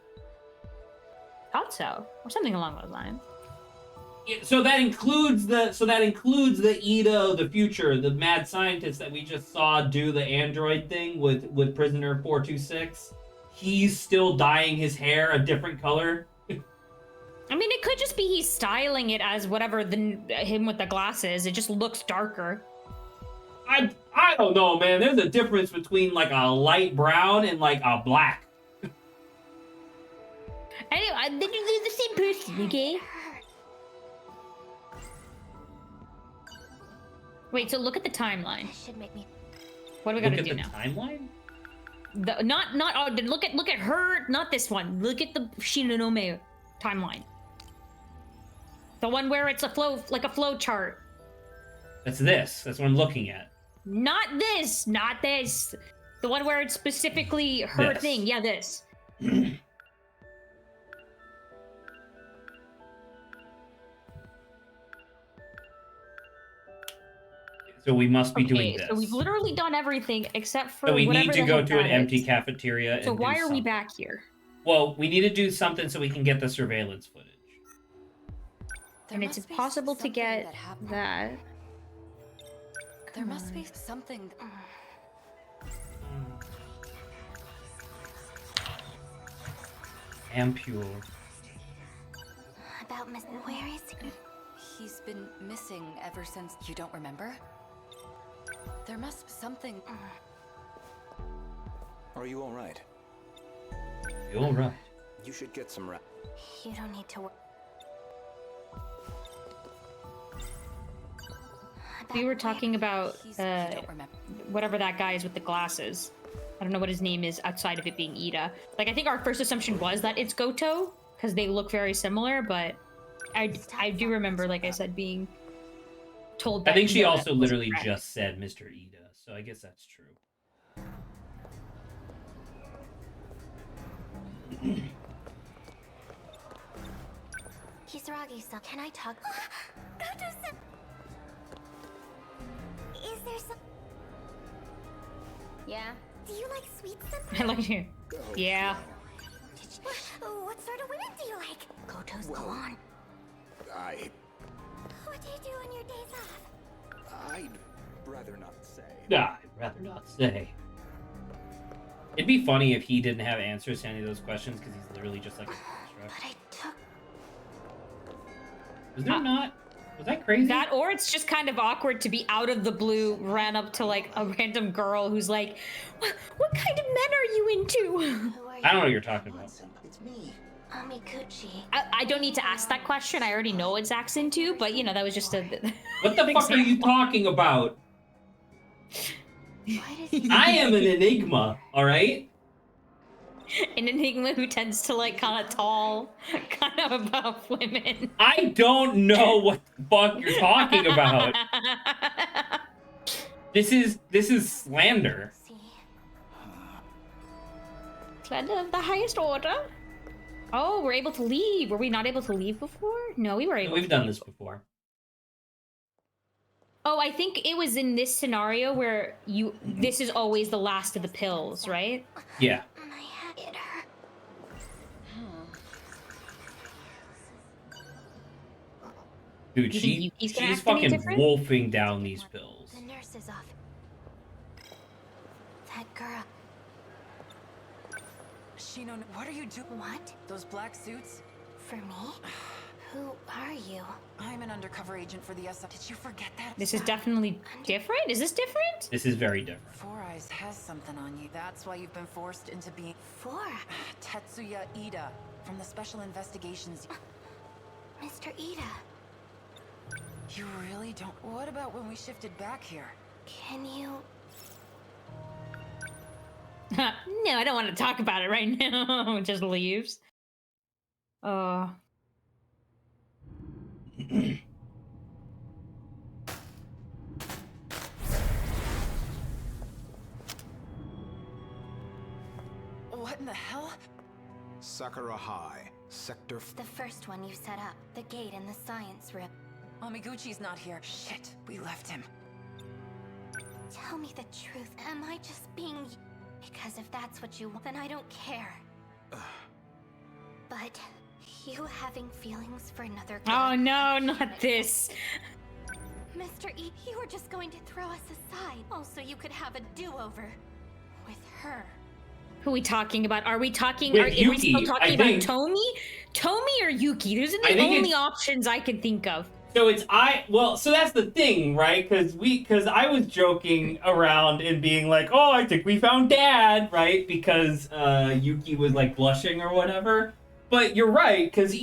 Thought so, or something along those lines. Yeah, so that includes the Ida, the future, the mad scientist that we just saw do the android thing with Prisoner 426. He's still dyeing his hair a different color. I mean, it could just be he's styling it as whatever him with the glasses. It just looks darker. I don't know, man. There's a difference between like a light brown and like a black. Anyway, they're the same person, okay? Wait, so look at the timeline. Should make me... What do we gotta do Look now? at the timeline? Look at her, not this one. Look at the Shinonome timeline. The one where it's a flow chart. That's this. That's what I'm looking at. Not this. The one where it's specifically her This. thing. Yeah, this. So we must be doing this. So we've literally done everything except for So we whatever need to the go heck to an that empty is. cafeteria and So why do are we something. back here? Well, we need to do something so we can get the surveillance footage. And it's impossible to get that. There must be something. Ampule. About Miss... Where is he? He's been missing ever since. You don't remember? There must be something. Are you all right? You all right? You should get some rest. You don't need to work. We were talking about whatever that guy is with the glasses. I don't know what his name is outside of it being Ida. Like, I think our first assumption was that it's Goto because they look very similar, but I do remember, like I said, being told that. I think she no, also that literally wasn't correct. just said Mr. Ida, so I guess that's true. Kisaragi-san, can I talk? Is there some... Yeah? Do you like sweets sometimes? I like you. Yeah. What sort of women do you like? Goto's, go on. What do you do on your days off? I'd rather not say. Nah, I'd rather not say. It'd be funny if he didn't have answers to any of those questions because he's literally just like a construct. But I took... Was there not? Was that crazy? That, or it's just kind of awkward to be out of the blue, ran up to like a random girl who's like, what kind of men are you into? I don't know what you're talking about. It's me. Amikuchi. I don't need to ask that question. I already know what Zach's into, but you know, that was just a. What the fuck are you talking about? I am an enigma, all right? An enigma who tends to like kind of tall, kind of above women. I don't know what the fuck you're talking about. This is slander. Slander of the highest order. Oh, we're able to leave. Were we not able to leave before? No, we were able. We've done this before. Oh, I think it was in this scenario where this is always the last of the pills, right? Yeah. My head, it hurt. Dude, she's fucking wolfing down these pills. The nurse is off. That girl. Shino, what are you doing? What? Those black suits? For me? Who are you? I'm an undercover agent for the SF. Did you forget that? This is definitely different? Is this different? This is very different. Four Eyes has something on you. That's why you've been forced into being... Tetsuya Ida, from the Special Investigations... Mr. Ida. You really don't... What about when we shifted back here? Can you... No, I don't want to talk about it right now. Just leaves. What in the hell? Sakura High, Sector... The first one you set up. The gate in the science room. Amiguchi's not here. Shit, we left him. Tell me the truth. Am I just being... Because if that's what you want, then I don't care. But you having feelings for another girl... Oh no, not this. Mr. E, you were just going to throw us aside. Also, you could have a do-over. With her. Who are we talking about? Are we talking... With Are we Yuki, still talking I about think. Tomi or Yuki? Those are the only options I can think of. So it's so that's the thing, right? Because I was joking around and being like, oh, I think we found Dad, right? Because Yuki was like blushing or whatever. But you're right, because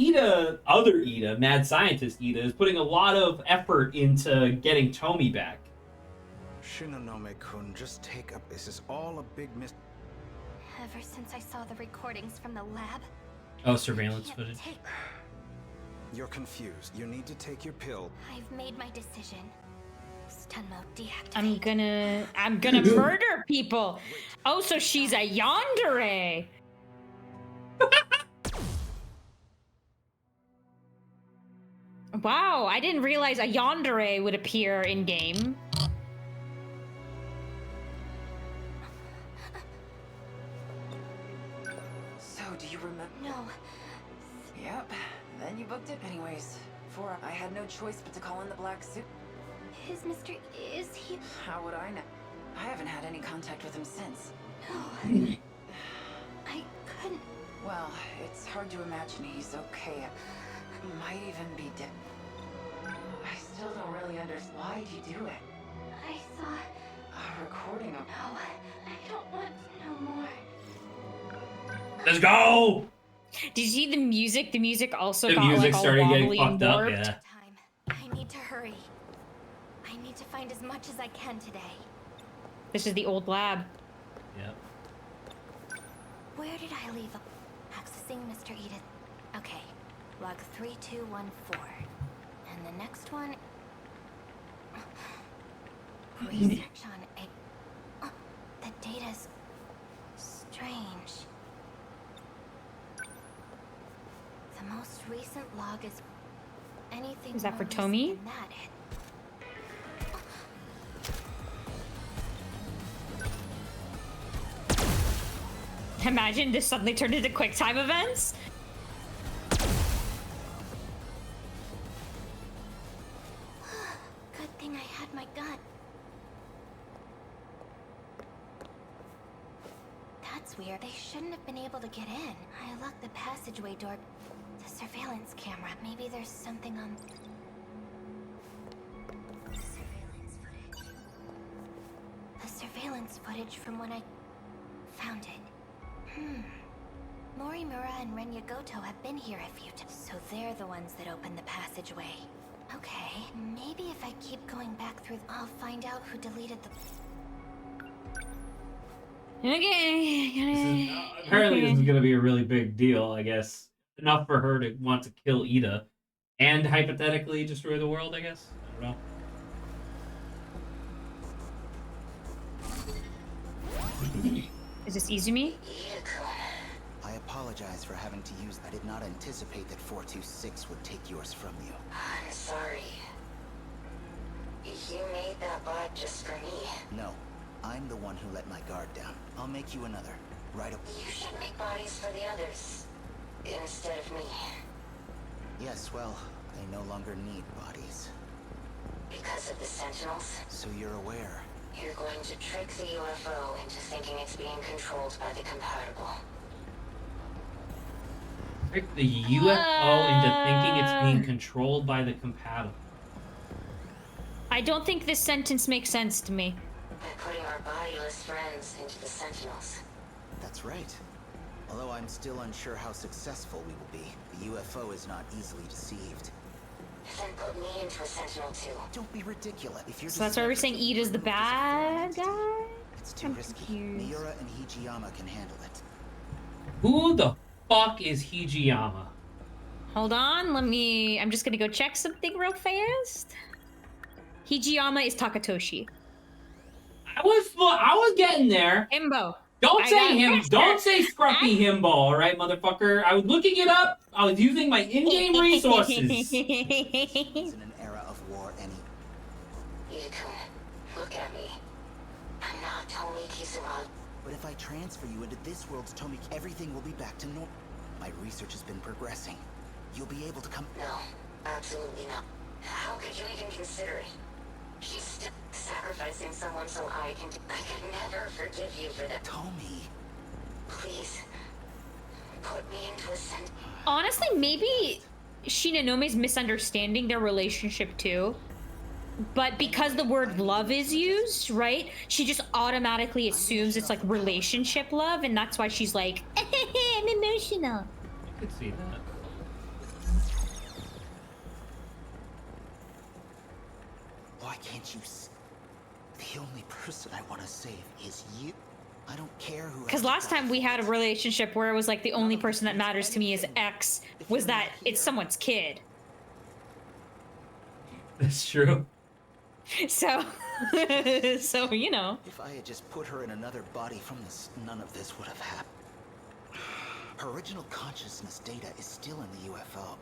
other Ida, mad scientist Ida, is putting a lot of effort into getting Tomi back. Shinonome-kun, just take up. This is all a big Ever since I saw the recordings from the lab... Oh, surveillance footage. You're confused. You need to take your pill. I've made my decision. Stun mode deactivate. I'm gonna murder people. Oh, so she's a yandere. Wow, I didn't realize a yandere would appear in game. So, do you remember? No. Yep. Then you booked it anyways. I had no choice but to call in the black suit. Is he... How would I know? I haven't had any contact with him since. No. I couldn't... Well, it's hard to imagine he's okay. Might even be dead. I still don't really understand. Why'd you do it? I thought... A recording of... No, I don't want to know more. Let's go! Did you see the music? The music also the got music like all started getting wobbly fucked and up, warped. yeah. I need to hurry. I need to find as much as I can today. This is the old lab. Yep. Where did I leave? Accessing Mr. Edith. Okay. Log 3214. And the next one... Research on a... the data's... strange. The most recent log is... anything... Is that for more Tomi? recent than that. Imagine this suddenly turned into QuickTime events. Good thing I had my gun. That's weird. They shouldn't have been able to get in. I locked the passageway door. The surveillance camera. Maybe there's something on... surveillance footage from when I found it. Morimura and Renya Goto have been here a few times, so they're the ones that opened the passageway. Okay, maybe if I keep going back through, I'll find out who deleted the... Okay. Apparently this is going to be a really big deal, I guess. Enough for her to want to kill Ida. And hypothetically destroy the world, I guess? I don't know. Is this Izumi? I apologize for having to use... I did not anticipate that 426 would take yours from you. I'm sorry. You made that bot just for me. No, I'm the one who let my guard down. I'll make you another. Right up. You should make bodies for the others, instead of me. Yes, well, I no longer need bodies. Because of the Sentinels? So you're aware. You're going to trick the UFO into thinking it's being controlled by the compatible. Trick the UFO into thinking it's being controlled by the compatible. I don't think this sentence makes sense to me. By putting our bodiless friends into the Sentinels. That's right. Although I'm still unsure how successful we will be, the UFO is not easily deceived. Then put me into a Sentinel too. Don't be ridiculous. If you're So that's why we're saying Ida's the bad guy? It's too risky. Miura and Hijiyama can handle it. Who the fuck is Hijiyama? Hold on, I'm just gonna go check something real fast. Hijiyama is Takatoshi. I was getting there. Himbo. Don't say him. Don't say scruffy himbo, all right, motherfucker. I was looking it up. I was using my in-game resources. It's in an era of war, Look at me. I'm not Tomi Kisaragi. But if I transfer you into this world's Tomi, everything will be back to normal. My research has been progressing. You'll be able to come... No, absolutely not. How could you even consider it? She's still sacrificing someone so I can... I could never forgive you for that. Tomi. Please. Put me into a Sentinel. Honestly, maybe Shinanome's misunderstanding their relationship too. But because the word love is used, right? She just automatically assumes it's like relationship love, and that's why she's like, I'm emotional. I could see that. Why can't you... The only person I want to save is you. I don't care who... Because last time we had a relationship where it was like the only person that matters to me is X, was that it's someone's kid. That's true. So, so you know. If I had just put her in another body from this, none of this would have happened. Her original consciousness data is still in the UFO.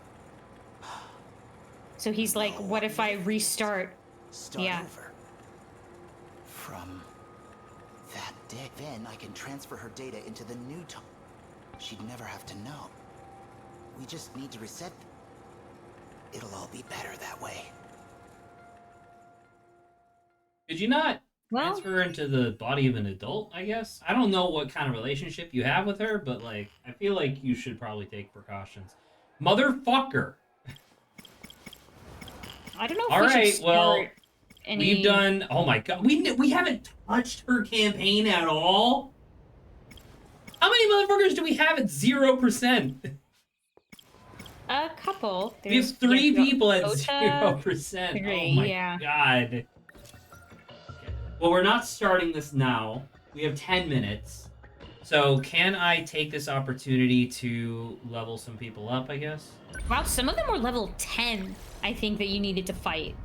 So he's like, what if I restart? Start over. From that day, then I can transfer her data into the new Tomi. She'd never have to know. We just need to reset. It'll all be better that way. Could you not transfer her into the body of an adult, I guess? I don't know what kind of relationship you have with her, but, like, I feel like you should probably take precautions. Motherfucker! I don't know if all we right, should well, start any... we've done... Oh my god, we haven't touched her campaign at all? How many motherfuckers do we have at 0%? A couple. We have 3 people at Ota, 0%. Oh my god. Okay. Well, we're not starting this now. We have 10 minutes. So can I take this opportunity to level some people up, I guess? Wow, some of them were level 10, I think, that you needed to fight.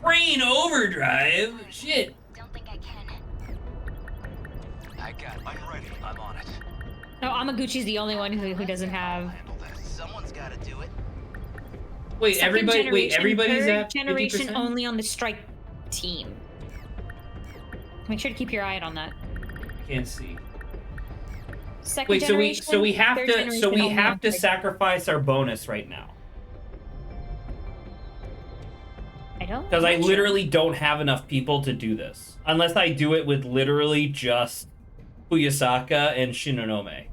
Brain overdrive? Shit. Don't think I can. I got it. I'm ready. I'm on it. No, Amaguchi's the only one who doesn't have... Someone's got to do it. Wait, everybody's third at generation 50%? only on the strike team. Make sure to keep your eye on that. Can't see. Second Wait, generation, so we have third to generation only on to strike. sacrifice our bonus right now. I don't. Because I literally don't have enough people to do this. Unless I do it with literally just Fuyusaka and Shinonome.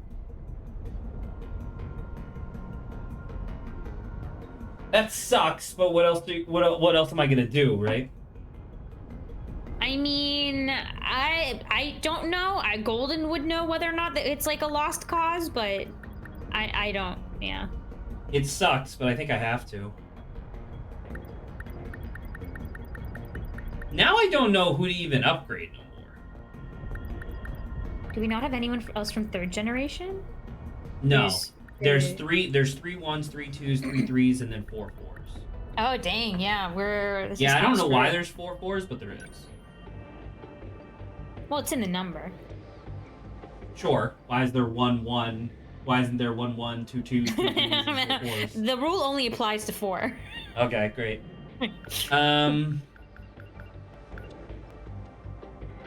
That sucks, but what else am I gonna do, right? I mean, I don't know. Golden would know whether or not that it's like a lost cause, but I don't. Yeah. It sucks, but I think I have to. Now I don't know who to even upgrade no more. Do we not have anyone else from third generation? No. There's 3 ones, 3 twos, 3 threes, and then 4 fours. Oh dang, yeah, I don't know why there's 4 fours, but there is. Well, it's in the number. Sure. Why is there 1 1? Why isn't there 1 1, 2 2s, 3 3s, and 4 fours? The rule only applies to 4. Okay, great. How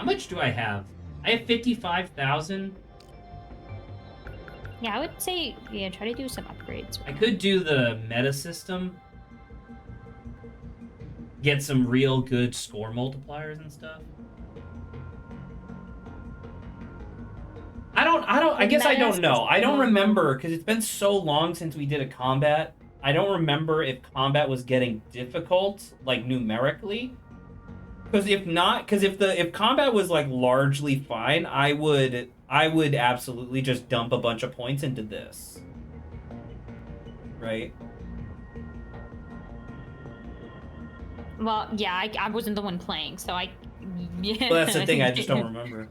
much do I have? I have 55,000. Yeah, I would say, yeah, try to do some upgrades. I could do the meta system. Get some real good score multipliers and stuff. I guess I don't know. I don't remember, because it's been so long since we did a combat. I don't remember if combat was getting difficult, like numerically. Because if combat was like largely fine, I would absolutely just dump a bunch of points into this. Right? Well, yeah, I wasn't the one playing, so yeah. Well, that's the thing, I just don't remember.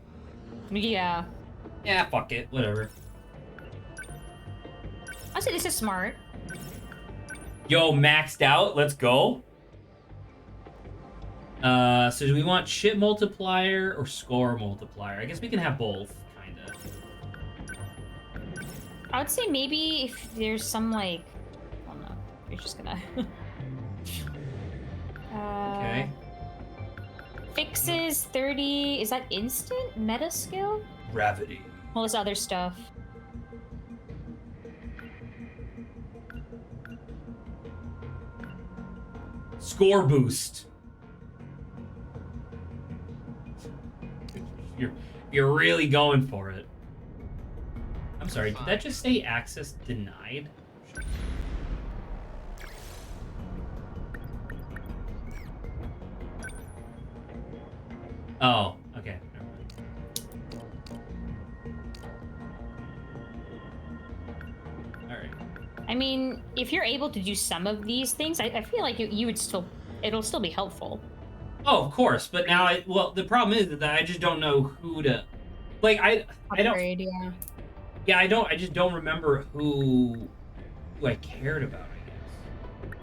Yeah. Yeah, fuck it, whatever. I'll say this is smart. Yo, maxed out, let's go. So do we want shit multiplier or score multiplier? I guess we can have both, kinda. I would say maybe if there's some like, oh no, you're just gonna. Okay. Fixes 30. Is that instant meta skill? Gravity. All this other stuff. Score boost. You're really going for it. I'm sorry, did that just say access denied? Oh, okay. Alright. I mean, if you're able to do some of these things, I feel like you would still, it'll still be helpful. Oh, of course, but now well, the problem is that I just don't know who to, like, I don't. Upgrade, yeah. Yeah, I just don't remember who I cared about, I guess.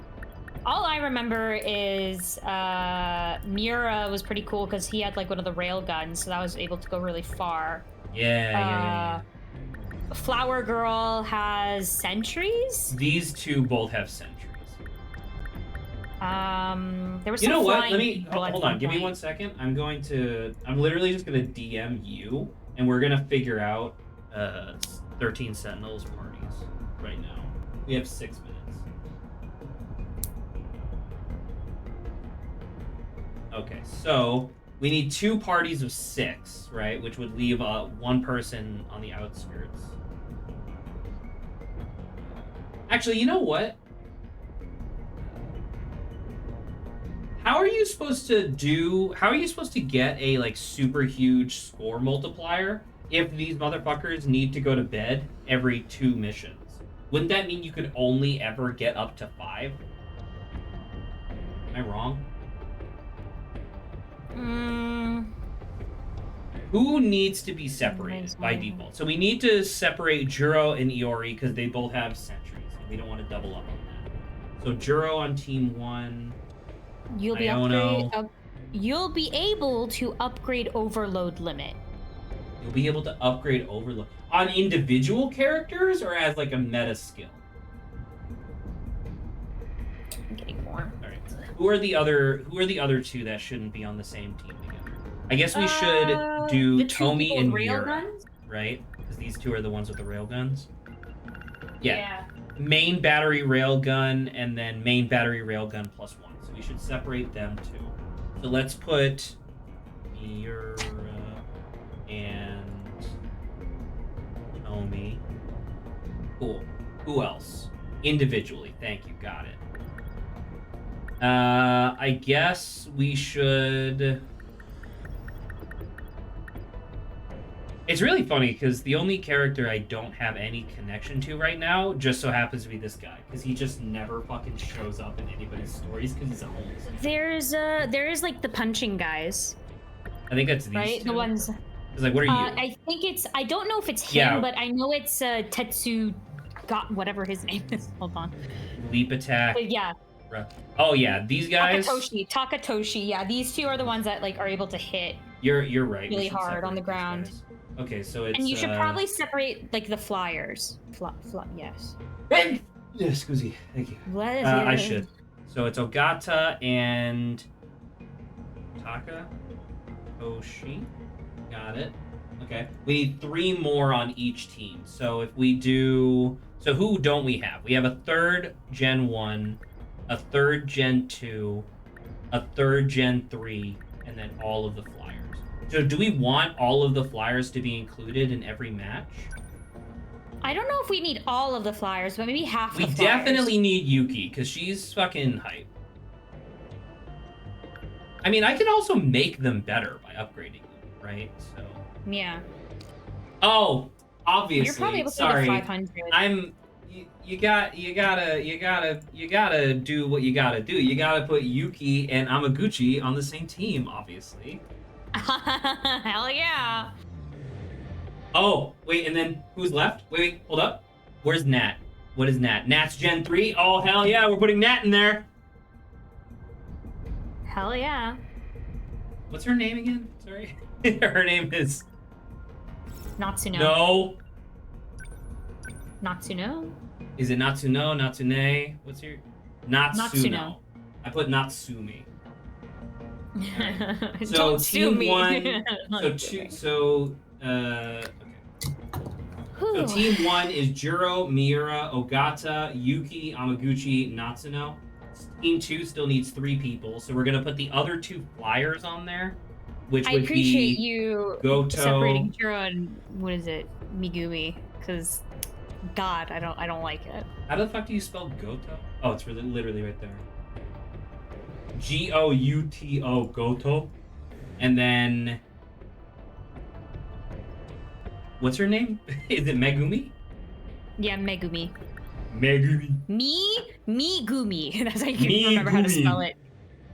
All I remember is Mira was pretty cool because he had like one of the rail guns, so that was able to go really far. Yeah. Flower Girl has sentries. These two both have sentries. There was You know some what? flying Let me people at hold one on. Give me point. 1 second. I'm literally just gonna DM you, and we're gonna figure out 13 Sentinels parties right now. We have 6 minutes. Okay, so we need 2 parties of 6, right? Which would leave 1 person on the outskirts. Actually, you know what? How are you supposed to get a like super huge score multiplier if these motherfuckers need to go to bed every 2 missions? Wouldn't that mean you could only ever get up to 5? Am I wrong? Who needs to be separated by default? So we need to separate Juro and Iori because they both have sentries, and we don't want to double up on that. So Juro on team 1. You'll be able to upgrade overload limit. You'll be able to upgrade overload on individual characters or as like a meta skill. I'm getting more. All right. Who are the other 2 that shouldn't be on the same team together? I guess we should do Tomi and Mira, right? Because these 2 are the ones with the railguns. Yeah. Main battery railgun and then main battery railgun +1. So we should separate them 2. So let's put Mira and Tomi. Cool. Who else? Individually. Thank you. Got it. I guess we should It's really funny because the only character I don't have any connection to right now just so happens to be this guy because he just never fucking shows up in anybody's stories because he's a homeless. There is like the punching guys. I think that's these right. two. The ones. It's like, what are you? I think it's. I don't know if it's him, but I know it's Tetsu. Got whatever his name is. Hold on. Leap attack. But yeah. Oh yeah, these guys. Takatoshi. Yeah, these two are the ones that like are able to hit. You're right. Really hard on the ground. Okay, so it's. And you should probably separate like the flyers. Yes. Yes, Scusi. Thank you. I should. So it's Ogata and Taka-Oshi. Got it. Okay. We need 3 more on each team. So if we do... So who don't we have? We have a 3rd Gen 1, a 3rd Gen 2, a 3rd Gen 3, and then all of the flyers. So do we want all of the flyers to be included in every match? I don't know if we need all of the flyers, but maybe half the flyers. We definitely need Yuki, because she's fucking hype. I mean, I can also make them better by upgrading them, right? So... Yeah. Oh, obviously. You're probably able to sorry. do the 500. You gotta do what you gotta do. You gotta put Yuki and Amaguchi on the same team, obviously. Hell yeah. Oh, wait, and then who's left? Wait, hold up. Where's Nat? What is Nat? Nat's Gen 3? Oh, hell yeah, we're putting Nat in there. Hell yeah. What's her name again? Sorry. Her name is... Natsuno. No. Natsuno? Is it Natsuno? Natsune? What's your... Natsuno. Natsuno. I put Natsumi. Right. So Don't team sue me. 1... So team 1 is Juro, Miura, Ogata, Yuki, Amaguchi, Natsuno. Team 2 still needs 3 people, so we're gonna put the other 2 flyers on there, which would be... I appreciate you Goto, separating Juro and what is it, Megumi, because God, I don't like it. How the fuck do you spell Goto? Oh, it's really literally right there. Gouto, Goto, and then what's her name? Is it Megumi? Yeah, Megumi. Megumi. Megumi. That's how you can remember how to spell it.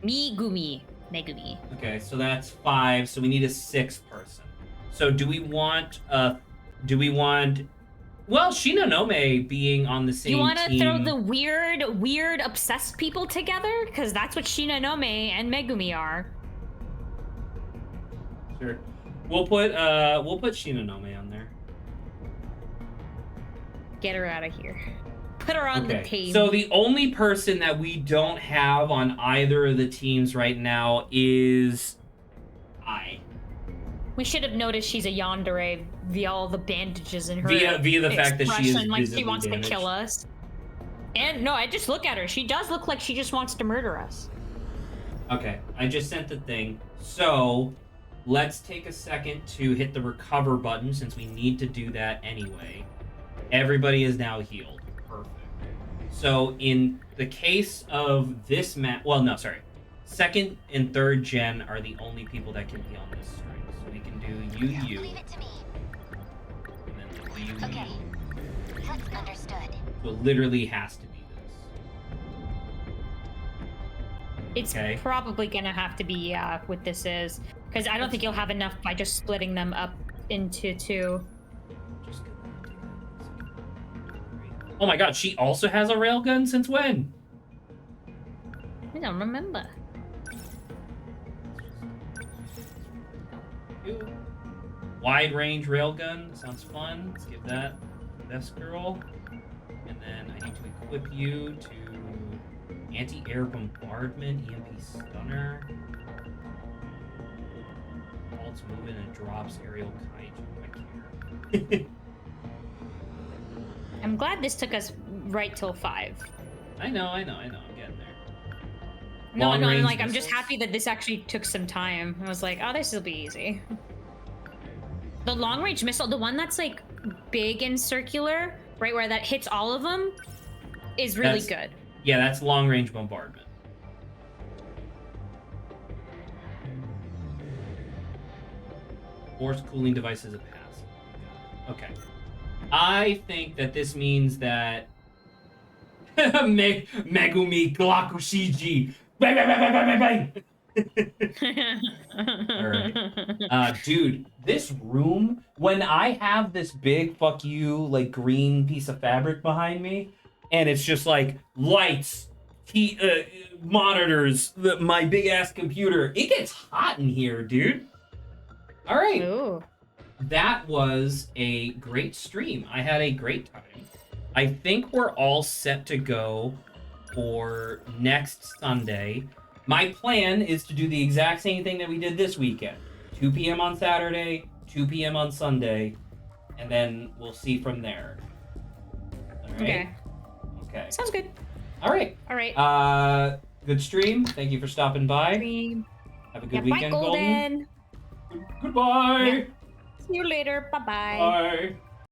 Megumi. Okay, so that's 5. So we need a 6th person. So do we want? Well, Shinonome being on the same team. You want to throw the weird obsessed people together? Because that's what Shinonome and Megumi are. Sure. We'll put Shinonome on there. Get her out of here. Put her on the team. So the only person that we don't have on either of the teams right now is I. We should have noticed she's a yandere via all the bandages in her via the fact that she is like she wants damaged. to kill us. And no, I just look at her. She does look like she just wants to murder us. Okay, I just sent the thing. So let's take a second to hit the recover button since we need to do that anyway. Everybody is now healed. Perfect. So in the case of this map, well, no, sorry. 2nd and 3rd gen are the only people that can be on this string. So we can do you. Leave it to me. And then you. Okay. That's understood. So it literally has to be this. It's probably gonna have to be what this is, because I don't think you'll have enough by just splitting them up into 2. Oh my god, she also has a railgun since when? I don't remember. Wide range railgun sounds fun. Let's give that best girl. And then I need to equip you to anti-air bombardment, EMP stunner. Halts movement and drops aerial kaiju. I care. I'm glad this took us right till 5. I know. I'm getting there. No, I'm missiles. just happy that this actually took some time. I was like, oh, this will be easy. The long range missile, the one that's like big and circular, right where that hits all of them, is really good. Yeah, that's long range bombardment. Force cooling device is a passive. Okay. I think that this means that Megumi Glakushiji. Bang, bang, bang, bang, bang, bang. All right. Dude, this room, when I have this big fuck you, like green piece of fabric behind me, and it's just like lights, monitors, my big ass computer, it gets hot in here, dude. All right. Ooh. That was a great stream. I had a great time. I think we're all set to go for next Sunday. My plan is to do the exact same thing that we did this weekend. 2 p.m. on Saturday, 2 p.m. on Sunday, and then we'll see from there. All right? Okay. Okay. Sounds good. All right. All right. Good stream. Thank you for stopping by. Stream. Have a good Bye, weekend, Golden. Golden. Goodbye. Yeah. See you later. Bye-bye. Bye.